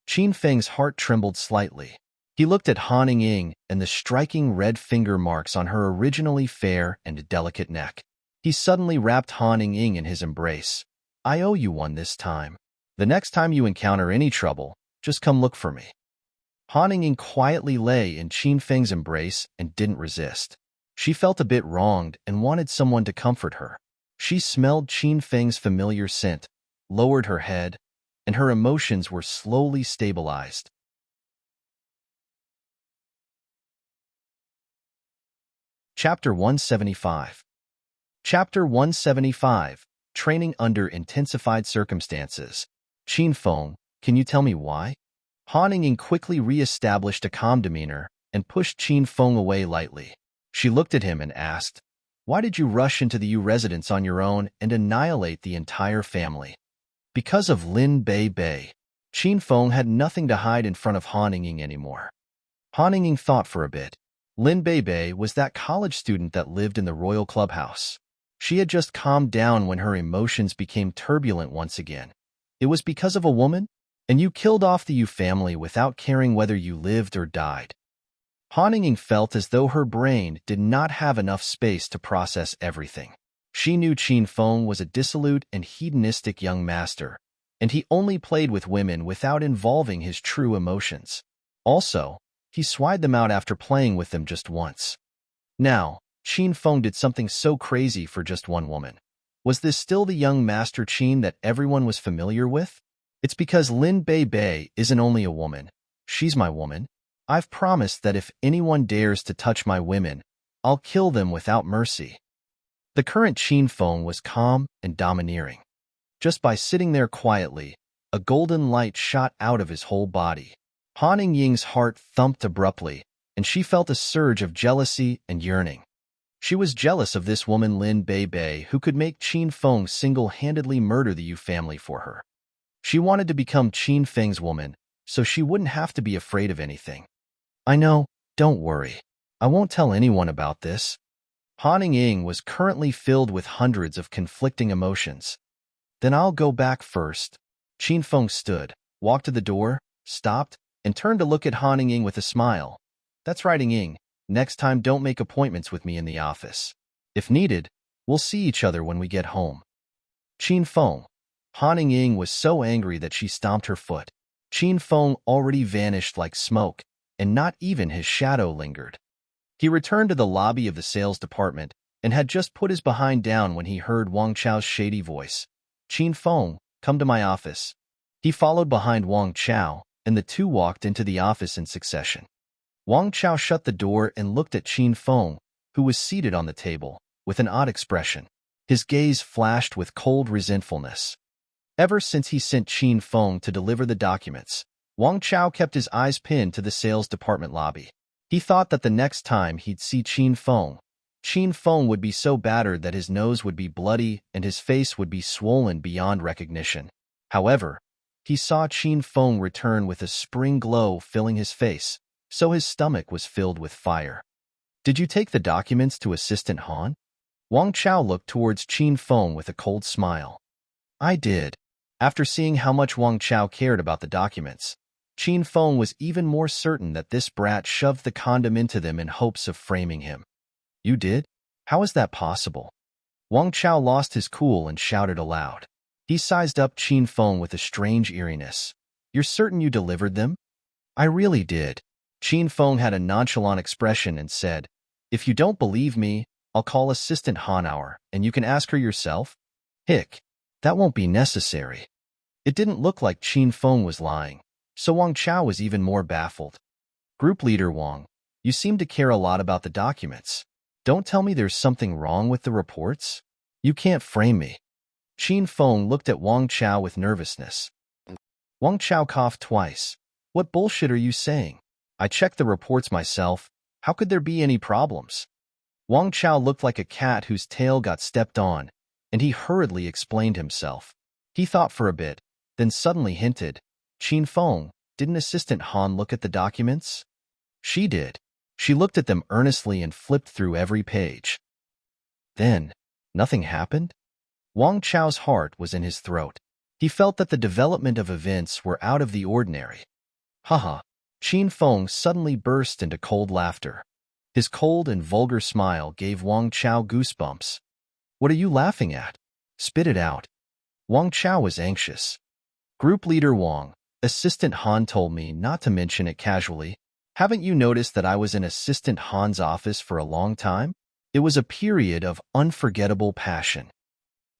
Qin Feng's heart trembled slightly. He looked at Han Ying and the striking red finger marks on her originally fair and delicate neck. He suddenly wrapped Han Ying in his embrace. "I owe you one this time. The next time you encounter any trouble, just come look for me." Han Ying quietly lay in Qin Feng's embrace and didn't resist. She felt a bit wronged and wanted someone to comfort her. She smelled Qin Feng's familiar scent, lowered her head, and her emotions were slowly stabilized. Chapter 175. Chapter 175, Training Under Intensified Circumstances. "Qin Feng, can you tell me why?" Han Ying quickly re-established a calm demeanor and pushed Qin Feng away lightly. She looked at him and asked, "Why did you rush into the Yu residence on your own and annihilate the entire family?" "Because of Lin Bei Bei." Qin Feng had nothing to hide in front of Han Ying anymore. Han Ying thought for a bit. Lin Bei Bei was that college student that lived in the royal clubhouse. She had just calmed down when her emotions became turbulent once again. It was because of a woman? And you killed off the Yu family without caring whether you lived or died. Han Ying felt as though her brain did not have enough space to process everything. She knew Qin Feng was a dissolute and hedonistic young master, and he only played with women without involving his true emotions. Also, he swiped them out after playing with them just once. Now, Qin Feng did something so crazy for just one woman. Was this still the young master Qin that everyone was familiar with? It's because Lin Bei Bei isn't only a woman. She's my woman. I've promised that if anyone dares to touch my women, I'll kill them without mercy. The current Qin Feng was calm and domineering. Just by sitting there quietly, a golden light shot out of his whole body. Han Ying's heart thumped abruptly, and she felt a surge of jealousy and yearning. She was jealous of this woman Lin Bei Bei who could make Qin Feng single-handedly murder the Yu family for her. She wanted to become Qin Feng's woman, so she wouldn't have to be afraid of anything. "I know, don't worry. I won't tell anyone about this." Han Ying was currently filled with hundreds of conflicting emotions. "Then I'll go back first." Qin Feng stood, walked to the door, stopped, and turned to look at Han Ying with a smile. "That's right, Ying. Next time, don't make appointments with me in the office. If needed, we'll see each other when we get home. Qin Feng. Han Ying was so angry that she stomped her foot. Qin Feng already vanished like smoke, and not even his shadow lingered. He returned to the lobby of the sales department and had just put his behind down when he heard Wang Chao's shady voice. Qin Feng, come to my office. He followed behind Wang Chao, and the two walked into the office in succession. Wang Chao shut the door and looked at Qin Feng, who was seated on the table, with an odd expression. His gaze flashed with cold resentfulness. Ever since he sent Qin Feng to deliver the documents, Wang Chao kept his eyes pinned to the sales department lobby. He thought that the next time he'd see Qin Feng would be so battered that his nose would be bloody and his face would be swollen beyond recognition. However, he saw Qin Feng return with a spring glow filling his face, so his stomach was filled with fire. Did you take the documents to Assistant Han? Wang Chao looked towards Qin Feng with a cold smile. I did. After seeing how much Wang Chao cared about the documents, Qin Feng was even more certain that this brat shoved the condom into them in hopes of framing him. You did? How is that possible? Wang Chao lost his cool and shouted aloud. He sized up Qin Feng with a strange eeriness. You're certain you delivered them? I really did. Qin Feng had a nonchalant expression and said, If you don't believe me, I'll call Assistant Han and you can ask her yourself. Hick, that won't be necessary. It didn't look like Qin Feng was lying, so Wang Chao was even more baffled. Group leader Wang, you seem to care a lot about the documents. Don't tell me there's something wrong with the reports. You can't frame me. Qin Feng looked at Wang Chao with nervousness. Wang Chao coughed twice. What bullshit are you saying? I checked the reports myself. How could there be any problems? Wang Chao looked like a cat whose tail got stepped on, and he hurriedly explained himself. He thought for a bit, then suddenly hinted, Qin Feng, didn't Assistant Han look at the documents? She did. She looked at them earnestly and flipped through every page. Then, nothing happened? Wang Chao's heart was in his throat. He felt that the development of events were out of the ordinary. Haha. Qin Feng suddenly burst into cold laughter. His cold and vulgar smile gave Wang Chao goosebumps. What are you laughing at? Spit it out. Wang Chao was anxious. Group leader Wang, Assistant Han told me not to mention it casually. Haven't you noticed that I was in Assistant Han's office for a long time? It was a period of unforgettable passion.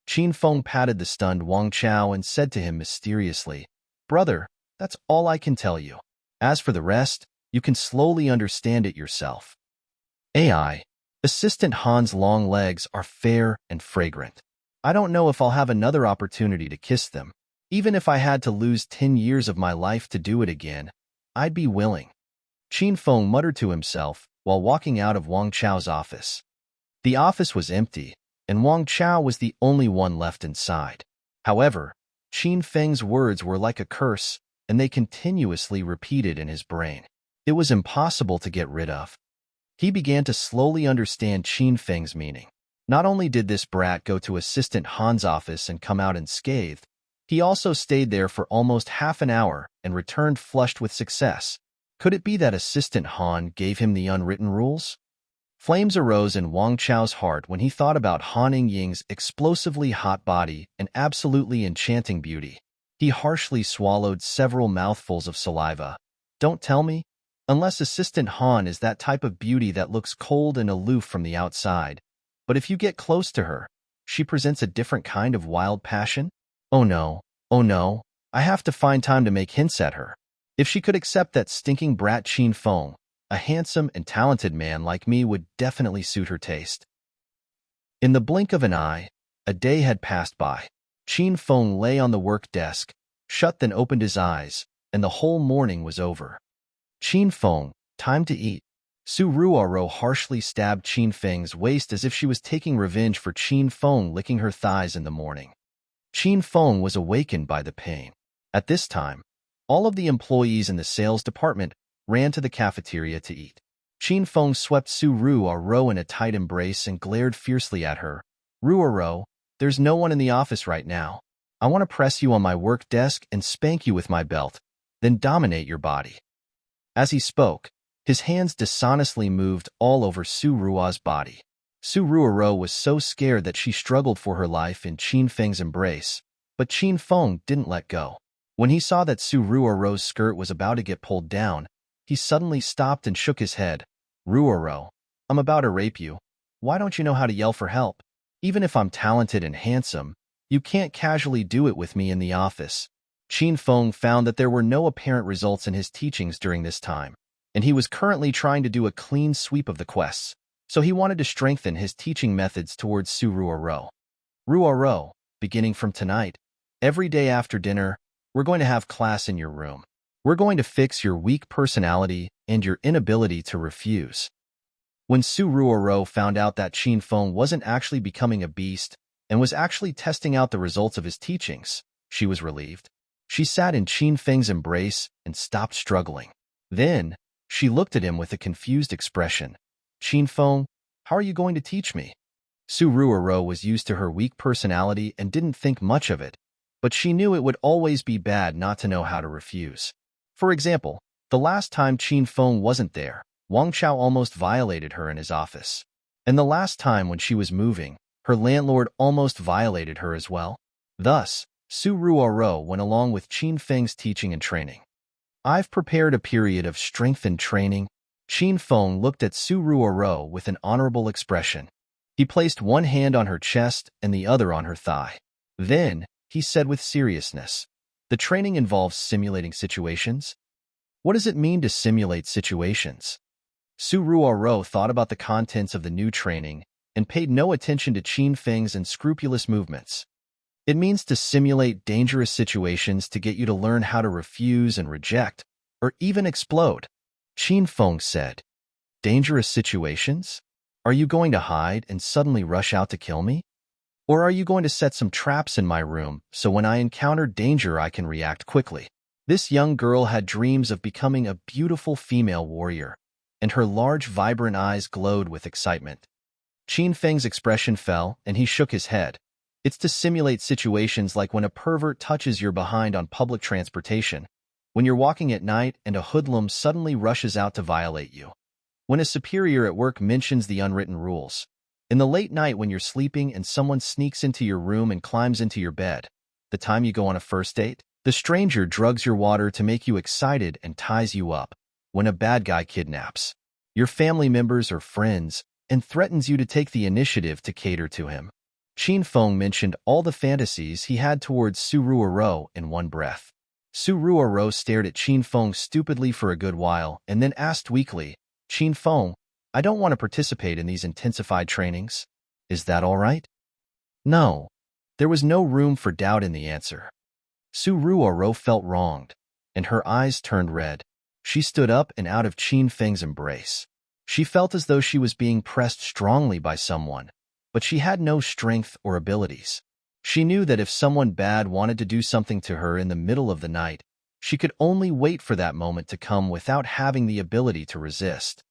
Qin Feng patted the stunned Wang Chao and said to him mysteriously, Brother, that's all I can tell you. As for the rest, you can slowly understand it yourself. AI. Assistant Han's long legs are fair and fragrant. I don't know if I'll have another opportunity to kiss them. Even if I had to lose 10 years of my life to do it again, I'd be willing. Qin Feng muttered to himself while walking out of Wang Chao's office. The office was empty, and Wang Chao was the only one left inside. However, Qin Feng's words were like a curse, and they continuously repeated in his brain. It was impossible to get rid of. He began to slowly understand Qin Feng's meaning. Not only did this brat go to Assistant Han's office and come out unscathed, he also stayed there for almost half an hour and returned flushed with success. Could it be that Assistant Han gave him the unwritten rules? Flames arose in Wang Chao's heart when he thought about Han Ying's explosively hot body and absolutely enchanting beauty. He harshly swallowed several mouthfuls of saliva. Don't tell me? Unless Assistant Han is that type of beauty that looks cold and aloof from the outside. But if you get close to her, she presents a different kind of wild passion? Oh no, I have to find time to make hints at her. If she could accept that stinking brat Qin Feng, a handsome and talented man like me would definitely suit her taste. In the blink of an eye, a day had passed by. Qin Feng lay on the work desk, shut then opened his eyes, and the whole morning was over. Qin Feng, time to eat. Su Ruoro harshly stabbed Qin Feng's waist as if she was taking revenge for Qin Feng licking her thighs in the morning. Qin Feng was awakened by the pain. At this time, all of the employees in the sales department ran to the cafeteria to eat. Qin Feng swept Su Ruoro in a tight embrace and glared fiercely at her. Ruoro, there's no one in the office right now. I want to press you on my work desk and spank you with my belt, then dominate your body. As he spoke, His hands dishonestly moved all over Su Ruo's body. Su Ruo was so scared that she struggled for her life in Qin Feng's embrace, but Qin Feng didn't let go. When he saw that Su Ruo's skirt was about to get pulled down, he suddenly stopped and shook his head. Ruoro, I'm about to rape you. Why don't you know how to yell for help? Even if I'm talented and handsome, you can't casually do it with me in the office. Qin Feng found that there were no apparent results in his teachings during this time, and he was currently trying to do a clean sweep of the quests, so he wanted to strengthen his teaching methods towards Su Ruoro. Ruoro, beginning from tonight, every day after dinner, we're going to have class in your room. We're going to fix your weak personality and your inability to refuse. When Su Ruoro found out that Qin Feng wasn't actually becoming a beast and was actually testing out the results of his teachings, she was relieved. She sat in Qin Feng's embrace and stopped struggling. Then, she looked at him with a confused expression. Qin Feng, how are you going to teach me? Su Ruoro was used to her weak personality and didn't think much of it, but she knew it would always be bad not to know how to refuse. For example, the last time Qin Feng wasn't there, Wang Chao almost violated her in his office. And the last time when she was moving, her landlord almost violated her as well. Thus, Su Ruoro went along with Qin Feng's teaching and training. I've prepared a period of strengthened training. Qin Feng looked at Su Ruoro with an honorable expression. He placed one hand on her chest and the other on her thigh. Then, he said with seriousness, the training involves simulating situations? What does it mean to simulate situations? Su Ruoro thought about the contents of the new training and paid no attention to Qin Feng's unscrupulous movements. It means to simulate dangerous situations to get you to learn how to refuse and reject, or even explode. Qin Feng said, dangerous situations? Are you going to hide and suddenly rush out to kill me? Or are you going to set some traps in my room so when I encounter danger I can react quickly? This young girl had dreams of becoming a beautiful female warrior, and her large, vibrant eyes glowed with excitement. Qin Feng's expression fell, and he shook his head. It's to simulate situations like when a pervert touches your behind on public transportation, when you're walking at night and a hoodlum suddenly rushes out to violate you, when a superior at work mentions the unwritten rules, in the late night when you're sleeping and someone sneaks into your room and climbs into your bed, the time you go on a first date, the stranger drugs your water to make you excited and ties you up, when a bad guy kidnaps your family members or friends and threatens you to take the initiative to cater to him. Qin Feng mentioned all the fantasies he had towards Su Ruoro in one breath. Su Ruoro stared at Qin Feng stupidly for a good while and then asked weakly, Qin Feng, I don't want to participate in these intensified trainings. Is that all right? No. There was no room for doubt in the answer. Su Ruoro felt wronged, and her eyes turned red. She stood up and out of Qin Feng's embrace. She felt as though she was being pressed strongly by someone, but she had no strength or abilities. She knew that if someone bad wanted to do something to her in the middle of the night, she could only wait for that moment to come without having the ability to resist.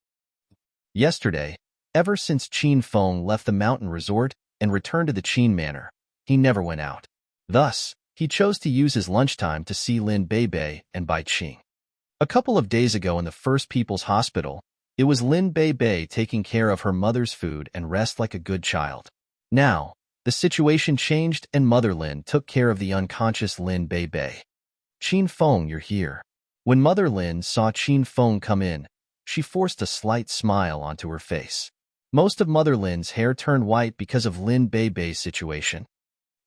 Yesterday, ever since Qin Feng left the mountain resort and returned to the Qin manor, he never went out. Thus, he chose to use his lunchtime to see Lin Beibei and Bai Qing. A couple of days ago in the First People's Hospital, it was Lin Beibei taking care of her mother's food and rest like a good child. Now, the situation changed and Mother Lin took care of the unconscious Lin Beibei. Qin Feng, you're here. When Mother Lin saw Qin Feng come in, she forced a slight smile onto her face. Most of Mother Lin's hair turned white because of Lin Beibei's situation.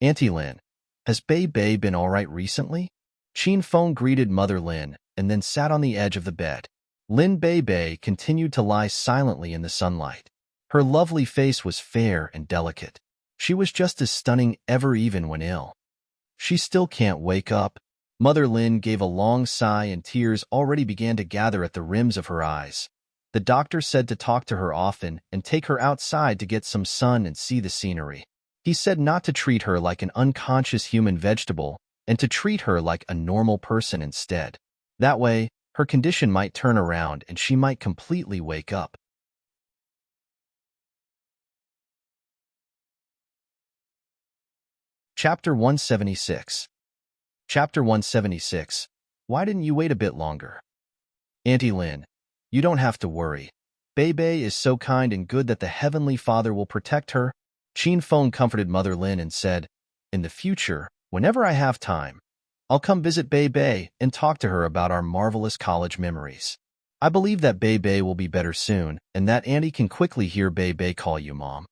Auntie Lin, has Beibei been all right recently? Qin Feng greeted Mother Lin and then sat on the edge of the bed. Lin Beibei continued to lie silently in the sunlight. Her lovely face was fair and delicate. She was just as stunning ever even when ill. She still can't wake up. Mother Lin gave a long sigh and tears already began to gather at the rims of her eyes. The doctor said to talk to her often and take her outside to get some sun and see the scenery. He said not to treat her like an unconscious human vegetable and to treat her like a normal person instead. That way, her condition might turn around and she might completely wake up. Chapter 176. Chapter 176. Why didn't you wait a bit longer? Auntie Lin, You don't have to worry. Bei is so kind and good that the Heavenly Father will protect her. Qin Feng comforted Mother Lin and said, in the future, whenever I have time, I'll come visit Bei and talk to her about our marvelous college memories. I believe that Bei will be better soon, and that Auntie can quickly hear Bei call you Mom.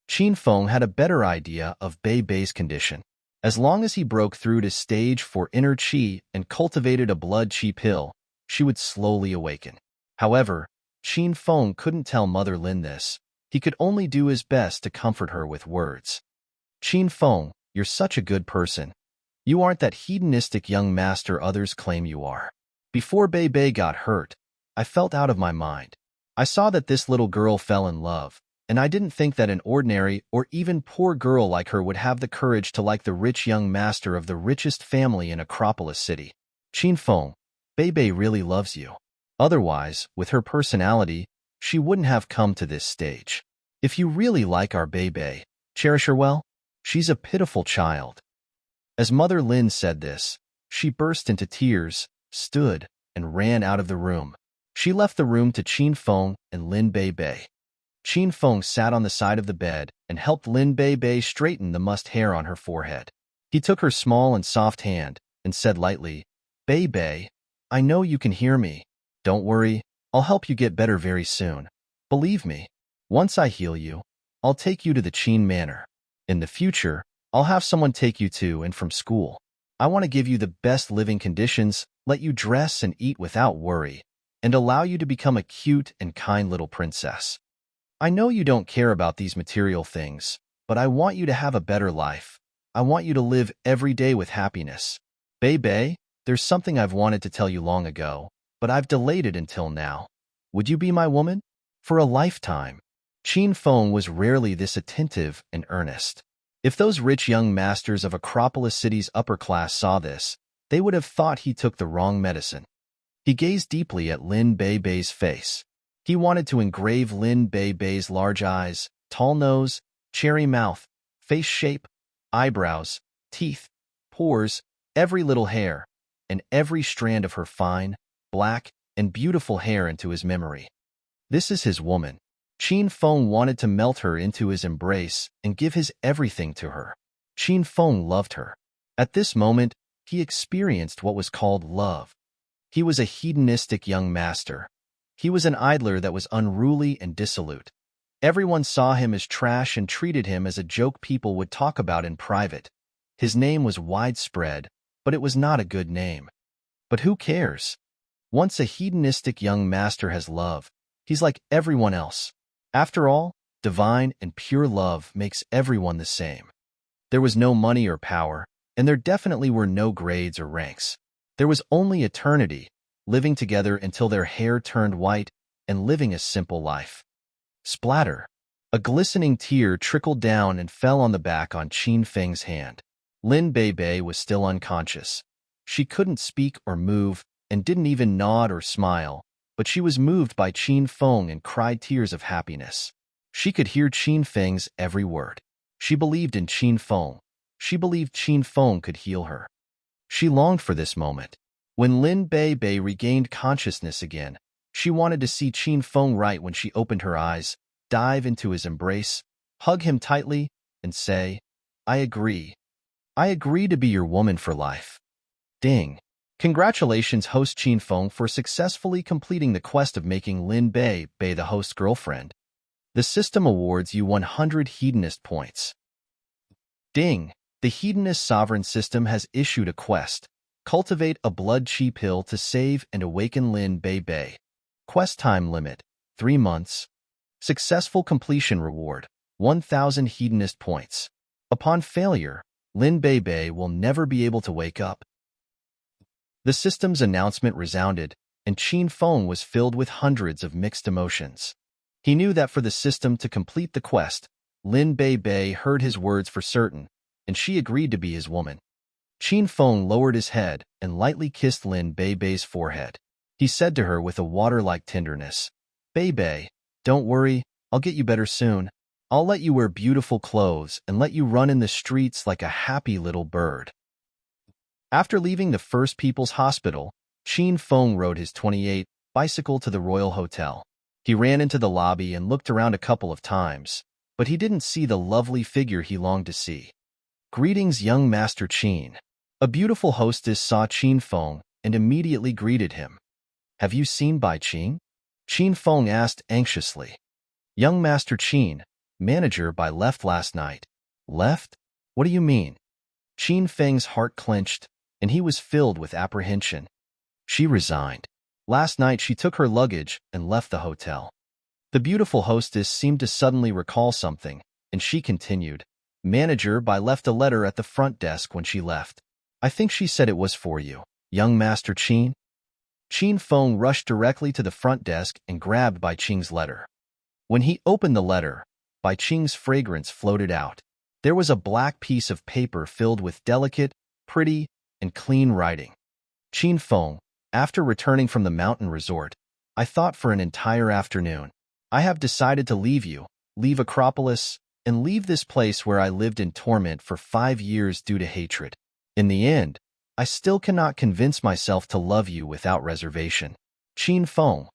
Qin Feng had a better idea of Bei's condition. As long as he broke through to stage 4 inner qi and cultivated a blood qi pill, she would slowly awaken. However, Qin Feng couldn't tell Mother Lin this. He could only do his best to comfort her with words. Qin Feng, you're such a good person. You aren't that hedonistic young master others claim you are. Before Bei got hurt, I felt out of my mind. I saw that this little girl fell in love, and I didn't think that an ordinary or even poor girl like her would have the courage to like the rich young master of the richest family in Acropolis City. Qin Feng, Bei really loves you. Otherwise, with her personality, she wouldn't have come to this stage. If you really like our Bei, cherish her well. She's a pitiful child. As Mother Lin said this, she burst into tears, stood, and ran out of the room. She left the room to Qin Feng and Lin Bei. Qin Feng sat on the side of the bed and helped Lin Bei straighten the mussed hair on her forehead. He took her small and soft hand and said lightly, Bei, I know you can hear me. Don't worry, I'll help you get better very soon. Believe me, once I heal you, I'll take you to the Qin Manor. In the future, I'll have someone take you to and from school. I want to give you the best living conditions, let you dress and eat without worry, and allow you to become a cute and kind little princess. I know you don't care about these material things, but I want you to have a better life. I want you to live every day with happiness. Bei, there's something I've wanted to tell you long ago, but I've delayed it until now. Would you be my woman? For a lifetime. Qin Feng was rarely this attentive and earnest. If those rich young masters of Acropolis City's upper class saw this, they would have thought he took the wrong medicine. He gazed deeply at Lin Bei's face. He wanted to engrave Lin Bei's large eyes, tall nose, cherry mouth, face shape, eyebrows, teeth, pores, every little hair, and every strand of her fine, black, and beautiful hair into his memory. This is his woman. Qin Feng wanted to melt her into his embrace and give his everything to her. Qin Feng loved her. At this moment, he experienced what was called love. He was a hedonistic young master. He was an idler that was unruly and dissolute. Everyone saw him as trash and treated him as a joke people would talk about in private. His name was widespread, but it was not a good name. But who cares? Once a hedonistic young master has love, he's like everyone else. After all, divine and pure love makes everyone the same. There was no money or power, and there definitely were no grades or ranks. There was only eternity, living together until their hair turned white and living a simple life. Splatter. A glistening tear trickled down and fell on the back on Qin Feng's hand. Lin Bei was still unconscious. She couldn't speak or move and didn't even nod or smile, but she was moved by Qin Feng and cried tears of happiness. She could hear Qin Feng's every word. She believed in Qin Feng. She believed Qin Feng could heal her. She longed for this moment. When Lin Bei regained consciousness again, she wanted to see Qin Feng right when she opened her eyes, dive into his embrace, hug him tightly, and say, I agree. I agree to be your woman for life. Ding. Congratulations, host Qin Feng, for successfully completing the quest of making Lin Bei the host's girlfriend. The system awards you 100 hedonist points. Ding. The hedonist sovereign system has issued a quest. Cultivate a blood qi pill to save and awaken Lin Bei. Quest time limit, 3 months. Successful completion reward, 1,000 hedonist points. Upon failure, Lin Bei will never be able to wake up. The system's announcement resounded, and Qin Feng was filled with hundreds of mixed emotions. He knew that for the system to complete the quest, Lin Bei heard his words for certain, and she agreed to be his woman. Qin Feng lowered his head and lightly kissed Lin Bei's forehead. He said to her with a water-like tenderness, Bei, don't worry, I'll get you better soon. I'll let you wear beautiful clothes and let you run in the streets like a happy little bird. After leaving the First People's Hospital, Qin Feng rode his 28 bicycle to the Royal Hotel. He ran into the lobby and looked around a couple of times, but he didn't see the lovely figure he longed to see. Greetings, young Master Qin. A beautiful hostess saw Qin Feng and immediately greeted him. Have you seen Bai Qing? Qin Feng asked anxiously. Young Master Qin, manager Bai left last night. Left? What do you mean? Qin Feng's heart clenched, and he was filled with apprehension. She resigned. Last night she took her luggage and left the hotel. The beautiful hostess seemed to suddenly recall something, and she continued. Manager Bai left a letter at the front desk when she left. I think she said it was for you, young Master Qin. Qin Feng rushed directly to the front desk and grabbed Bai Qing's letter. When he opened the letter, Bai Qing's fragrance floated out. There was a black piece of paper filled with delicate, pretty, and clean writing. Qin Feng, after returning from the mountain resort, I thought for an entire afternoon. I have decided to leave you, leave Acropolis, and leave this place where I lived in torment for 5 years due to hatred. In the end, I still cannot convince myself to love you without reservation. Qin Feng,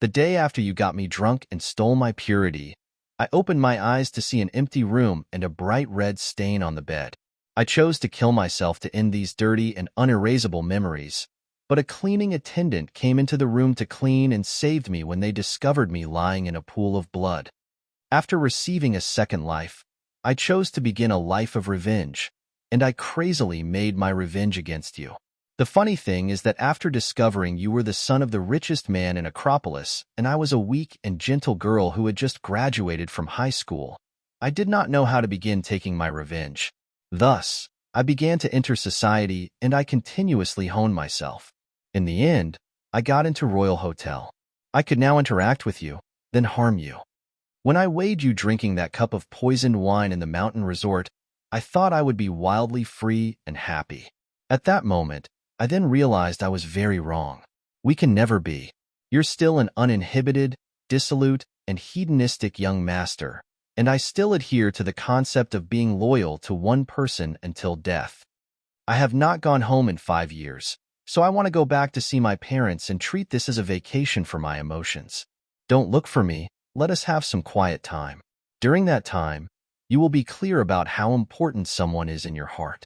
the day after you got me drunk and stole my purity, I opened my eyes to see an empty room and a bright red stain on the bed. I chose to kill myself to end these dirty and unerasable memories, but a cleaning attendant came into the room to clean and saved me when they discovered me lying in a pool of blood. After receiving a second life, I chose to begin a life of revenge, and I crazily made my revenge against you. The funny thing is that after discovering you were the son of the richest man in Acropolis, and I was a weak and gentle girl who had just graduated from high school, I did not know how to begin taking my revenge. Thus, I began to enter society and I continuously honed myself. In the end, I got into Royal Hotel. I could now interact with you, then harm you. When I weighed you drinking that cup of poisoned wine in the mountain resort, I thought I would be wildly free and happy. At that moment, I then realized I was very wrong. We can never be. You're still an uninhibited, dissolute, and hedonistic young master, and I still adhere to the concept of being loyal to one person until death. I have not gone home in 5 years, so I want to go back to see my parents and treat this as a vacation for my emotions. Don't look for me, let us have some quiet time. During that time, you will be clear about how important someone is in your heart.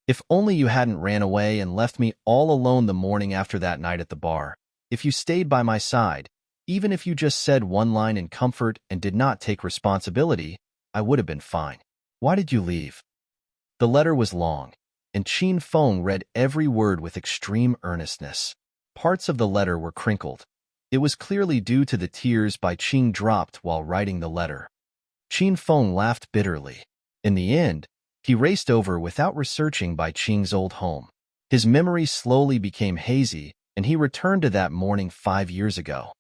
If only you hadn't ran away and left me all alone the morning after that night at the bar. If you stayed by my side, even if you just said one line in comfort and did not take responsibility, I would have been fine. Why did you leave? The letter was long, and Qin Feng read every word with extreme earnestness. Parts of the letter were crinkled. It was clearly due to the tears Bai Qing dropped while writing the letter. Qin Feng laughed bitterly. In the end, he raced over without researching Bai Qing's old home. His memory slowly became hazy, and he returned to that morning 5 years ago.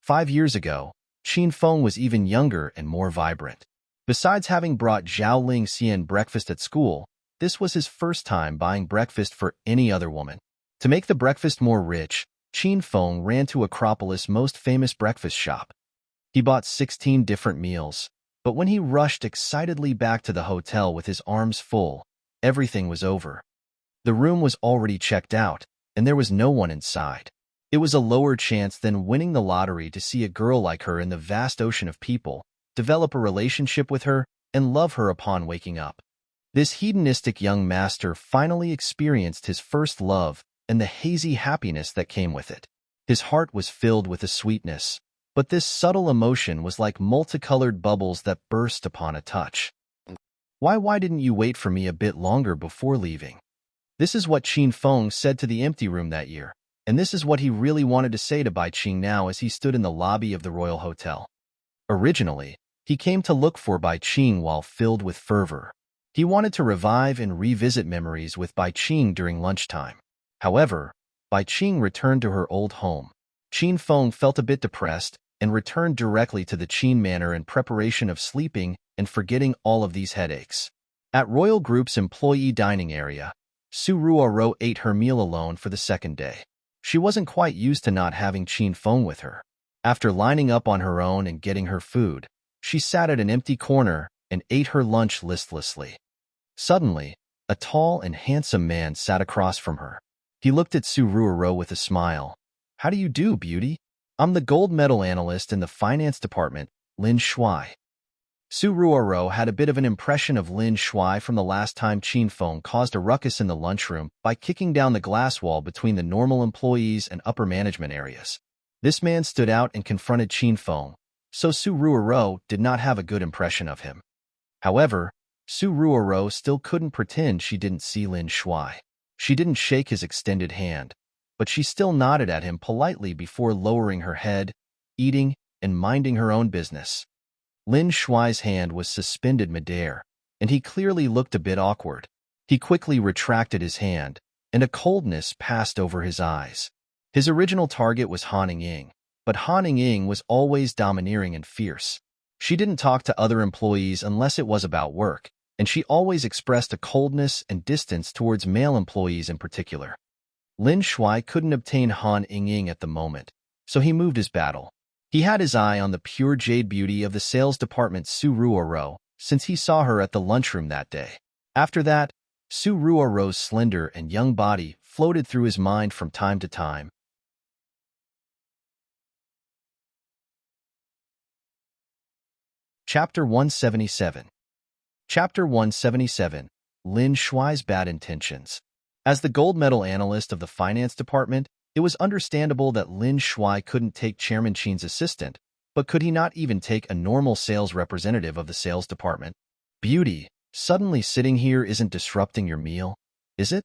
5 years ago, Qin Feng was even younger and more vibrant. Besides having brought Zhao Ling Xian breakfast at school, this was his first time buying breakfast for any other woman. To make the breakfast more rich, Qin Feng ran to Acropolis' most famous breakfast shop. He bought 16 different meals. But when he rushed excitedly back to the hotel with his arms full, everything was over. The room was already checked out, and there was no one inside. It was a lower chance than winning the lottery to see a girl like her in the vast ocean of people, develop a relationship with her, and love her upon waking up. This hedonistic young master finally experienced his first love and the hazy happiness that came with it. His heart was filled with a sweetness, but this subtle emotion was like multicolored bubbles that burst upon a touch. Why didn't you wait for me a bit longer before leaving? This is what Qin Feng said to the empty room that year, and this is what he really wanted to say to Bai Qing now as he stood in the lobby of the Royal Hotel. Originally, he came to look for Bai Qing while filled with fervor. He wanted to revive and revisit memories with Bai Qing during lunchtime. However, Bai Qing returned to her old home. Qin Feng felt a bit depressed and returned directly to the Qin Manor in preparation of sleeping and forgetting all of these headaches. At Royal Group's employee dining area, Su Ruoro ate her meal alone for the second day. She wasn't quite used to not having Qin Feng with her. After lining up on her own and getting her food, she sat at an empty corner and ate her lunch listlessly. Suddenly, a tall and handsome man sat across from her. He looked at Su Ruoro with a smile. "How do you do, beauty?" I'm the gold medal analyst in the finance department, Lin Shuai. Su Ruoro had a bit of an impression of Lin Shuai from the last time Qin Feng caused a ruckus in the lunchroom by kicking down the glass wall between the normal employees and upper management areas. This man stood out and confronted Qin Feng, so Su Ruoro did not have a good impression of him. However, Su Ruoro still couldn't pretend she didn't see Lin Shuai. She didn't shake his extended hand, but she still nodded at him politely before lowering her head, eating, and minding her own business. Lin Shuai's hand was suspended midair, and he clearly looked a bit awkward. He quickly retracted his hand, and a coldness passed over his eyes. His original target was Han Ying, but Han Ying was always domineering and fierce. She didn't talk to other employees unless it was about work, and she always expressed a coldness and distance towards male employees in particular. Lin Shuai couldn't obtain Han Ying at the moment, so he moved his battle. He had his eye on the pure jade beauty of the sales department Su Ruoro, since he saw her at the lunchroom that day. After that, Su Ruoro's slender and young body floated through his mind from time to time. Chapter 177. Chapter 177. Lin Shuai's Bad Intentions. As the gold medal analyst of the finance department, it was understandable that Lin Shuai couldn't take Chairman Qin's assistant, but could he not even take a normal sales representative of the sales department? Beauty, suddenly sitting here isn't disrupting your meal, is it?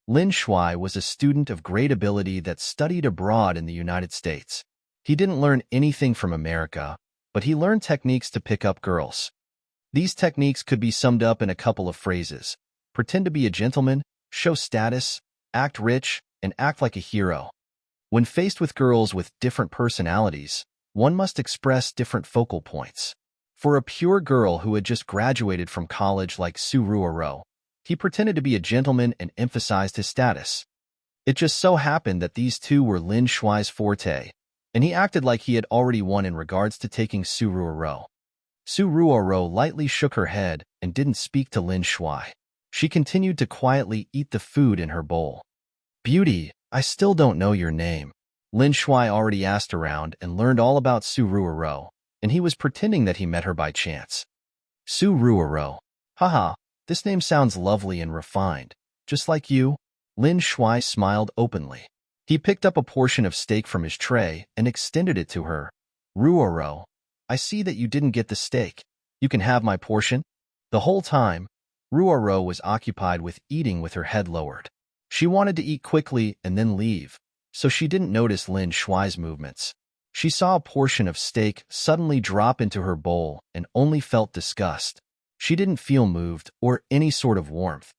Lin Shuai was a student of great ability that studied abroad in the United States. He didn't learn anything from America, but he learned techniques to pick up girls. These techniques could be summed up in a couple of phrases: pretend to be a gentleman, show status, act rich, and act like a hero. When faced with girls with different personalities, one must express different focal points. For a pure girl who had just graduated from college like Su Ruoro, he pretended to be a gentleman and emphasized his status. It just so happened that these two were Lin Shuai's forte, and he acted like he had already won in regards to taking Su Ruoro. Su Ruoro lightly shook her head and didn't speak to Lin Shuai. She continued to quietly eat the food in her bowl. Beauty, I still don't know your name. Lin Shuai already asked around and learned all about Su Ruoro, and he was pretending that he met her by chance. Su Ruoro. Haha, this name sounds lovely and refined. Just like you. Lin Shuai smiled openly. He picked up a portion of steak from his tray and extended it to her. Ruoro, I see that you didn't get the steak. You can have my portion. The whole time, Ruoro was occupied with eating with her head lowered. She wanted to eat quickly and then leave, so she didn't notice Lin Shuai's movements. She saw a portion of steak suddenly drop into her bowl and only felt disgust. She didn't feel moved or any sort of warmth.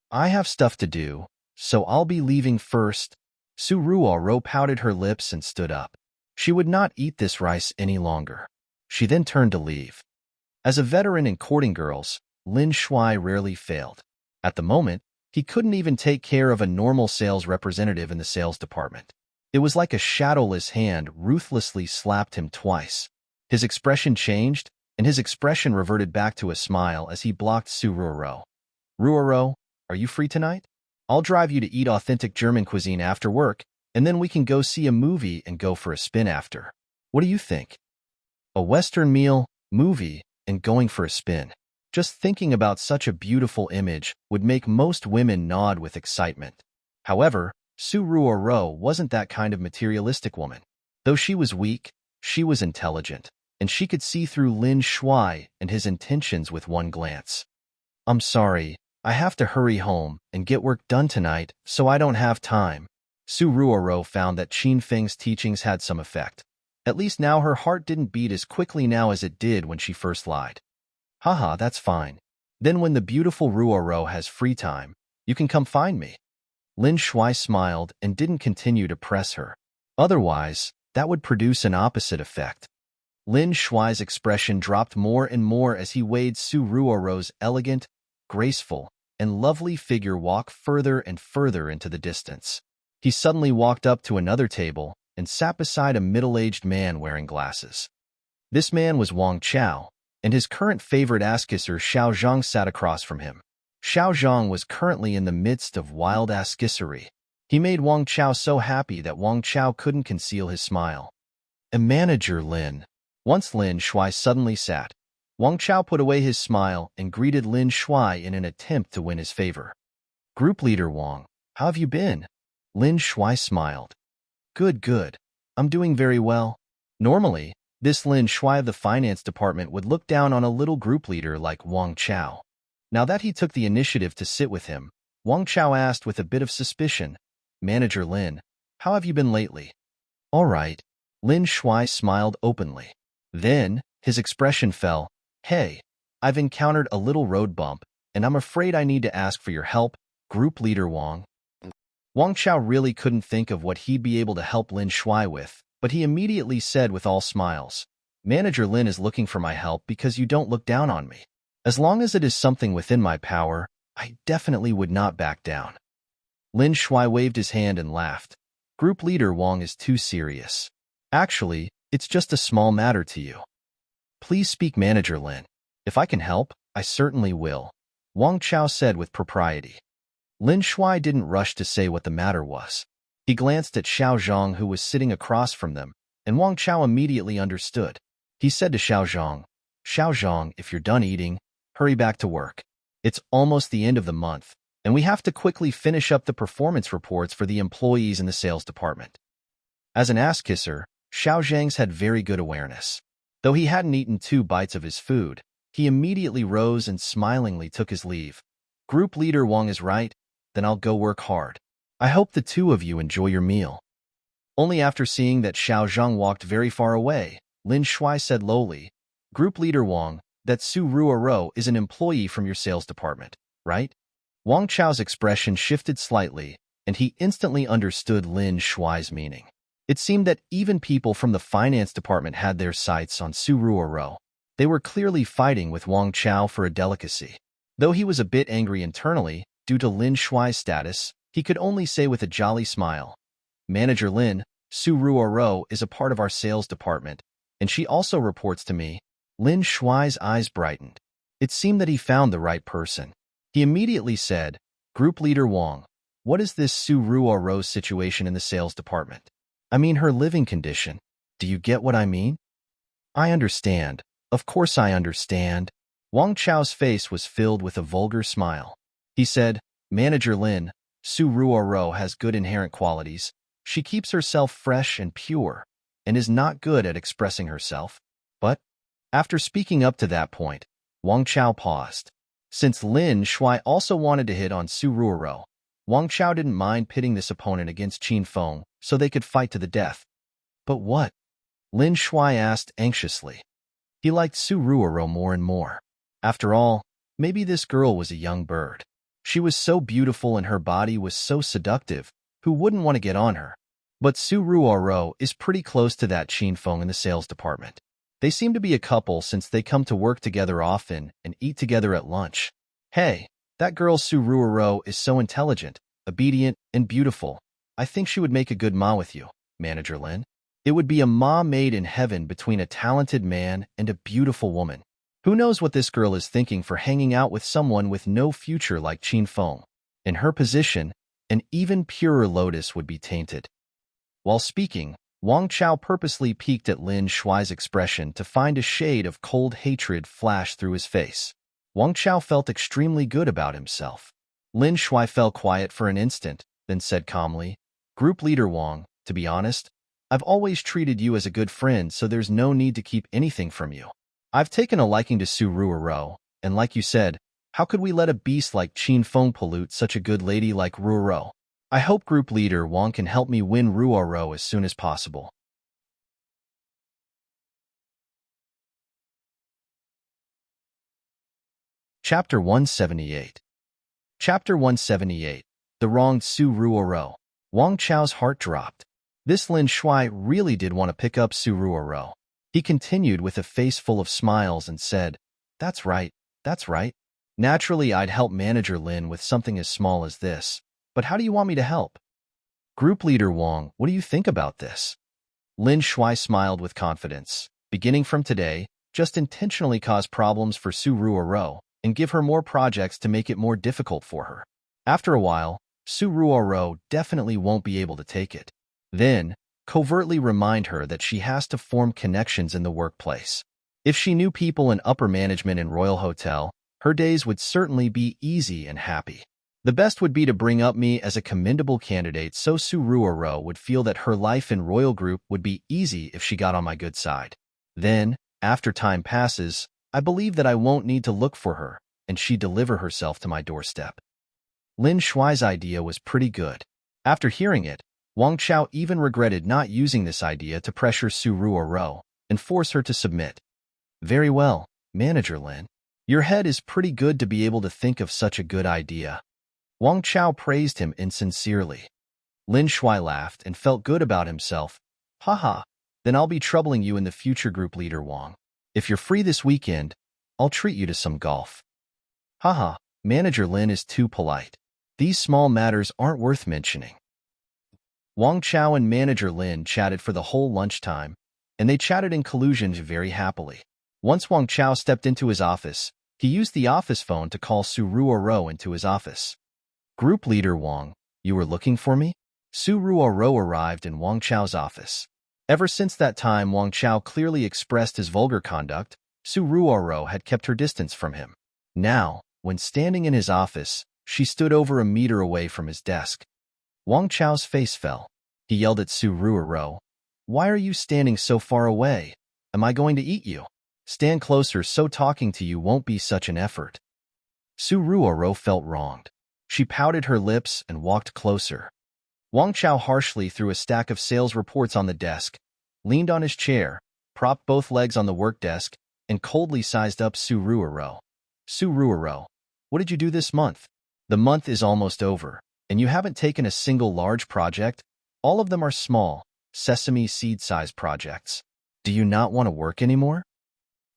I have stuff to do, so I'll be leaving first. Su Ruoro pouted her lips and stood up. She would not eat this rice any longer. She then turned to leave. As a veteran in courting girls, Lin Shuai rarely failed. At the moment, he couldn't even take care of a normal sales representative in the sales department. It was like a shadowless hand ruthlessly slapped him twice. His expression changed, and his expression reverted back to a smile as he blocked Su Ruoro. Ruoro, are you free tonight? I'll drive you to eat authentic German cuisine after work, and then we can go see a movie and go for a spin after. What do you think? A Western meal, movie, and going for a spin. Just thinking about such a beautiful image would make most women nod with excitement. However, Su Ruoro wasn't that kind of materialistic woman. Though she was weak, she was intelligent, and she could see through Lin Shuai and his intentions with one glance. I'm sorry, I have to hurry home and get work done tonight, so I don't have time. Su Ruoro found that Qin Feng's teachings had some effect. At least now her heart didn't beat as quickly now as it did when she first lied. Haha, that's fine. Then when the beautiful Ruoro has free time, you can come find me. Lin Shuai smiled and didn't continue to press her. Otherwise, that would produce an opposite effect. Lin Shuai's expression dropped more and more as he weighed Su Ruoro's elegant, graceful, and lovely figure walk further and further into the distance. He suddenly walked up to another table and sat beside a middle-aged man wearing glasses. This man was Wang Chao, and his current favorite ass-kisser Xiao Zhang sat across from him. Xiao Zhang was currently in the midst of wild ass-kissery. He made Wang Chao so happy that Wang Chao couldn't conceal his smile. And Manager Lin. Once Lin Shuai suddenly sat, Wang Chao put away his smile and greeted Lin Shuai in an attempt to win his favor. Group Leader Wang, how have you been? Lin Shuai smiled. Good, good. I'm doing very well. Normally, this Lin Shuai of the finance department would look down on a little group leader like Wang Chao. Now that he took the initiative to sit with him, Wang Chao asked with a bit of suspicion, Manager Lin, how have you been lately? All right. Lin Shuai smiled openly. Then, his expression fell. Hey, I've encountered a little road bump, and I'm afraid I need to ask for your help, Group Leader Wang. Wang Chao really couldn't think of what he'd be able to help Lin Shuai with, but he immediately said with all smiles, Manager Lin is looking for my help because you don't look down on me. As long as it is something within my power, I definitely would not back down. Lin Shuai waved his hand and laughed. Group Leader Wang is too serious. Actually, it's just a small matter to you. Please speak, Manager Lin. If I can help, I certainly will, Wang Chao said with propriety. Lin Shuai didn't rush to say what the matter was. He glanced at Xiao Zhang, who was sitting across from them, and Wang Chao immediately understood. He said to Xiao Zhang, if you're done eating, hurry back to work. It's almost the end of the month, and we have to quickly finish up the performance reports for the employees in the sales department. As an ass-kisser, Xiao Zhang's had very good awareness. Though he hadn't eaten 2 bites of his food, he immediately rose and smilingly took his leave. Group Leader Wang is right, then I'll go work hard. I hope the 2 of you enjoy your meal. Only after seeing that Xiao Zhang walked very far away, Lin Shuai said lowly, Group Leader Wang, that Su Ruoro is an employee from your sales department, right? Wang Chao's expression shifted slightly, and he instantly understood Lin Shuai's meaning. It seemed that even people from the finance department had their sights on Su Ruoro. They were clearly fighting with Wang Chao for a delicacy. Though he was a bit angry internally, due to Lin Shuai's status, he could only say with a jolly smile, Manager Lin, Su Ruoro is a part of our sales department, and she also reports to me. Lin Shuai's eyes brightened. It seemed that he found the right person. He immediately said, Group Leader Wang, what is this Su Ruoro's situation in the sales department? I mean her living condition. Do you get what I mean? I understand. Of course I understand. Wang Chao's face was filled with a vulgar smile. He said, Manager Lin, Su Ruoro has good inherent qualities. She keeps herself fresh and pure, and is not good at expressing herself. But, after speaking up to that point, Wang Chao paused. Since Lin Shuai also wanted to hit on Su Ruoro, Wang Chao didn't mind pitting this opponent against Qin Feng so they could fight to the death. But what? Lin Shuai asked anxiously. He liked Su Ruoro more and more. After all, maybe this girl was a young bird. She was so beautiful and her body was so seductive, who wouldn't want to get on her? But Su Ruoro is pretty close to that Qin Feng in the sales department. They seem to be a couple since they come to work together often and eat together at lunch. Hey, that girl Su Ruoro is so intelligent, obedient, and beautiful. I think she would make a good ma with you, Manager Lin. It would be a ma made in heaven between a talented man and a beautiful woman. Who knows what this girl is thinking for hanging out with someone with no future like Qin Feng. In her position, an even purer lotus would be tainted. While speaking, Wang Chao purposely peeked at Lin Shuai's expression to find a shade of cold hatred flash through his face. Wang Chao felt extremely good about himself. Lin Shuai fell quiet for an instant, then said calmly, Group Leader Wang, to be honest, I've always treated you as a good friend, so there's no need to keep anything from you. I've taken a liking to Su Ruoro, and like you said, how could we let a beast like Qin Feng pollute such a good lady like Ruoro? I hope Group Leader Wang can help me win Ruoro as soon as possible. Chapter 178. Chapter 178. The Wronged Su Ruoro. Wang Chao's heart dropped. This Lin Shuai really did want to pick up Su Ruoro. He continued with a face full of smiles and said, That's right, that's right. Naturally, I'd help Manager Lin with something as small as this. But how do you want me to help? Group Leader Wang, what do you think about this? Lin Shuai smiled with confidence. Beginning from today, just intentionally cause problems for Su Ruoro and give her more projects to make it more difficult for her. After a while, Su Ruoro definitely won't be able to take it. Then, covertly remind her that she has to form connections in the workplace. If she knew people in upper management in Royal Hotel, her days would certainly be easy and happy. The best would be to bring up me as a commendable candidate so Suruoro would feel that her life in Royal Group would be easy if she got on my good side. Then, after time passes, I believe that I won't need to look for her, and she deliver herself to my doorstep. Lin Shuai's idea was pretty good. After hearing it, Wang Chao even regretted not using this idea to pressure Suruoro and force her to submit. Very well, Manager Lin. Your head is pretty good to be able to think of such a good idea. Wang Chao praised him insincerely. Lin Shuai laughed and felt good about himself. Haha, then I'll be troubling you in the future, Group Leader Wang. If you're free this weekend, I'll treat you to some golf. Haha, Manager Lin is too polite. These small matters aren't worth mentioning. Wang Chao and Manager Lin chatted for the whole lunchtime, and they chatted in collusion very happily. Once Wang Chao stepped into his office, he used the office phone to call Suruoro into his office. Group Leader Wang, you were looking for me? Suruoro arrived in Wang Chao's office. Ever since that time Wang Chao clearly expressed his vulgar conduct, Suruoro had kept her distance from him. Now, when standing in his office, she stood over a meter away from his desk. Wang Chao's face fell. He yelled at Suruoro, "Why are you standing so far away? Am I going to eat you? Stand closer so talking to you won't be such an effort." Suruoro felt wronged. She pouted her lips and walked closer. Wang Chao harshly threw a stack of sales reports on the desk, leaned on his chair, propped both legs on the work desk, and coldly sized up Suruoro. Suruoro, what did you do this month? The month is almost over, and you haven't taken a single large project. All of them are small, sesame seed-sized projects. Do you not want to work anymore?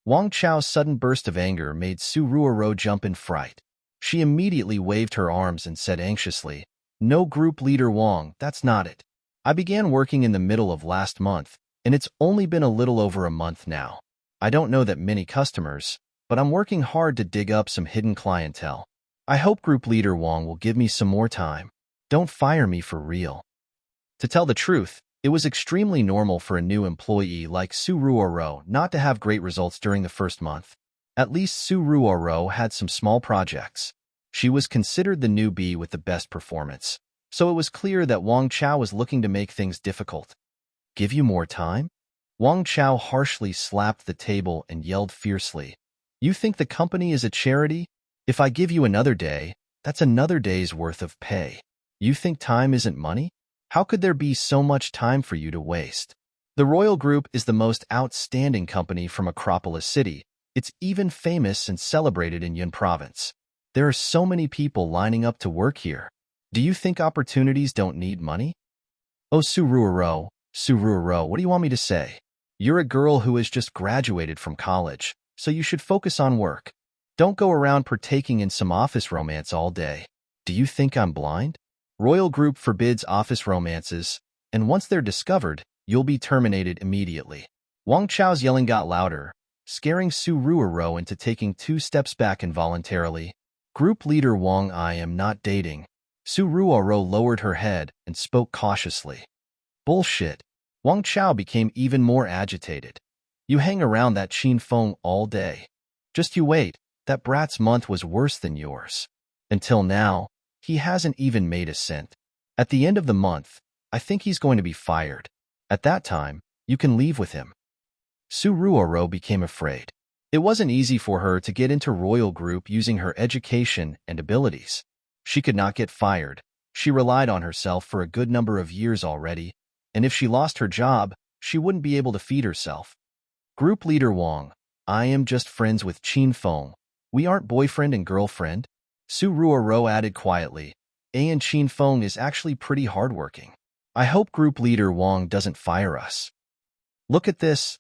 Wang Chao's sudden burst of anger made Suruoro jump in fright. She immediately waved her arms and said anxiously, "No, Group Leader Wang, that's not it. I began working in the middle of last month, and it's only been a little over a month now. I don't know that many customers, but I'm working hard to dig up some hidden clientele. I hope Group Leader Wang will give me some more time. Don't fire me for real." To tell the truth, it was extremely normal for a new employee like Suruoro not to have great results during the first month. At least Suruoro had some small projects. She was considered the newbie with the best performance, so it was clear that Wang Chao was looking to make things difficult. "Give you more time?" Wang Chao harshly slapped the table and yelled fiercely, "You think the company is a charity? If I give you another day, that's another day's worth of pay. You think time isn't money? How could there be so much time for you to waste? The Royal Group is the most outstanding company from Acropolis City. It's even famous and celebrated in Yun Province. There are so many people lining up to work here. Do you think opportunities don't need money?" "Oh, Suruoro, what do you want me to say? You're a girl who has just graduated from college, so you should focus on work. Don't go around partaking in some office romance all day. Do you think I'm blind? Royal Group forbids office romances, and once they're discovered, you'll be terminated immediately." Wang Chao's yelling got louder, scaring Suruoro into taking 2 steps back involuntarily. "Group Leader Wang, I am not dating." Suruoro lowered her head and spoke cautiously. "Bullshit." Wang Chao became even more agitated. "You hang around that Qin Feng all day. Just you wait, that brat's month was worse than yours. Until now, he hasn't even made a cent. At the end of the month, I think he's going to be fired. At that time, you can leave with him." Suruoro became afraid. It wasn't easy for her to get into Royal Group using her education and abilities. She could not get fired. She relied on herself for a good number of years already, and if she lost her job, she wouldn't be able to feed herself. "Group Leader Wang, I am just friends with Qin Feng. We aren't boyfriend and girlfriend." Suruoro added quietly, "And Qin Feng is actually pretty hardworking. I hope Group Leader Wang doesn't fire us." Look at this,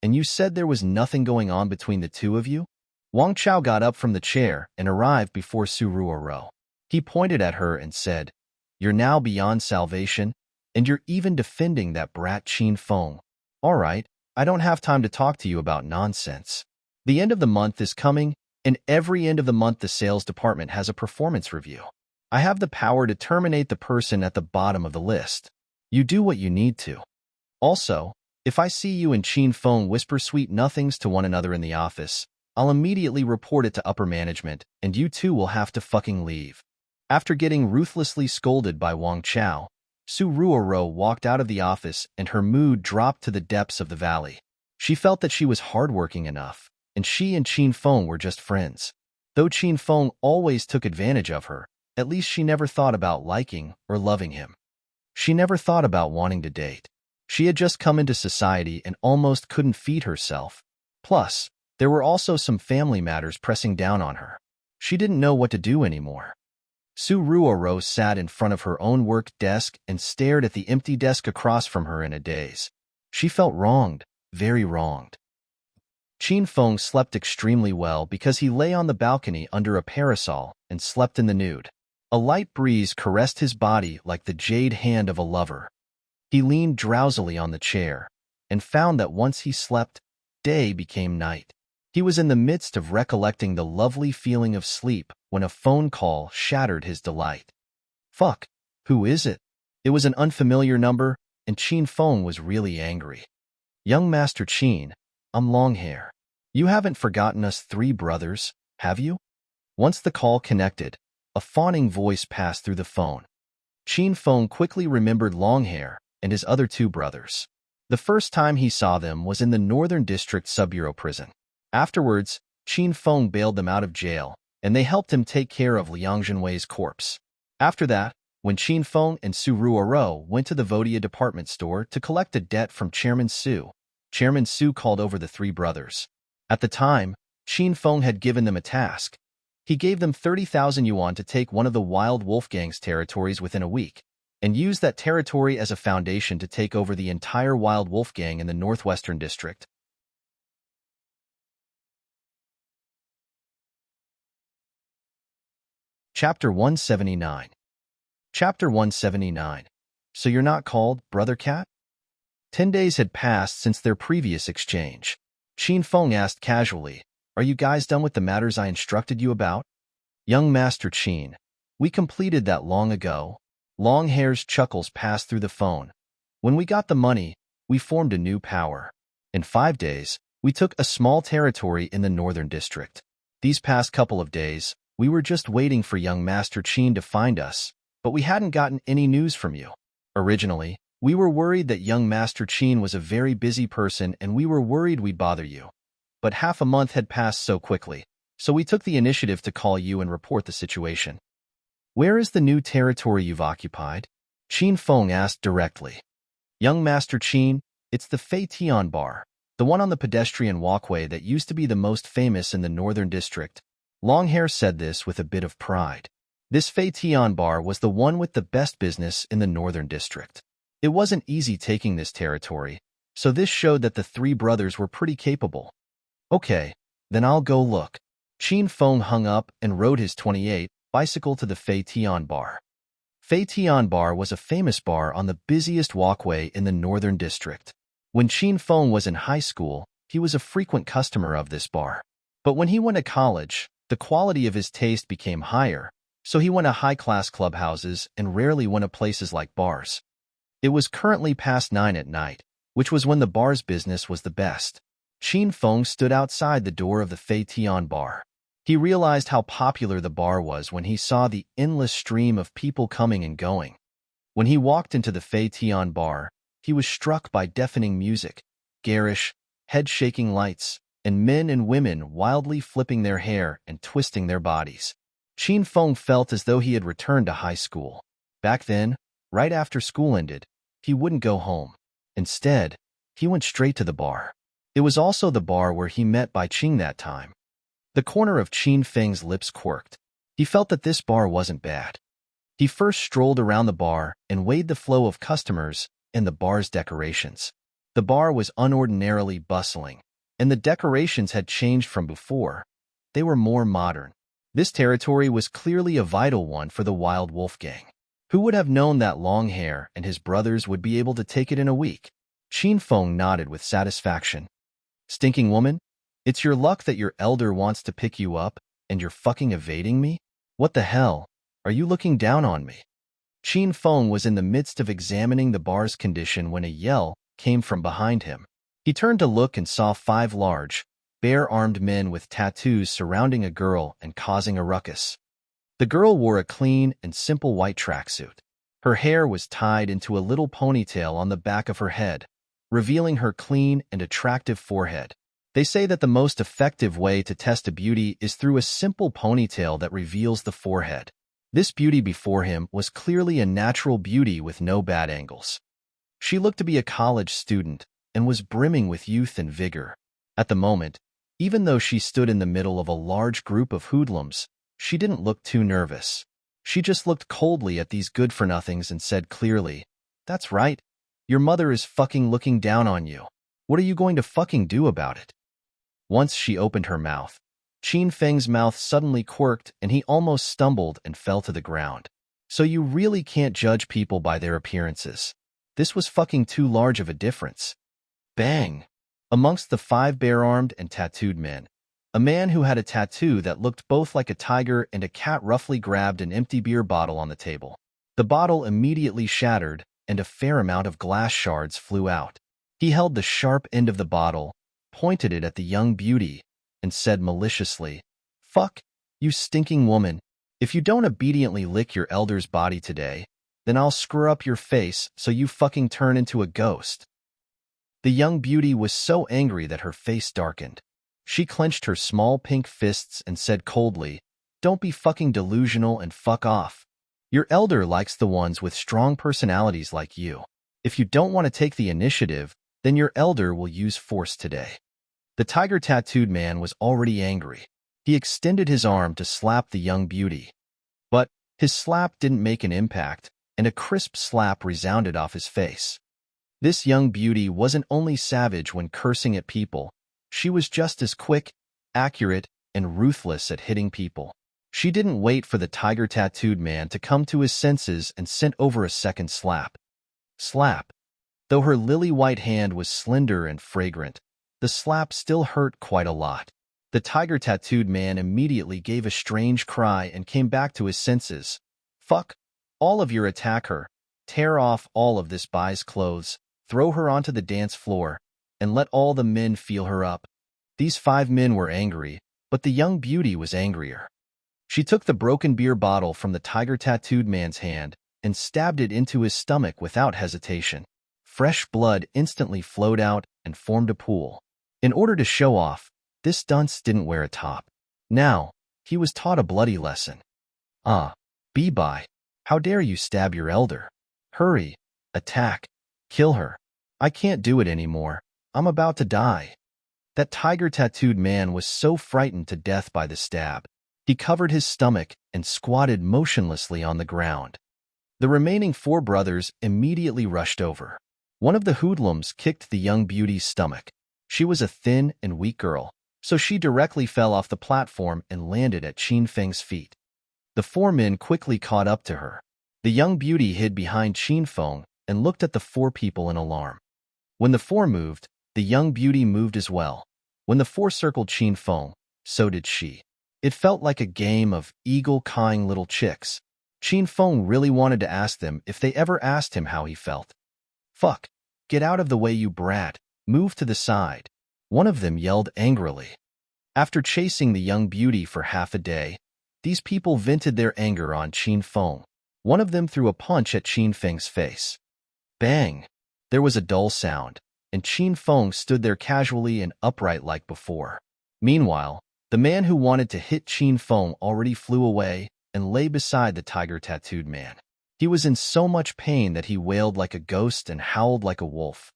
and you said there was nothing going on between the two of you?" Wang Chao got up from the chair and arrived before Suruoro. He pointed at her and said, "You're now beyond salvation, and you're even defending that brat Qin Feng. All right, I don't have time to talk to you about nonsense. The end of the month is coming, and every end of the month the sales department has a performance review. I have the power to terminate the person at the bottom of the list. You do what you need to. Also, if I see you and Qin Feng whisper sweet nothings to one another in the office, I'll immediately report it to upper management, and you two will have to fucking leave. After getting ruthlessly scolded by Wang Chao, Su Ruoro walked out of the office and her mood dropped to the depths of the valley. She felt that she was hardworking enough, and she and Qin Feng were just friends. Though Qin Feng always took advantage of her, at least she never thought about liking or loving him. She never thought about wanting to date. She had just come into society and almost couldn't feed herself. Plus, there were also some family matters pressing down on her. She didn't know what to do anymore. Su Ruoro sat in front of her own work desk and stared at the empty desk across from her in a daze. She felt wronged, very wronged. Qin Feng slept extremely well because he lay on the balcony under a parasol and slept in the nude. A light breeze caressed his body like the jade hand of a lover. He leaned drowsily on the chair and found that once he slept, day became night. He was in the midst of recollecting the lovely feeling of sleep when a phone call shattered his delight. Fuck, who is it? It was an unfamiliar number, and Qin Feng was really angry. Young Master Qin, I'm Longhair. You haven't forgotten us three brothers, have you? Once the call connected, a fawning voice passed through the phone. Qin Feng quickly remembered Longhair and his other two brothers. The first time he saw them was in the Northern District Sub-Bureau prison. Afterwards, Qin Feng bailed them out of jail, and they helped him take care of Liang Zhenwei's corpse. After that, when Qin Feng and Su Ruoro went to the Vodia department store to collect a debt from Chairman Su called over the three brothers. At the time, Qin Feng had given them a task. He gave them 30,000 yuan to take one of the Wild Wolf Gang's territories within a week, and use that territory as a foundation to take over the entire Wild Wolf Gang in the Northwestern District. Chapter 179. Chapter 179. So you're not called Brother Cat? 10 days had passed since their previous exchange. Qin Feng asked casually, Are you guys done with the matters I instructed you about? Young Master Qin, we completed that long ago. Longhair's chuckles passed through the phone. When we got the money, we formed a new power. In 5 days, we took a small territory in the Northern District. These past couple of days, we were just waiting for young Master Qin to find us, but we hadn't gotten any news from you. Originally, we were worried that young Master Qin was a very busy person and we were worried we'd bother you. But half a month had passed so quickly, so we took the initiative to call you and report the situation. Where is the new territory you've occupied? Qin Feng asked directly. Young Master Qin, it's the Fei Tian Bar, the one on the pedestrian walkway that used to be the most famous in the Northern District. Longhair said this with a bit of pride. This Fei Tian Bar was the one with the best business in the Northern District. It wasn't easy taking this territory, so this showed that the three brothers were pretty capable. Okay, then I'll go look. Qin Feng hung up and rode his 28 bicycle to the Fei Tian Bar. Fei Tian Bar was a famous bar on the busiest walkway in the Northern District. When Qin Feng was in high school, he was a frequent customer of this bar. But when he went to college, the quality of his taste became higher, so he went to high-class clubhouses and rarely went to places like bars. It was currently past 9 at night, which was when the bar's business was the best. Qin Feng stood outside the door of the Fei Tian Bar. He realized how popular the bar was when he saw the endless stream of people coming and going. When he walked into the Fei Tian Bar, he was struck by deafening music, garish, head-shaking lights, and men and women wildly flipping their hair and twisting their bodies. Qin Feng felt as though he had returned to high school. Back then, right after school ended, he wouldn't go home. Instead, he went straight to the bar. It was also the bar where he met Bai Qing that time. The corner of Qin Feng's lips quirked. He felt that this bar wasn't bad. He first strolled around the bar and weighed the flow of customers and the bar's decorations. The bar was unordinarily bustling, and the decorations had changed from before. They were more modern. This territory was clearly a vital one for the Wild Wolf Gang. Who would have known that Longhair and his brothers would be able to take it in a week? Qin Feng nodded with satisfaction. Stinking woman, it's your luck that your elder wants to pick you up, and you're fucking evading me? What the hell? Are you looking down on me? Qin Feng was in the midst of examining the bar's condition when a yell came from behind him. He turned to look and saw 5 large, bare-armed men with tattoos surrounding a girl and causing a ruckus. The girl wore a clean and simple white tracksuit. Her hair was tied into a little ponytail on the back of her head, revealing her clean and attractive forehead. They say that the most effective way to test a beauty is through a simple ponytail that reveals the forehead. This beauty before him was clearly a natural beauty with no bad angles. She looked to be a college student and was brimming with youth and vigor. At the moment, even though she stood in the middle of a large group of hoodlums, she didn't look too nervous. She just looked coldly at these good-for-nothings and said clearly, "That's right. Your mother is fucking looking down on you. What are you going to fucking do about it?" Once she opened her mouth, Qin Feng's mouth suddenly quirked and he almost stumbled and fell to the ground. So you really can't judge people by their appearances. This was fucking too large of a difference. Bang! Amongst the 5 bare-armed and tattooed men, a man who had a tattoo that looked both like a tiger and a cat roughly grabbed an empty beer bottle on the table. The bottle immediately shattered and a fair amount of glass shards flew out. He held the sharp end of the bottle, pointed it at the young beauty, and said maliciously, "Fuck, you stinking woman. If you don't obediently lick your elder's body today, then I'll screw up your face so you fucking turn into a ghost." The young beauty was so angry that her face darkened. She clenched her small pink fists and said coldly, "Don't be fucking delusional and fuck off. Your elder likes the ones with strong personalities like you. If you don't want to take the initiative, then your elder will use force today." The tiger-tattooed man was already angry. He extended his arm to slap the young beauty. But his slap didn't make an impact, and a crisp slap resounded off his face. This young beauty wasn't only savage when cursing at people, she was just as quick, accurate, and ruthless at hitting people. She didn't wait for the tiger-tattooed man to come to his senses and sent over a second slap. Slap. Though her lily-white hand was slender and fragrant, the slap still hurt quite a lot. The tiger-tattooed man immediately gave a strange cry and came back to his senses. "Fuck. All of you attack her. Tear off all of this bai's clothes, throw her onto the dance floor, and let all the men feel her up." These 5 men were angry, but the young beauty was angrier. She took the broken beer bottle from the tiger-tattooed man's hand and stabbed it into his stomach without hesitation. Fresh blood instantly flowed out and formed a pool. In order to show off, this dunce didn't wear a top. Now, he was taught a bloody lesson. Bi, how dare you stab your elder? Hurry, attack, kill her. I can't do it anymore. I'm about to die. That tiger-tattooed man was so frightened to death by the stab. He covered his stomach and squatted motionlessly on the ground. The remaining 4 brothers immediately rushed over. One of the hoodlums kicked the young beauty's stomach. She was a thin and weak girl, so she directly fell off the platform and landed at Qin Feng's feet. The 4 men quickly caught up to her. The young beauty hid behind Qin Feng and looked at the 4 people in alarm. When the 4 moved, the young beauty moved as well. When the 4 circled Qin Feng, so did she. It felt like a game of eagle-cawing little chicks. Qin Feng really wanted to ask them if they ever asked him how he felt. "Fuck, get out of the way, you brat. Move to the side," one of them yelled angrily. After chasing the young beauty for half a day, these people vented their anger on Qin Feng. One of them threw a punch at Qin Feng's face. Bang! There was a dull sound, and Qin Feng stood there casually and upright like before. Meanwhile, the man who wanted to hit Qin Feng already flew away and lay beside the tiger-tattooed man. He was in so much pain that he wailed like a ghost and howled like a wolf.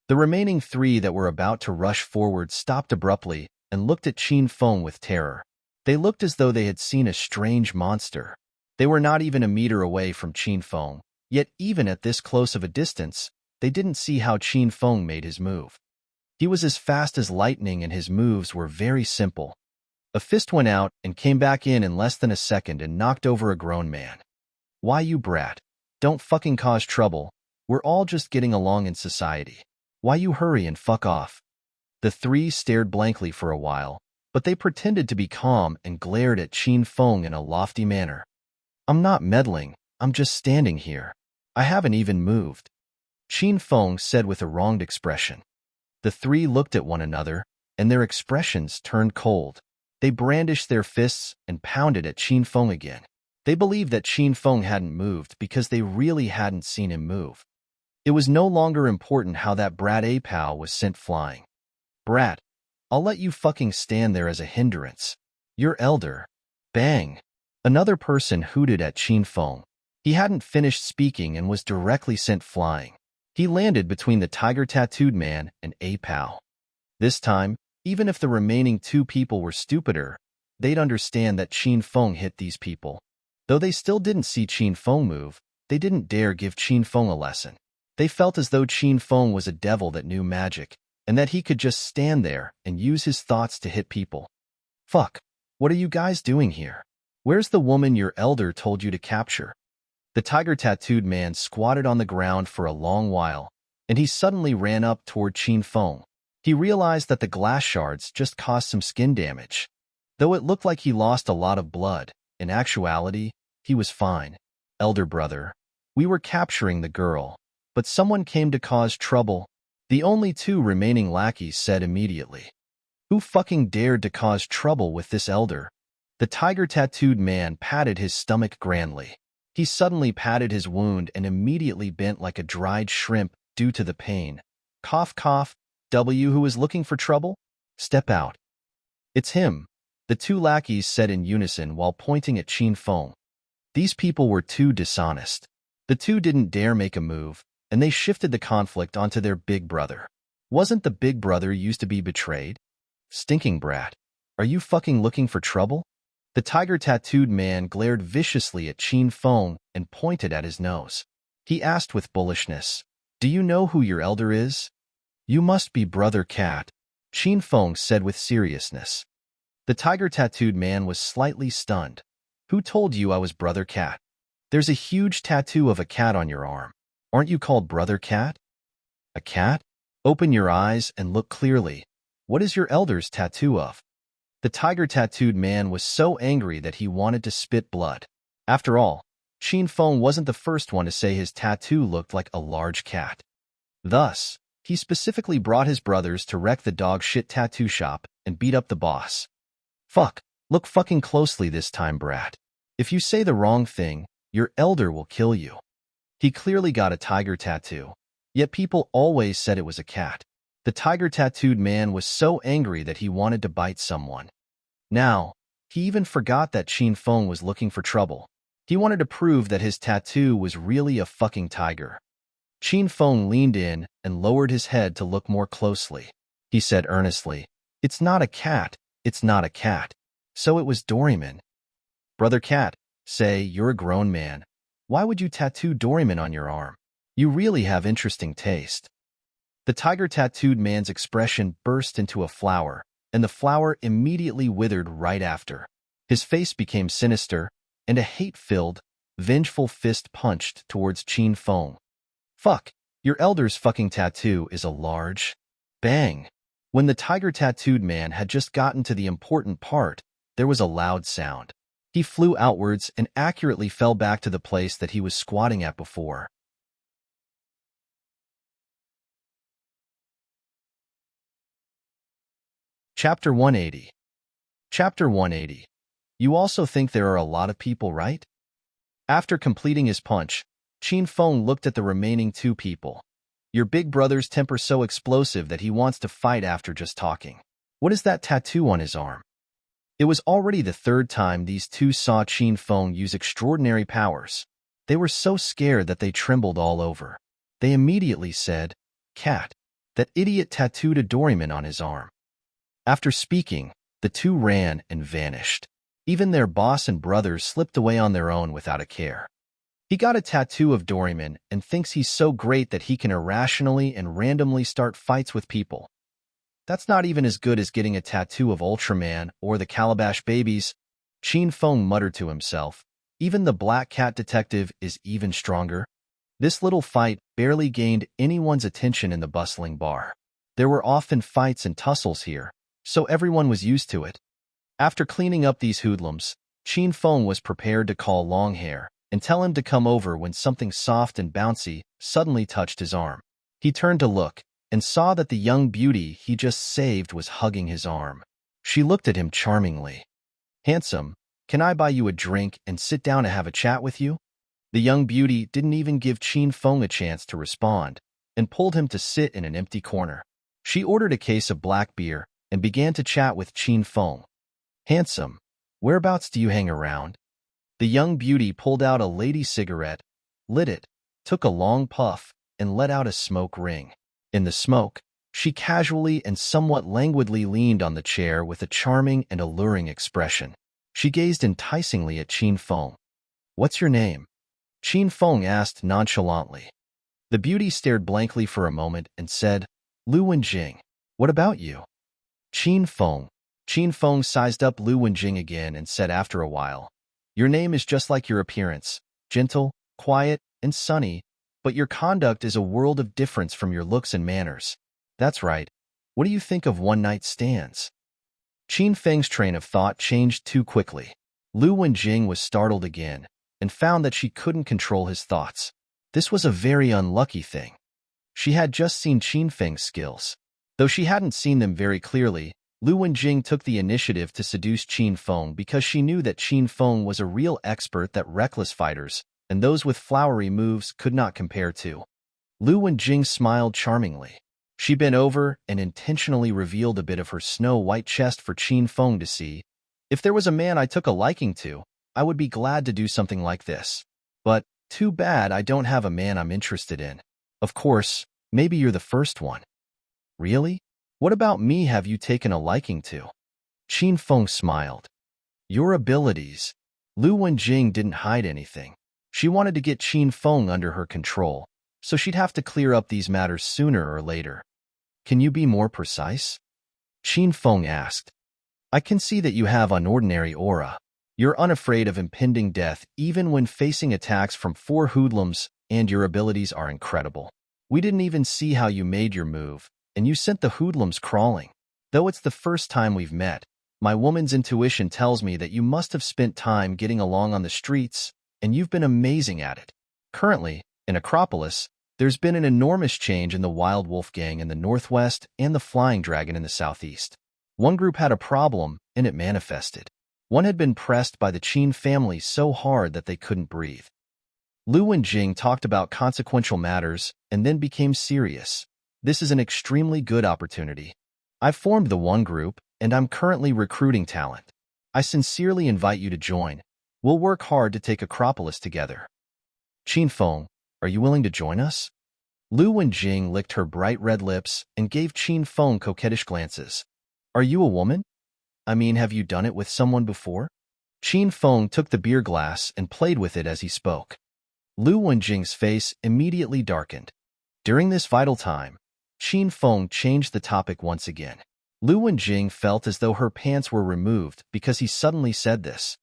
The remaining 3 that were about to rush forward stopped abruptly and looked at Qin Feng with terror. They looked as though they had seen a strange monster. They were not even a meter away from Qin Feng, yet even at this close of a distance, they didn't see how Qin Feng made his move. He was as fast as lightning and his moves were very simple. A fist went out and came back in less than a second and knocked over a grown man. "Why, you brat? Don't fucking cause trouble. We're all just getting along in society. Why you hurry and fuck off?" The 3 stared blankly for a while, but they pretended to be calm and glared at Qin Feng in a lofty manner. "I'm not meddling. I'm just standing here. I haven't even moved, Qin Feng said with a wronged expression. The three looked at one another, and their expressions turned cold. They brandished their fists and pounded at Qin Feng again. They believed that Qin Feng hadn't moved because they really hadn't seen him move. It was no longer important how that brat Apao was sent flying. Brat, I'll let you fucking stand there as a hindrance. You're elder. Bang. Another person hooted at Qin Feng. He hadn't finished speaking and was directly sent flying. He landed between the tiger-tattooed man and Apao. This time, even if the remaining two people were stupider, they'd understand that Qin Feng hit these people. Though they still didn't see Qin Feng move, they didn't dare give Qin Feng a lesson. They felt as though Qin Feng was a devil that knew magic, and that he could just stand there and use his thoughts to hit people. Fuck, what are you guys doing here? Where's the woman your elder told you to capture? The tiger-tattooed man squatted on the ground for a long while, and he suddenly ran up toward Qin Feng. He realized that the glass shards just caused some skin damage. Though it looked like he lost a lot of blood, in actuality, he was fine. Elder brother, we were capturing the girl, but someone came to cause trouble. The only two remaining lackeys said immediately. Who fucking dared to cause trouble with this elder? The tiger-tattooed man patted his stomach grandly. He suddenly patted his wound and immediately bent like a dried shrimp due to the pain. Cough, cough. W who is looking for trouble? Step out. It's him, the two lackeys said in unison while pointing at Qin Feng. These people were too dishonest. The two didn't dare make a move, and they shifted the conflict onto their big brother. Wasn't the big brother used to be betrayed? Stinking brat. Are you fucking looking for trouble? The tiger-tattooed man glared viciously at Qin Feng and pointed at his nose. He asked with bullishness, Do you know who your elder is? You must be Brother Cat, Qin Feng said with seriousness. The tiger-tattooed man was slightly stunned. Who told you I was Brother Cat? There's a huge tattoo of a cat on your arm. Aren't you called Brother Cat? A cat? Open your eyes and look clearly. What is your elder's tattoo of? The tiger-tattooed man was so angry that he wanted to spit blood. After all, Qin Feng wasn't the first one to say his tattoo looked like a large cat. Thus, he specifically brought his brothers to wreck the dog shit tattoo shop and beat up the boss. Fuck, look fucking closely this time, brat. If you say the wrong thing, your elder will kill you. He clearly got a tiger tattoo, yet people always said it was a cat. The tiger-tattooed man was so angry that he wanted to bite someone. Now, he even forgot that Qin Feng was looking for trouble. He wanted to prove that his tattoo was really a fucking tiger. Qin Feng leaned in and lowered his head to look more closely. He said earnestly, It's not a cat, it's not a cat. So it was Doraemon. Brother Cat, say, you're a grown man. Why would you tattoo Doraemon on your arm? You really have interesting taste. The tiger-tattooed man's expression burst into a flower, and the flower immediately withered right after. His face became sinister, and a hate-filled, vengeful fist punched towards Qin Feng. Fuck, your elder's fucking tattoo is a large... Bang! When the tiger-tattooed man had just gotten to the important part, there was a loud sound. He flew outwards and accurately fell back to the place that he was squatting at before. Chapter 180. Chapter 180. You also think there are a lot of people, right? After completing his punch, Qin Feng looked at the remaining two people. Your big brother's temper so explosive that he wants to fight after just talking. What is that tattoo on his arm? It was already the third time these two saw Qin Feng use extraordinary powers. They were so scared that they trembled all over. They immediately said, Cat, that idiot tattooed a Doraemon on his arm. After speaking, the two ran and vanished. Even their boss and brothers slipped away on their own without a care. He got a tattoo of Doraemon and thinks he's so great that he can irrationally and randomly start fights with people. That's not even as good as getting a tattoo of Ultraman or the Calabash Babies, Qin Feng muttered to himself. Even the Black Cat Detective is even stronger. This little fight barely gained anyone's attention in the bustling bar. There were often fights and tussles here, so everyone was used to it. After cleaning up these hoodlums, Qin Feng was prepared to call Longhair, and tell him to come over when something soft and bouncy suddenly touched his arm. He turned to look and saw that the young beauty he just saved was hugging his arm. She looked at him charmingly. "Handsome, can I buy you a drink and sit down to have a chat with you?" The young beauty didn't even give Qin Feng a chance to respond and pulled him to sit in an empty corner. She ordered a case of black beer and began to chat with Qin Feng. "Handsome, whereabouts do you hang around?" The young beauty pulled out a lady cigarette, lit it, took a long puff, and let out a smoke ring. In the smoke, she casually and somewhat languidly leaned on the chair with a charming and alluring expression. She gazed enticingly at Qin Feng. "What's your name?" Qin Feng asked nonchalantly. The beauty stared blankly for a moment and said, "Lu Wenjing. What about you?" Qin Feng. Qin Feng sized up Lu Wenjing again and said after a while, "Your name is just like your appearance, gentle, quiet, and sunny, but your conduct is a world of difference from your looks and manners." "That's right. What do you think of one-night stands?" Qin Feng's train of thought changed too quickly. Lu Wenjing was startled again and found that she couldn't control his thoughts. This was a very unlucky thing. She had just seen Qin Feng's skills. Though she hadn't seen them very clearly, Lu Wenjing took the initiative to seduce Qin Feng because she knew that Qin Feng was a real expert that reckless fighters and those with flowery moves could not compare to. Lu Wenjing smiled charmingly. She bent over and intentionally revealed a bit of her snow-white chest for Qin Feng to see. "If there was a man I took a liking to, I would be glad to do something like this. But too bad I don't have a man I'm interested in. Of course, maybe you're the first one." "Really? What about me have you taken a liking to?" Qin Feng smiled. "Your abilities." Lu Wenjing didn't hide anything. She wanted to get Qin Feng under her control, so she'd have to clear up these matters sooner or later. "Can you be more precise?" Qin Feng asked. "I can see that you have an ordinary aura. You're unafraid of impending death even when facing attacks from 4 hoodlums, and your abilities are incredible. We didn't even see how you made your move, and you sent the hoodlums crawling. Though it's the first time we've met, my woman's intuition tells me that you must have spent time getting along on the streets, and you've been amazing at it. Currently, in Acropolis, there's been an enormous change in the Wild Wolf Gang in the northwest and the Flying Dragon in the southeast. One group had a problem, and it manifested. One had been pressed by the Qin family so hard that they couldn't breathe." Lu Wenjing talked about consequential matters and then became serious. "This is an extremely good opportunity. I've formed the one group, and I'm currently recruiting talent. I sincerely invite you to join. We'll work hard to take Acropolis together." "Qin Feng, are you willing to join us?" Lu Wenjing licked her bright red lips and gave Qin Feng coquettish glances. "Are you a woman? I mean, have you done it with someone before?" Qin Feng took the beer glass and played with it as he spoke. Lu Wenjing's face immediately darkened. During this vital time, Qin Feng changed the topic once again. Lu Wenjing felt as though her pants were removed because he suddenly said this.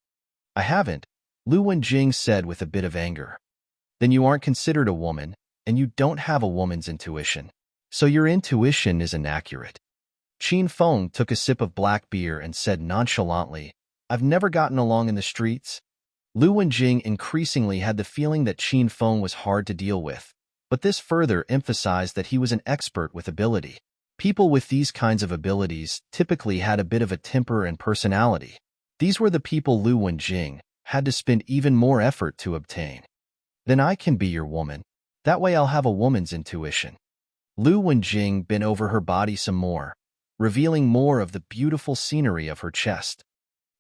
"I haven't," Lu Wenjing said with a bit of anger. "Then you aren't considered a woman, and you don't have a woman's intuition. So your intuition is inaccurate." Qin Feng took a sip of black beer and said nonchalantly, "I've never gotten along in the streets." Lu Wenjing increasingly had the feeling that Qin Feng was hard to deal with, but this further emphasized that he was an expert with ability. People with these kinds of abilities typically had a bit of a temper and personality. These were the people Lu Wenjing had to spend even more effort to obtain. "Then I can be your woman. That way I'll have a woman's intuition." Lu Wenjing bent over her body some more, revealing more of the beautiful scenery of her chest.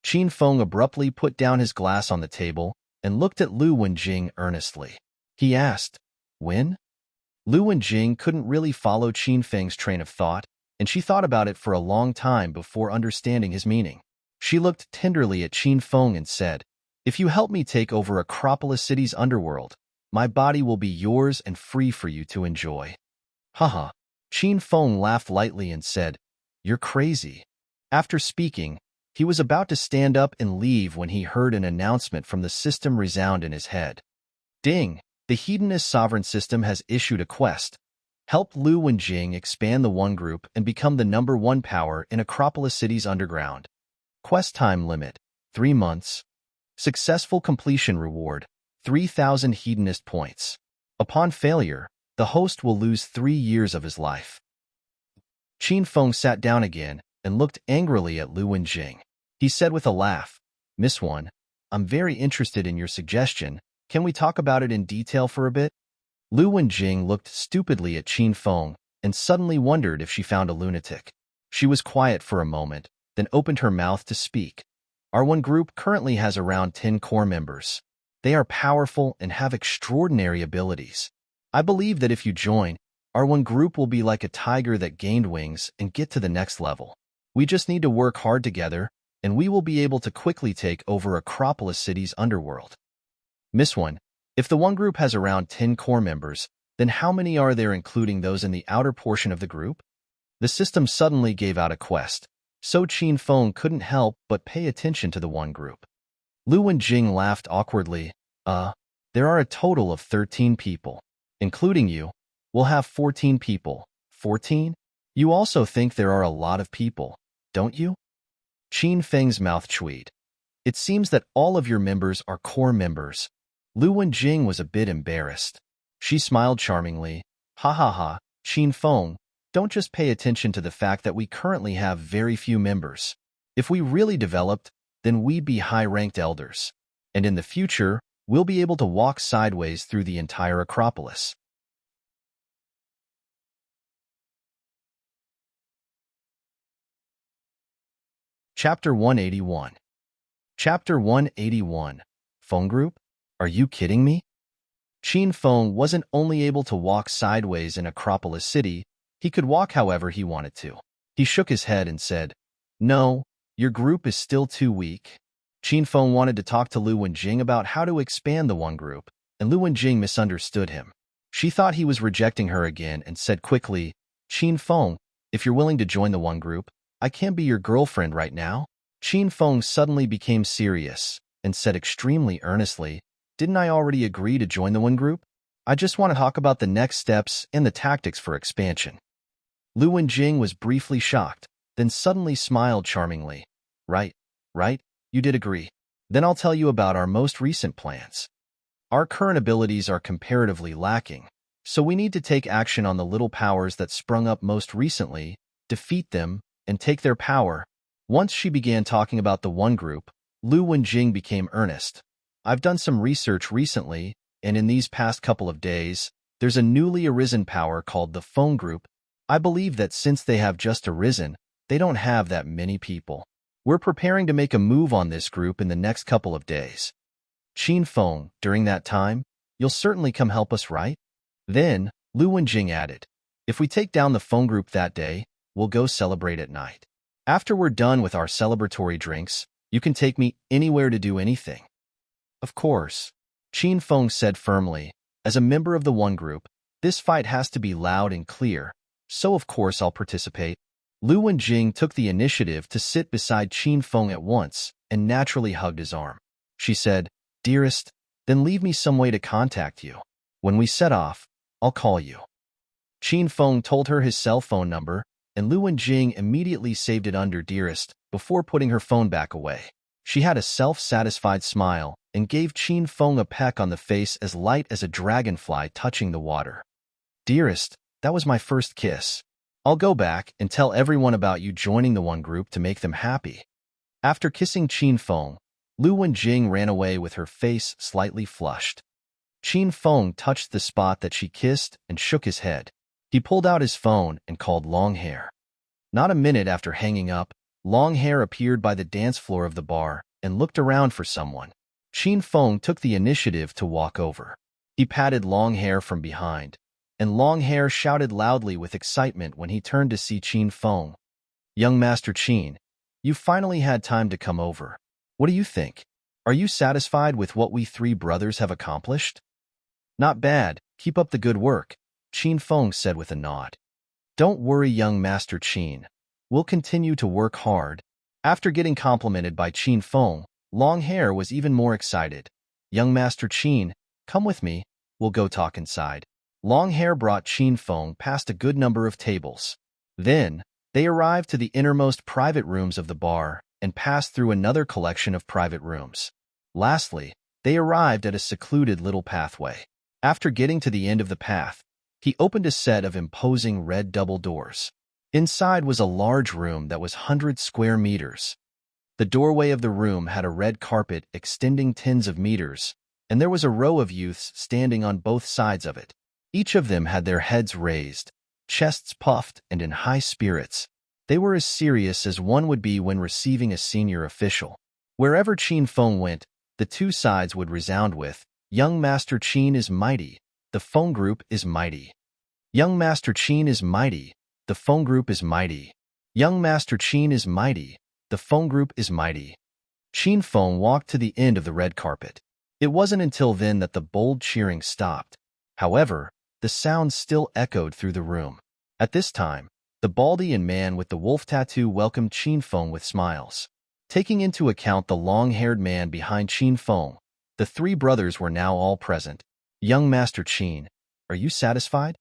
Qin Feng abruptly put down his glass on the table and looked at Lu Wenjing earnestly. He asked, "When?" Lu Wenjing couldn't really follow Qin Feng's train of thought, and she thought about it for a long time before understanding his meaning. She looked tenderly at Qin Feng and said, "If you help me take over Acropolis City's underworld, my body will be yours and free for you to enjoy." Haha. Qin Feng laughed lightly and said, "You're crazy." After speaking, he was about to stand up and leave when he heard an announcement from the system resound in his head. "Ding! The Hedonist Sovereign System has issued a quest. Help Lu Wenjing expand the One Group and become the #1 power in Acropolis City's underground. Quest time limit, 3 months. Successful completion reward, 3,000 hedonist points. Upon failure, the host will lose 3 years of his life. Qin Feng sat down again and looked angrily at Lu Wenjing. He said with a laugh, "Miss One, I'm very interested in your suggestion. Can we talk about it in detail for a bit?" Lu Wenjing looked stupidly at Qin Feng and suddenly wondered if she found a lunatic. She was quiet for a moment, then opened her mouth to speak. Our one group currently has around 10 core members. They are powerful and have extraordinary abilities. I believe that if you join, our one group will be like a tiger that gained wings and get to the next level. We just need to work hard together, and we will be able to quickly take over Acropolis City's underworld. Miss One, if the one group has around 10 core members, then how many are there including those in the outer portion of the group? The system suddenly gave out a quest, so Qin Feng couldn't help but pay attention to the one group. Lu Wenjing laughed awkwardly. There are a total of 13 people. Including you, we'll have 14 people. 14? You also think there are a lot of people, don't you? Qin Feng's mouth chewed. It seems that all of your members are core members. Lu Wenjing was a bit embarrassed. She smiled charmingly. Ha ha ha, Qin Feng, don't just pay attention to the fact that we currently have very few members. If we really developed, then we'd be high-ranked elders. And in the future, we'll be able to walk sideways through the entire Acropolis. Chapter 181. Chapter 181. Feng Group? Are you kidding me? Qin Feng wasn't only able to walk sideways in Acropolis City, he could walk however he wanted to. He shook his head and said, "No, your group is still too weak." Qin Feng wanted to talk to Lu Wenjing about how to expand the one group, and Lu Wenjing misunderstood him. She thought he was rejecting her again and said quickly, "Qin Feng, if you're willing to join the one group, I can't be your girlfriend right now." Qin Feng suddenly became serious and said extremely earnestly, "Didn't I already agree to join the one group? I just want to talk about the next steps and the tactics for expansion." Lu Wenjing was briefly shocked, then suddenly smiled charmingly. Right, you did agree. Then I'll tell you about our most recent plans. Our current abilities are comparatively lacking, so we need to take action on the little powers that sprung up most recently, defeat them, and take their power. Once she began talking about the one group, Lu Wenjing became earnest. I've done some research recently, and in these past couple of days, there's a newly arisen power called the Feng Group. I believe that since they have just arisen, they don't have that many people. We're preparing to make a move on this group in the next couple of days. Qin Feng, during that time, you'll certainly come help us, right? Then, Lu Wenjing added, if we take down the Feng Group that day, we'll go celebrate at night. After we're done with our celebratory drinks, you can take me anywhere to do anything. Of course, Qin Feng said firmly. As a member of the one group, this fight has to be loud and clear, so of course I'll participate. Lu Wenjing took the initiative to sit beside Qin Feng at once and naturally hugged his arm. She said, "Dearest, then leave me some way to contact you. When we set off, I'll call you." Qin Feng told her his cell phone number, and Lu Wenjing immediately saved it under Dearest before putting her phone back away. She had a self-satisfied smile and gave Qin Feng a peck on the face as light as a dragonfly touching the water. "Dearest, that was my first kiss. I'll go back and tell everyone about you joining the one group to make them happy." After kissing Qin Feng, Lu Wenjing ran away with her face slightly flushed. Qin Feng touched the spot that she kissed and shook his head. He pulled out his phone and called Long Hair. Not a minute after hanging up, Long Hair appeared by the dance floor of the bar and looked around for someone. Qin Feng took the initiative to walk over. He patted Long Hair from behind, and Long Hair shouted loudly with excitement when he turned to see Qin Feng. "Young Master Qin, you finally had time to come over. What do you think? Are you satisfied with what we three brothers have accomplished?" "Not bad. Keep up the good work," Qin Feng said with a nod. "Don't worry, young Master Qin. We'll continue to work hard." After getting complimented by Qin Feng, Long Hair was even more excited. "Young Master Qin, come with me. We'll go talk inside." Long Hair brought Qin Feng past a good number of tables. Then, they arrived to the innermost private rooms of the bar and passed through another collection of private rooms. Lastly, They arrived at a secluded little pathway. After getting to the end of the path, he opened a set of imposing red double doors. Inside was a large room that was 100 square meters. The doorway of the room had a red carpet extending tens of meters, and there was a row of youths standing on both sides of it. Each of them had their heads raised, chests puffed, and in high spirits. They were as serious as one would be when receiving a senior official. Wherever Qin Feng went, the two sides would resound with, "Young Master Qin is mighty, the Feng group is mighty. Young Master Qin is mighty, the Feng group is mighty. Young Master Qin is mighty, the Feng group is mighty." Qin Feng walked to the end of the red carpet. It wasn't until then that the bold cheering stopped. However, the sound still echoed through the room. At this time, the Baldian man with the wolf tattoo welcomed Qin Feng with smiles. Taking into account the long-haired man behind Qin Feng, the three brothers were now all present. "Young Master Qin, are you satisfied?"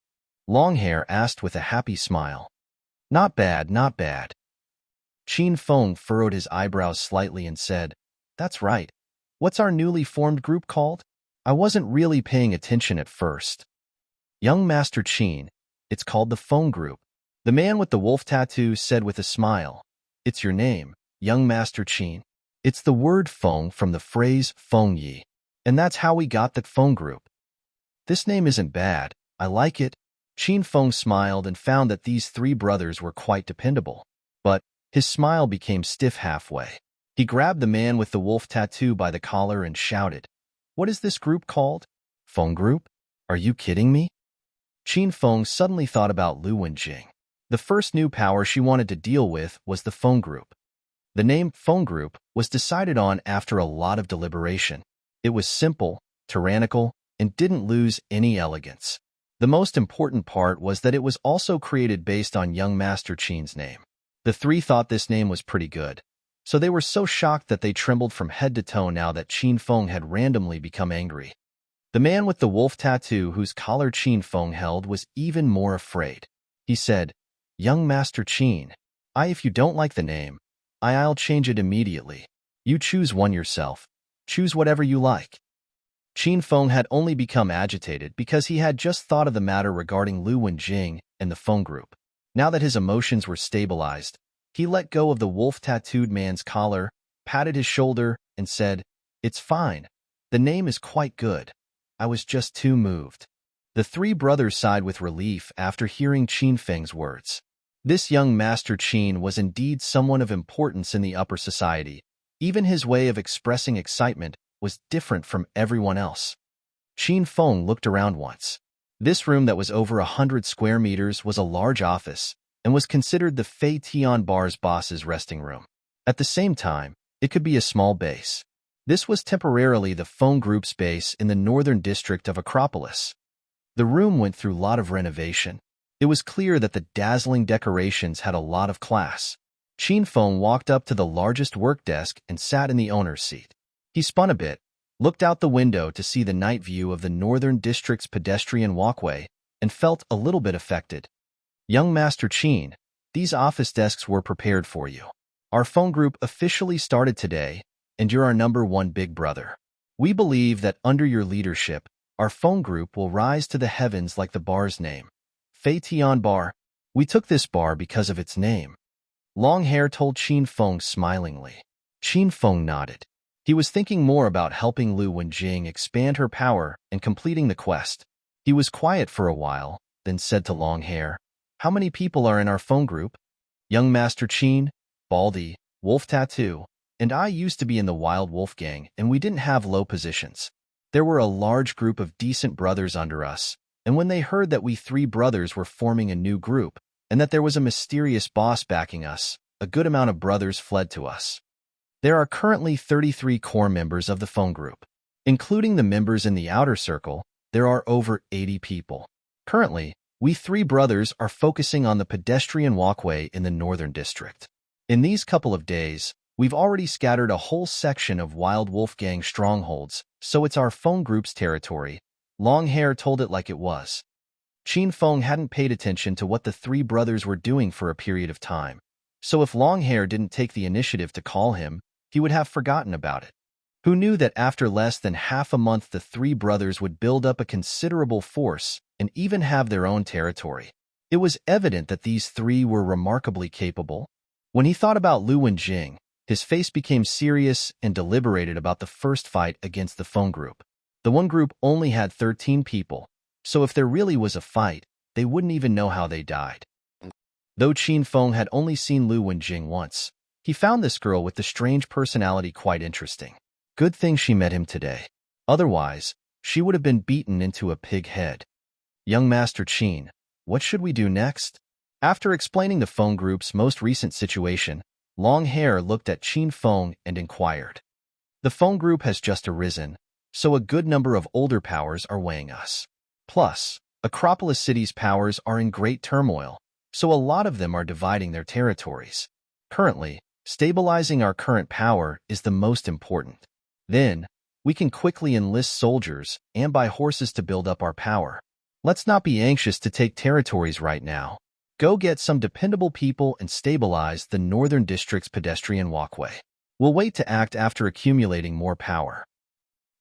Longhair asked with a happy smile. "Not bad, not bad." Qin Feng furrowed his eyebrows slightly and said, "That's right. What's our newly formed group called? I wasn't really paying attention at first." "Young Master Qin, it's called the Feng group," the man with the wolf tattoo said with a smile. "It's your name, Young Master Qin. It's the word Feng from the phrase Feng Yi, and that's how we got the Feng group." "This name isn't bad. I like it." Qin Feng smiled and found that these three brothers were quite dependable. But his smile became stiff halfway. He grabbed the man with the wolf tattoo by the collar and shouted, "What is this group called? Feng group? Are you kidding me?" Qin Feng suddenly thought about Lu Wenjing. The first new power she wanted to deal with was the Feng group. The name Feng group was decided on after a lot of deliberation. It was simple, tyrannical, and didn't lose any elegance. The most important part was that it was also created based on young Master Qin's name. The three thought this name was pretty good, so they were so shocked that they trembled from head to toe now that Qin Feng had randomly become angry. The man with the wolf tattoo whose collar Qin Feng held was even more afraid. He said, "Young Master Qin, if you don't like the name, I'll change it immediately. You choose one yourself. Choose whatever you like." Qin Feng had only become agitated because he had just thought of the matter regarding Lu Wenjing and the Feng group. Now that his emotions were stabilized, he let go of the wolf-tattooed man's collar, patted his shoulder, and said, "It's fine. The name is quite good. I was just too moved." The three brothers sighed with relief after hearing Qin Feng's words. This young Master Qin was indeed someone of importance in the upper society. Even his way of expressing excitement was different from everyone else. Qin Feng looked around once. This room that was over 100 square meters was a large office and was considered the Fei Tian Bar's boss's resting room. At the same time, it could be a small base. This was temporarily the Feng group's base in the northern district of Acropolis. The room went through a lot of renovation. It was clear that the dazzling decorations had a lot of class. Qin Feng walked up to the largest work desk and sat in the owner's seat. He spun a bit, looked out the window to see the night view of the northern district's pedestrian walkway, and felt a little bit affected. "Young Master Qin, these office desks were prepared for you. Our Feng group officially started today, and you're our #1 big brother. We believe that under your leadership, our Feng group will rise to the heavens like the bar's name. Fei Tian Bar. We took this bar because of its name." Long Hair told Qin Feng smilingly. Qin Feng nodded. He was thinking more about helping Lu Wenjing expand her power and completing the quest. He was quiet for a while, then said to Long Hair, "How many people are in our Feng group?" "Young Master Qin, Baldy, Wolf Tattoo, and I used to be in the Wild Wolf Gang, and we didn't have low positions. There were a large group of decent brothers under us, and when they heard that we three brothers were forming a new group, and that there was a mysterious boss backing us, a good amount of brothers fled to us. There are currently 33 core members of the Feng group. Including the members in the outer circle, there are over 80 people. Currently, we three brothers are focusing on the pedestrian walkway in the northern district. In these couple of days, we've already scattered a whole section of Wild Wolf Gang strongholds, so it's our Feng group's territory." Long Hair told it like it was. Qin Feng hadn't paid attention to what the three brothers were doing for a period of time, so if Long Hair didn't take the initiative to call him, he would have forgotten about it. Who knew that after less than half a month the three brothers would build up a considerable force and even have their own territory? It was evident that these three were remarkably capable. When he thought about Lu Wenjing, his face became serious and deliberated about the first fight against the Feng group. The one group only had 13 people, so if there really was a fight, they wouldn't even know how they died. Though Qin Feng had only seen Lu Wenjing once, he found this girl with the strange personality quite interesting. Good thing she met him today. Otherwise, she would have been beaten into a pig head. Young Master Qin, what should we do next? After explaining the Feng group's most recent situation, Long Hair looked at Qin Feng and inquired. The Feng group has just arisen, so a good number of older powers are weighing us. Plus, Acropolis City's powers are in great turmoil, so a lot of them are dividing their territories. Currently, stabilizing our current power is the most important. Then, we can quickly enlist soldiers and buy horses to build up our power. Let's not be anxious to take territories right now. Go get some dependable people and stabilize the Northern District's pedestrian walkway. We'll wait to act after accumulating more power.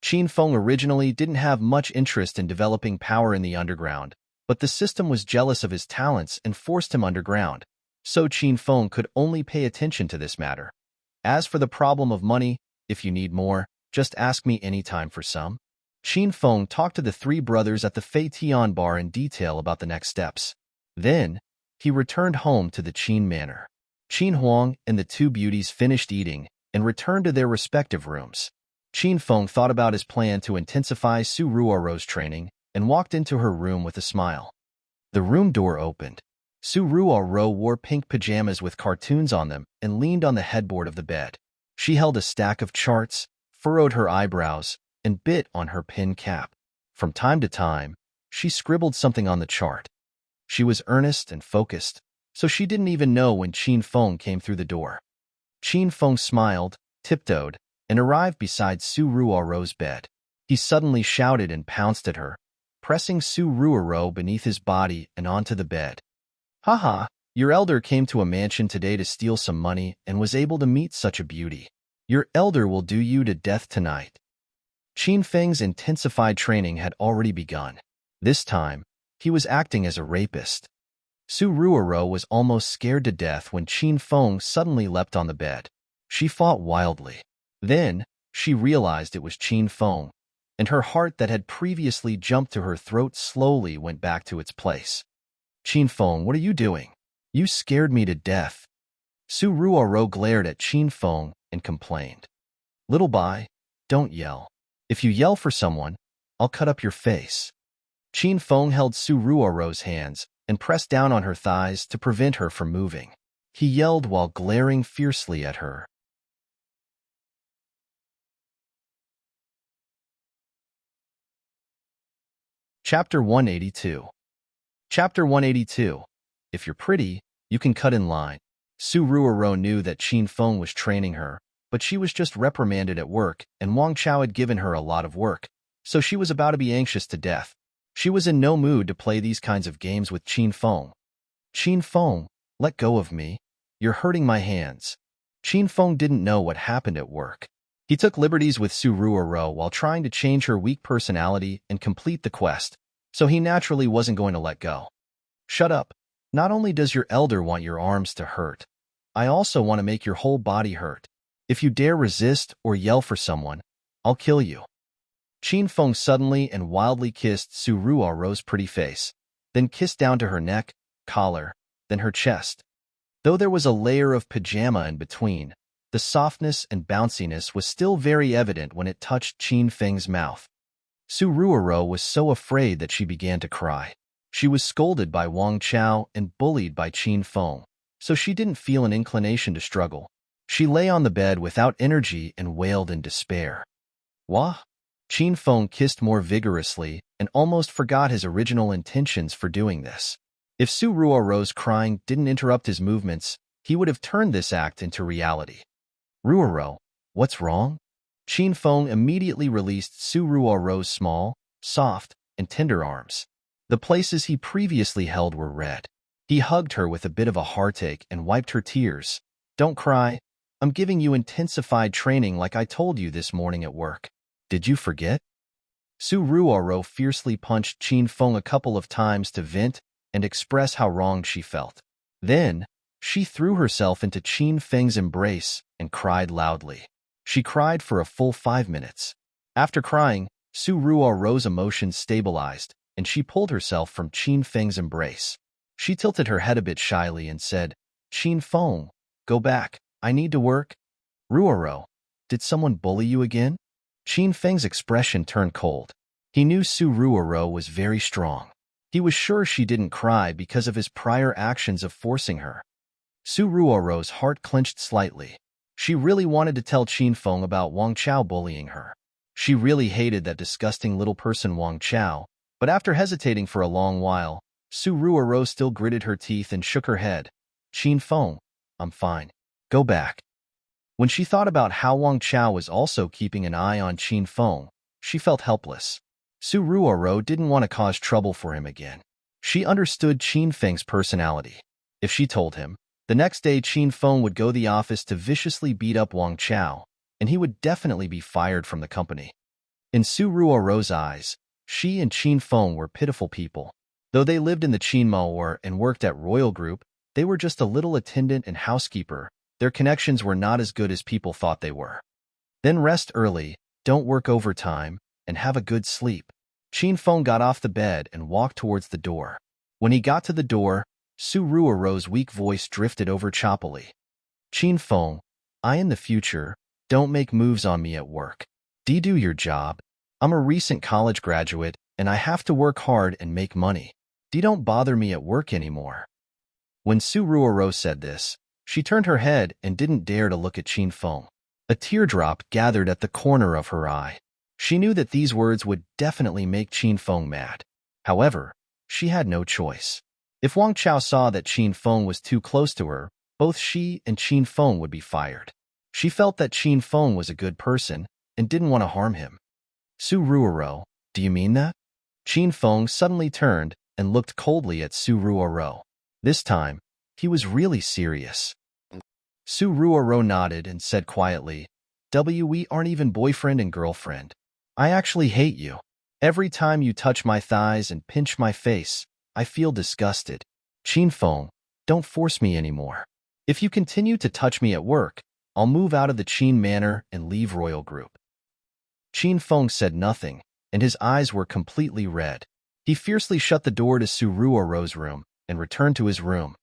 Qin Feng originally didn't have much interest in developing power in the underground, but the system was jealous of his talents and forced him underground, so Qin Feng could only pay attention to this matter. As for the problem of money, if you need more, just ask me anytime for some. Qin Feng talked to the three brothers at the Fei Tian bar in detail about the next steps. Then, he returned home to the Qin Manor. Qin Huang and the two beauties finished eating and returned to their respective rooms. Qin Feng thought about his plan to intensify Su Ruorou's training and walked into her room with a smile. The room door opened. Su Ruorou wore pink pajamas with cartoons on them and leaned on the headboard of the bed. She held a stack of charts, furrowed her eyebrows, and bit on her pin cap. From time to time, she scribbled something on the chart. She was earnest and focused, so she didn't even know when Qin Feng came through the door. Qin Feng smiled, tiptoed, and arrived beside Su Ruorou's bed. He suddenly shouted and pounced at her, pressing Su Ruorou beneath his body and onto the bed. Haha, your elder came to a mansion today to steal some money and was able to meet such a beauty. Your elder will do you to death tonight. Qin Feng's intensified training had already begun. This time, he was acting as a rapist. Su Ruorou was almost scared to death when Qin Feng suddenly leapt on the bed. She fought wildly. Then, she realized it was Qin Feng, and her heart that had previously jumped to her throat slowly went back to its place. Qin Feng, what are you doing? You scared me to death. Su Ruorou glared at Qin Feng and complained. Little Bai, don't yell. If you yell for someone, I'll cut up your face. Qin Feng held Su Ruorou's hands and pressed down on her thighs to prevent her from moving. He yelled while glaring fiercely at her. Chapter 182. Chapter 182. If you're pretty, you can cut in line. Su Ruorou knew that Qin Feng was training her, but she was just reprimanded at work, and Wang Chao had given her a lot of work, so she was about to be anxious to death. She was in no mood to play these kinds of games with Qin Feng. Qin Feng, let go of me. You're hurting my hands. Qin Feng didn't know what happened at work. He took liberties with Su Ruorou while trying to change her weak personality and complete the quest, so he naturally wasn't going to let go. Shut up. Not only does your elder want your arms to hurt, I also want to make your whole body hurt. If you dare resist or yell for someone, I'll kill you. Qin Feng suddenly and wildly kissed Su Ruorou's pretty face, then kissed down to her neck, collar, then her chest. Though there was a layer of pajama in between, the softness and bounciness was still very evident when it touched Qin Feng's mouth. Su Ruorou was so afraid that she began to cry. She was scolded by Wang Chao and bullied by Qin Feng, so she didn't feel an inclination to struggle. She lay on the bed without energy and wailed in despair. Wah! Qin Feng kissed more vigorously and almost forgot his original intentions for doing this. If Su Ruorou's crying didn't interrupt his movements, he would have turned this act into reality. Ruorou, what's wrong? Qin Feng immediately released Su Ruorou's small, soft, and tender arms. The places he previously held were red. He hugged her with a bit of a heartache and wiped her tears. Don't cry. I'm giving you intensified training like I told you this morning at work. Did you forget? Su Ruoro fiercely punched Qin Feng a couple of times to vent and express how wrong she felt. Then, she threw herself into Qin Feng's embrace and cried loudly. She cried for a full 5 minutes. After crying, Su Ruoro's emotions stabilized, and she pulled herself from Qin Feng's embrace. She tilted her head a bit shyly and said, Qin Feng, go back. I need to work. Ruoro, did someone bully you again? Qin Feng's expression turned cold. He knew Su Ruoro was very strong. He was sure she didn't cry because of his prior actions of forcing her. Su Ruoro's heart clenched slightly. She really wanted to tell Qin Feng about Wang Chao bullying her. She really hated that disgusting little person Wang Chao, but after hesitating for a long while, Su Ruoro still gritted her teeth and shook her head. Qin Feng, I'm fine. Go back. When she thought about how Wang Chao was also keeping an eye on Qin Feng, she felt helpless. Su Ruoro didn't want to cause trouble for him again. She understood Qin Feng's personality. If she told him, the next day Qin Feng would go to the office to viciously beat up Wang Chao, and he would definitely be fired from the company. In Su Ruoro's eyes, she and Qin Feng were pitiful people. Though they lived in the Qin Malwar and worked at Royal Group, they were just a little attendant and housekeeper. Their connections were not as good as people thought they were. Then rest early, don't work overtime, and have a good sleep. Qin Feng got off the bed and walked towards the door. When he got to the door, Su Ruoro's weak voice drifted over choppily. Qin Feng, in the future, don't make moves on me at work. Do your job. I'm a recent college graduate, and I have to work hard and make money. Don't bother me at work anymore. When Su Ruoro said this, she turned her head and didn't dare to look at Qin Feng. A teardrop gathered at the corner of her eye. She knew that these words would definitely make Qin Feng mad. However, she had no choice. If Wang Chao saw that Qin Feng was too close to her, both she and Qin Feng would be fired. She felt that Qin Feng was a good person and didn't want to harm him. Su Ruoro, do you mean that? Qin Feng suddenly turned and looked coldly at Su Ruoro. This time, he was really serious. Su Ruoro nodded and said quietly, We aren't even boyfriend and girlfriend. I actually hate you. Every time you touch my thighs and pinch my face, I feel disgusted. Qin Feng, don't force me anymore. If you continue to touch me at work, I'll move out of the Qin Manor and leave Royal Group. Qin Feng said nothing, and his eyes were completely red. He fiercely shut the door to Su Ruoro's room and returned to his room.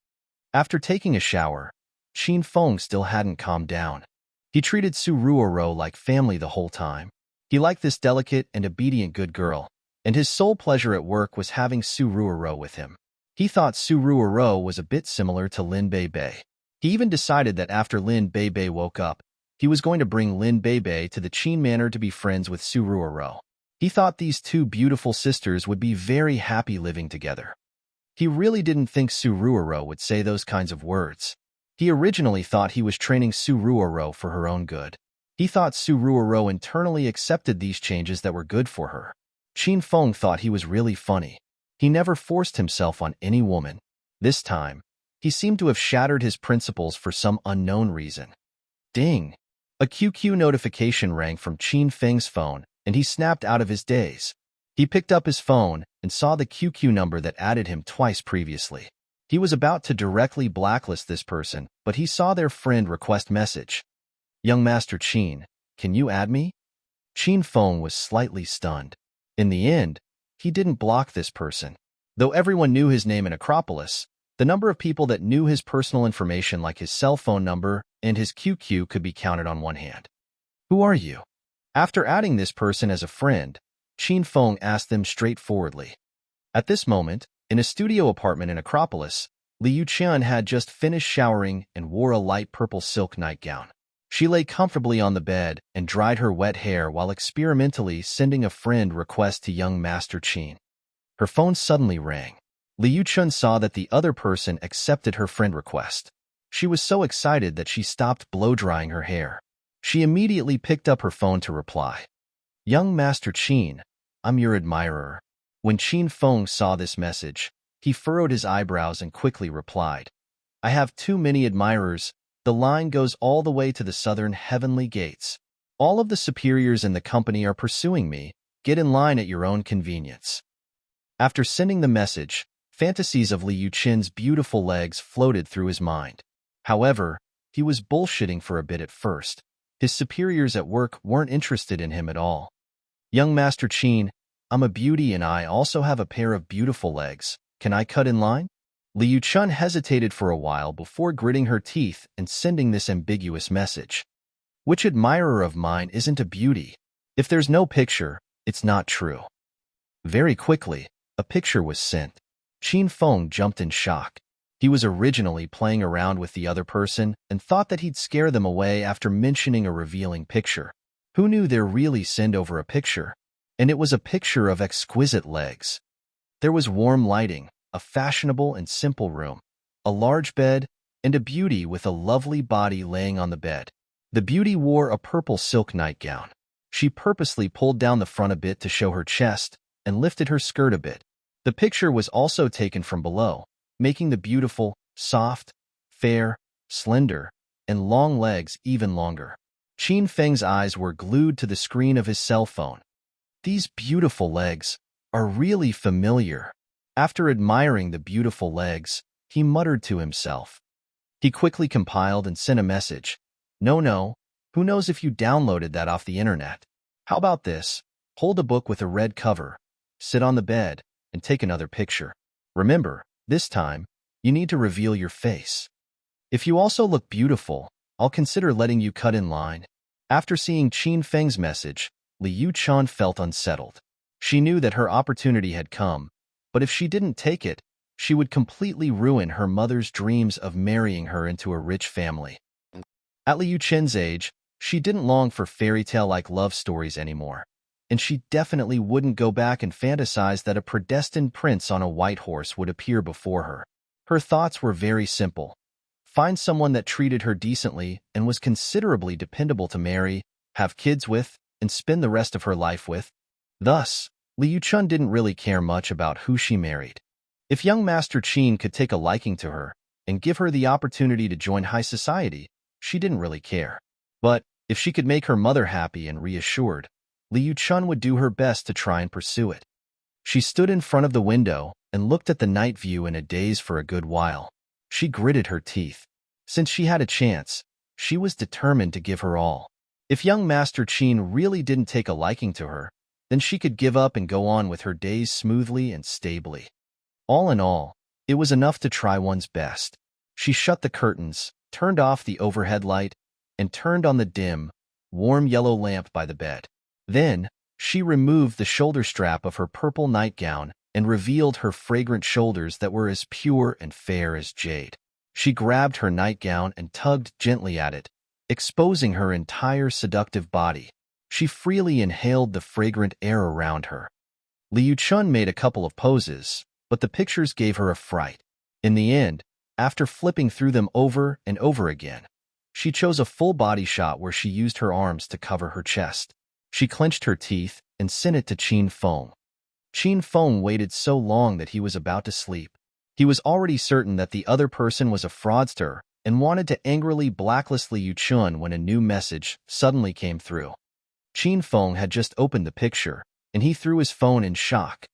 After taking a shower, Qin Feng still hadn't calmed down. He treated Su Ruoro like family the whole time. He liked this delicate and obedient good girl, and his sole pleasure at work was having Su Ruoro with him. He thought Su Ruoro was a bit similar to Lin Beibei. He even decided that after Lin Beibei woke up, he was going to bring Lin Beibei to the Qin Manor to be friends with Su Ruoro. He thought these two beautiful sisters would be very happy living together. He really didn't think Su Ruoro would say those kinds of words. He originally thought he was training Su Ruoro for her own good. He thought Su Ruoro internally accepted these changes that were good for her. Qin Feng thought he was really funny. He never forced himself on any woman. This time, he seemed to have shattered his principles for some unknown reason. Ding! A QQ notification rang from Qin Feng's phone, and he snapped out of his daze. He picked up his phone and saw the QQ number that added him twice previously. He was about to directly blacklist this person, but he saw their friend request message. Young Master Qin, can you add me? Qin Feng was slightly stunned. In the end, he didn't block this person. Though everyone knew his name in Acropolis, the number of people that knew his personal information like his cell phone number and his QQ could be counted on one hand. Who are you? After adding this person as a friend, Qin Feng asked them straightforwardly. At this moment, in a studio apartment in Acropolis, Liu Qian had just finished showering and wore a light purple silk nightgown. She lay comfortably on the bed and dried her wet hair while experimentally sending a friend request to young Master Qin. Her phone suddenly rang. Liu Qian saw that the other person accepted her friend request. She was so excited that she stopped blow-drying her hair. She immediately picked up her phone to reply. Young Master Qin, I'm your admirer. When Qin Feng saw this message, he furrowed his eyebrows and quickly replied, I have too many admirers. The line goes all the way to the southern heavenly gates. All of the superiors in the company are pursuing me. Get in line at your own convenience." After sending the message, fantasies of Li Yuqin's beautiful legs floated through his mind. However, he was bullshitting for a bit at first. His superiors at work weren't interested in him at all. "Young Master Qin, I'm a beauty and I also have a pair of beautiful legs. Can I cut in line?" Li Yuqin hesitated for a while before gritting her teeth and sending this ambiguous message. "Which admirer of mine isn't a beauty? If there's no picture, it's not true." Very quickly, a picture was sent. Qin Feng jumped in shock. He was originally playing around with the other person and thought that he'd scare them away after mentioning a revealing picture. Who knew they'd really send over a picture? And it was a picture of exquisite legs. There was warm lighting, a fashionable and simple room, a large bed, and a beauty with a lovely body laying on the bed. The beauty wore a purple silk nightgown. She purposely pulled down the front a bit to show her chest and lifted her skirt a bit. The picture was also taken from below, making the beautiful, soft, fair, slender, and long legs even longer. Qin Feng's eyes were glued to the screen of his cell phone. These beautiful legs are really familiar. After admiring the beautiful legs, he muttered to himself. He quickly compiled and sent a message. No, who knows if you downloaded that off the internet? How about this? Hold a book with a red cover, sit on the bed, and take another picture. Remember, this time, you need to reveal your face. If you also look beautiful, I'll consider letting you cut in line. After seeing Qin Feng's message, Li Yuqin felt unsettled. She knew that her opportunity had come, but if she didn't take it, she would completely ruin her mother's dreams of marrying her into a rich family. At Li Yuqin's age, she didn't long for fairy tale-like love stories anymore, and she definitely wouldn't go back and fantasize that a predestined prince on a white horse would appear before her. Her thoughts were very simple. Find someone that treated her decently and was considerably dependable to marry, have kids with, and spend the rest of her life with. Thus, Li Yuqin didn't really care much about who she married. If young Master Qin could take a liking to her and give her the opportunity to join high society, she didn't really care. But if she could make her mother happy and reassured, Li Yuqin would do her best to try and pursue it. She stood in front of the window and looked at the night view in a daze for a good while. She gritted her teeth. Since she had a chance, she was determined to give her all. If young Master Qin really didn't take a liking to her, then she could give up and go on with her days smoothly and stably. All in all, it was enough to try one's best. She shut the curtains, turned off the overhead light, and turned on the dim, warm yellow lamp by the bed. Then, she removed the shoulder strap of her purple nightgown and revealed her fragrant shoulders that were as pure and fair as jade. She grabbed her nightgown and tugged gently at it, exposing her entire seductive body. She freely inhaled the fragrant air around her. Li Yuqin made a couple of poses, but the pictures gave her a fright. In the end, after flipping through them over and over again, she chose a full-body shot where she used her arms to cover her chest. She clenched her teeth and sent it to Qin Feng. Qin Feng waited so long that he was about to sleep. He was already certain that the other person was a fraudster and wanted to angrily blacklist Li Yuqin when a new message suddenly came through. Qin Feng had just opened the picture, and he threw his phone in shock.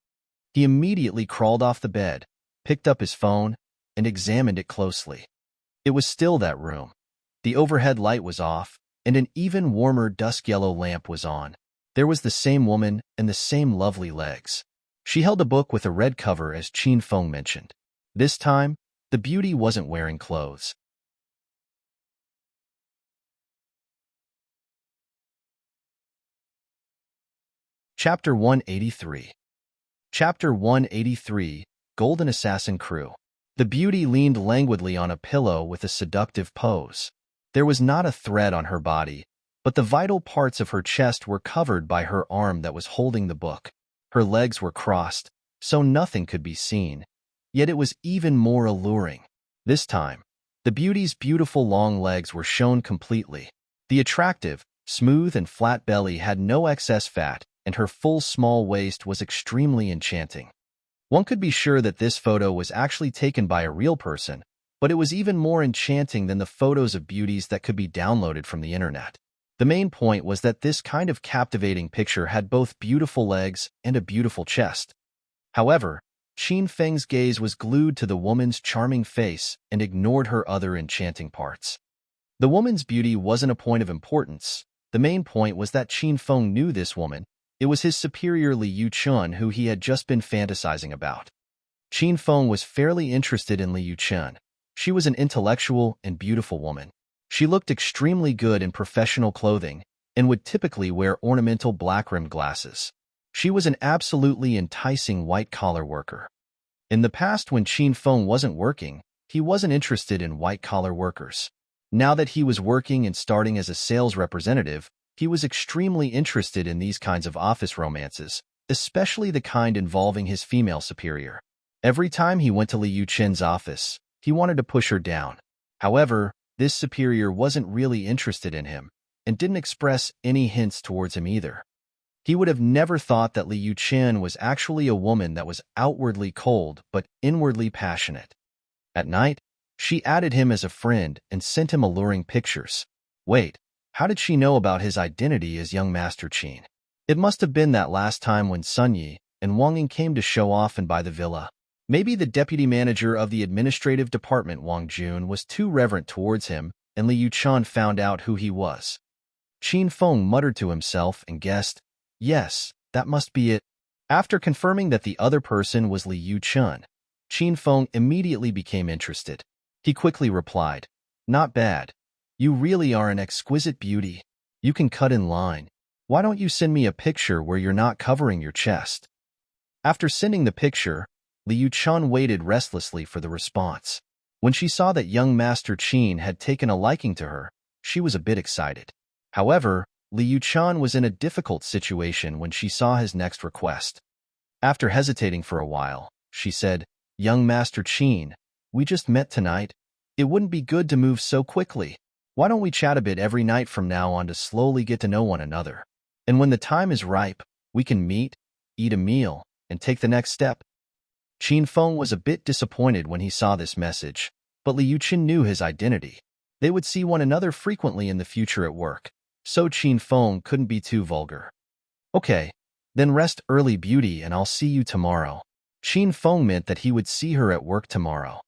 He immediately crawled off the bed, picked up his phone, and examined it closely. It was still that room. The overhead light was off, and an even warmer dusk-yellow lamp was on. There was the same woman and the same lovely legs. She held a book with a red cover as Qin Feng mentioned. This time, the beauty wasn't wearing clothes. Chapter 183. Chapter 183, Golden Assassin Crew. The beauty leaned languidly on a pillow with a seductive pose. There was not a thread on her body, but the vital parts of her chest were covered by her arm that was holding the book. Her legs were crossed, so nothing could be seen, yet it was even more alluring. This time, the beauty's beautiful long legs were shown completely. The attractive, smooth and flat belly had no excess fat, and her full small waist was extremely enchanting. One could be sure that this photo was actually taken by a real person, but it was even more enchanting than the photos of beauties that could be downloaded from the internet. The main point was that this kind of captivating picture had both beautiful legs and a beautiful chest. However, Qin Feng's gaze was glued to the woman's charming face and ignored her other enchanting parts. The woman's beauty wasn't a point of importance. The main point was that Qin Feng knew this woman. It was his superior Li Yuchun who he had just been fantasizing about. Qin Feng was fairly interested in Li Yuchun. She was an intellectual and beautiful woman. She looked extremely good in professional clothing and would typically wear ornamental black-rimmed glasses. She was an absolutely enticing white-collar worker. In the past, when Qin Feng wasn't working, he wasn't interested in white-collar workers. Now that he was working and starting as a sales representative, he was extremely interested in these kinds of office romances, especially the kind involving his female superior. Every time he went to Li Yuchun's office, he wanted to push her down. However, this superior wasn't really interested in him and didn't express any hints towards him either. He would have never thought that Li Yuchun was actually a woman that was outwardly cold but inwardly passionate. At night, she added him as a friend and sent him alluring pictures. Wait, how did she know about his identity as young Master Qin? It must have been that last time when Sun Yi and Wang Ying came to show off and buy the villa. Maybe the deputy manager of the administrative department, Wang Jun, was too reverent towards him, and Li Yuchun found out who he was. Qin Feng muttered to himself and guessed, yes, that must be it. After confirming that the other person was Li Yuchun, Qin Feng immediately became interested. He quickly replied, not bad. You really are an exquisite beauty. You can cut in line. Why don't you send me a picture where you're not covering your chest? After sending the picture, Li Yuchun waited restlessly for the response. When she saw that young Master Qin had taken a liking to her, she was a bit excited. However, Li Yuchun was in a difficult situation when she saw his next request. After hesitating for a while, she said, young Master Qin, we just met tonight. It wouldn't be good to move so quickly. Why don't we chat a bit every night from now on to slowly get to know one another? And when the time is ripe, we can meet, eat a meal, and take the next step. Qin Feng was a bit disappointed when he saw this message, but Li Yuchun knew his identity. They would see one another frequently in the future at work, so Qin Feng couldn't be too vulgar. Okay, then rest early, beauty, and I'll see you tomorrow. Qin Feng meant that he would see her at work tomorrow.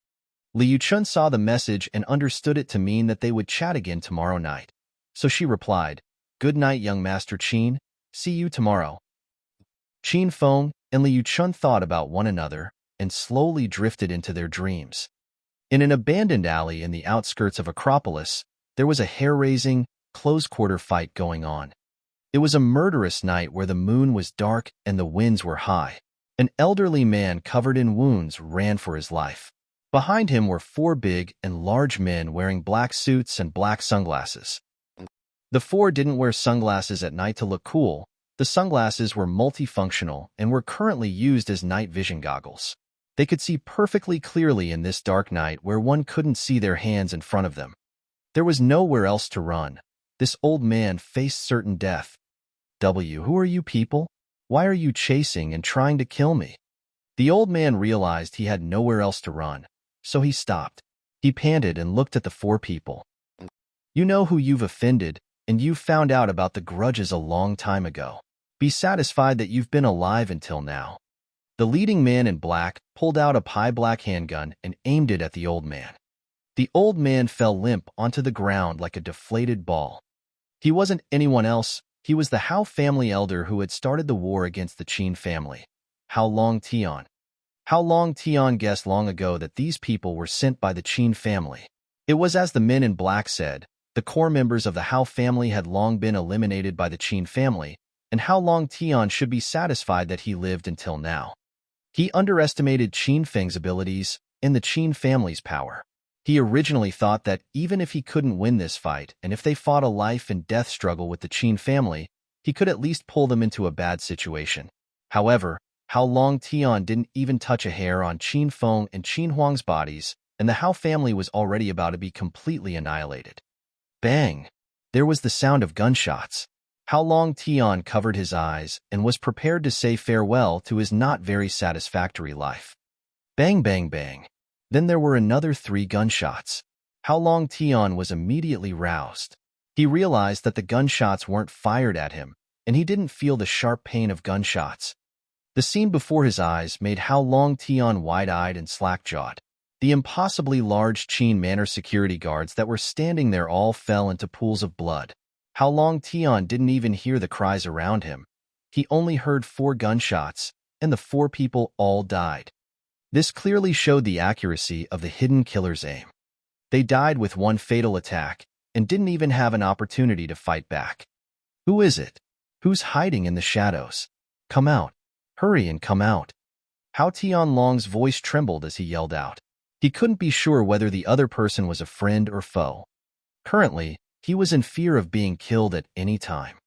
Li Yuchun saw the message and understood it to mean that they would chat again tomorrow night. So she replied, good night, young Master Qin. See you tomorrow. Qin Feng and Li Yuchun thought about one another and slowly drifted into their dreams. In an abandoned alley in the outskirts of Acropolis, there was a hair-raising, close-quarter fight going on. It was a murderous night where the moon was dark and the winds were high. An elderly man covered in wounds ran for his life. Behind him were 4 big and large men wearing black suits and black sunglasses. The 4 didn't wear sunglasses at night to look cool. The sunglasses were multifunctional and were currently used as night vision goggles. They could see perfectly clearly in this dark night where one couldn't see their hands in front of them. There was nowhere else to run. This old man faced certain death. Who are you people? Why are you chasing and trying to kill me? The old man realized he had nowhere else to run, so he stopped. He panted and looked at the 4 people. You know who you've offended, and you've found out about the grudges a long time ago. Be satisfied that you've been alive until now. The leading man in black pulled out a pie-black handgun and aimed it at the old man. The old man fell limp onto the ground like a deflated ball. He wasn't anyone else. He was the Hao family elder who had started the war against the Qin family. Hao Long Tian. Hao Long Tian guessed long ago that these people were sent by the Qin family. It was as the men in black said, the core members of the Hao family had long been eliminated by the Qin family, and Hao Long Tian should be satisfied that he lived until now. He underestimated Qin Feng's abilities and the Qin family's power. He originally thought that even if he couldn't win this fight, and if they fought a life-and-death struggle with the Qin family, he could at least pull them into a bad situation. However, Hao Long Tian didn't even touch a hair on Qin Feng and Qin Huang's bodies, and the Hao family was already about to be completely annihilated. Bang! There was the sound of gunshots. Hao Long Tian covered his eyes and was prepared to say farewell to his not very satisfactory life. Bang, bang, bang. Then there were another 3 gunshots. How Long Tian was immediately roused. He realized that the gunshots weren't fired at him, and he didn't feel the sharp pain of gunshots. The scene before his eyes made How Long Tian wide-eyed and slack-jawed. The impossibly large Qin Manor security guards that were standing there all fell into pools of blood. How Long Tian didn't even hear the cries around him. He only heard 4 gunshots, and the 4 people all died. This clearly showed the accuracy of the hidden killer's aim. They died with 1 fatal attack, and didn't even have an opportunity to fight back. Who is it? Who's hiding in the shadows? Come out. Hurry and come out. How Tianlong's voice trembled as he yelled out. He couldn't be sure whether the other person was a friend or foe. Currently, he was in fear of being killed at any time.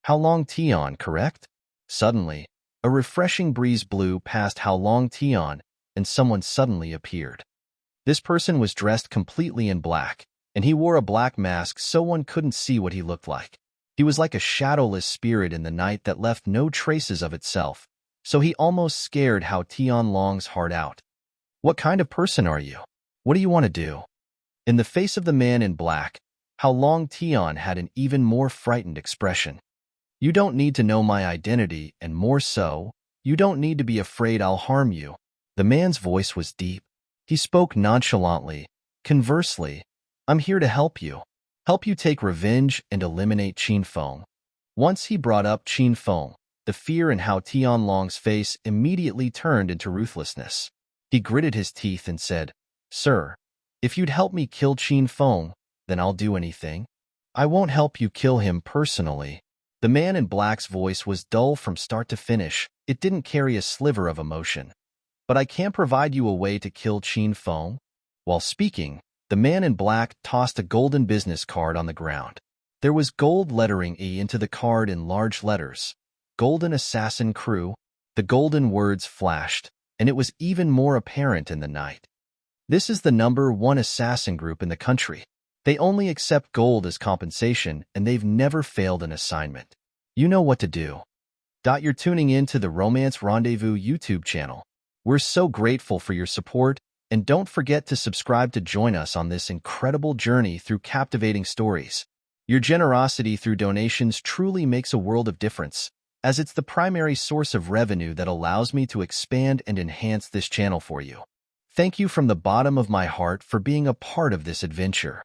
How Long Tian, correct? Suddenly, a refreshing breeze blew past How Long Tian, and someone suddenly appeared. This person was dressed completely in black, and he wore a black mask so one couldn't see what he looked like. He was like a shadowless spirit in the night that left no traces of itself, so he almost scared How Tianlong's heart out. What kind of person are you? What do you want to do? In the face of the man in black, How Long Tian had an even more frightened expression. You don't need to know my identity, and more so, you don't need to be afraid I'll harm you. The man's voice was deep. He spoke nonchalantly. Conversely, I'm here to help you. Help you take revenge and eliminate Qin Feng. Once he brought up Qin Feng, the fear in How Tianlong's face immediately turned into ruthlessness. He gritted his teeth and said, Sir, if you'd help me kill Qin Feng, then I'll do anything. I won't help you kill him personally. The man in black's voice was dull from start to finish. It didn't carry a sliver of emotion. But I can't provide you a way to kill Qin Feng. While speaking, the man in black tossed a golden business card on the ground. There was gold lettering E into the card in large letters. Golden Assassin Crew. The golden words flashed, and it was even more apparent in the night. This is the #1 assassin group in the country. They only accept gold as compensation, and they've never failed an assignment. You know what to do. You're tuning in to the Romance Rendezvous YouTube channel. We're so grateful for your support, and don't forget to subscribe to join us on this incredible journey through captivating stories. Your generosity through donations truly makes a world of difference, as it's the primary source of revenue that allows me to expand and enhance this channel for you. Thank you from the bottom of my heart for being a part of this adventure.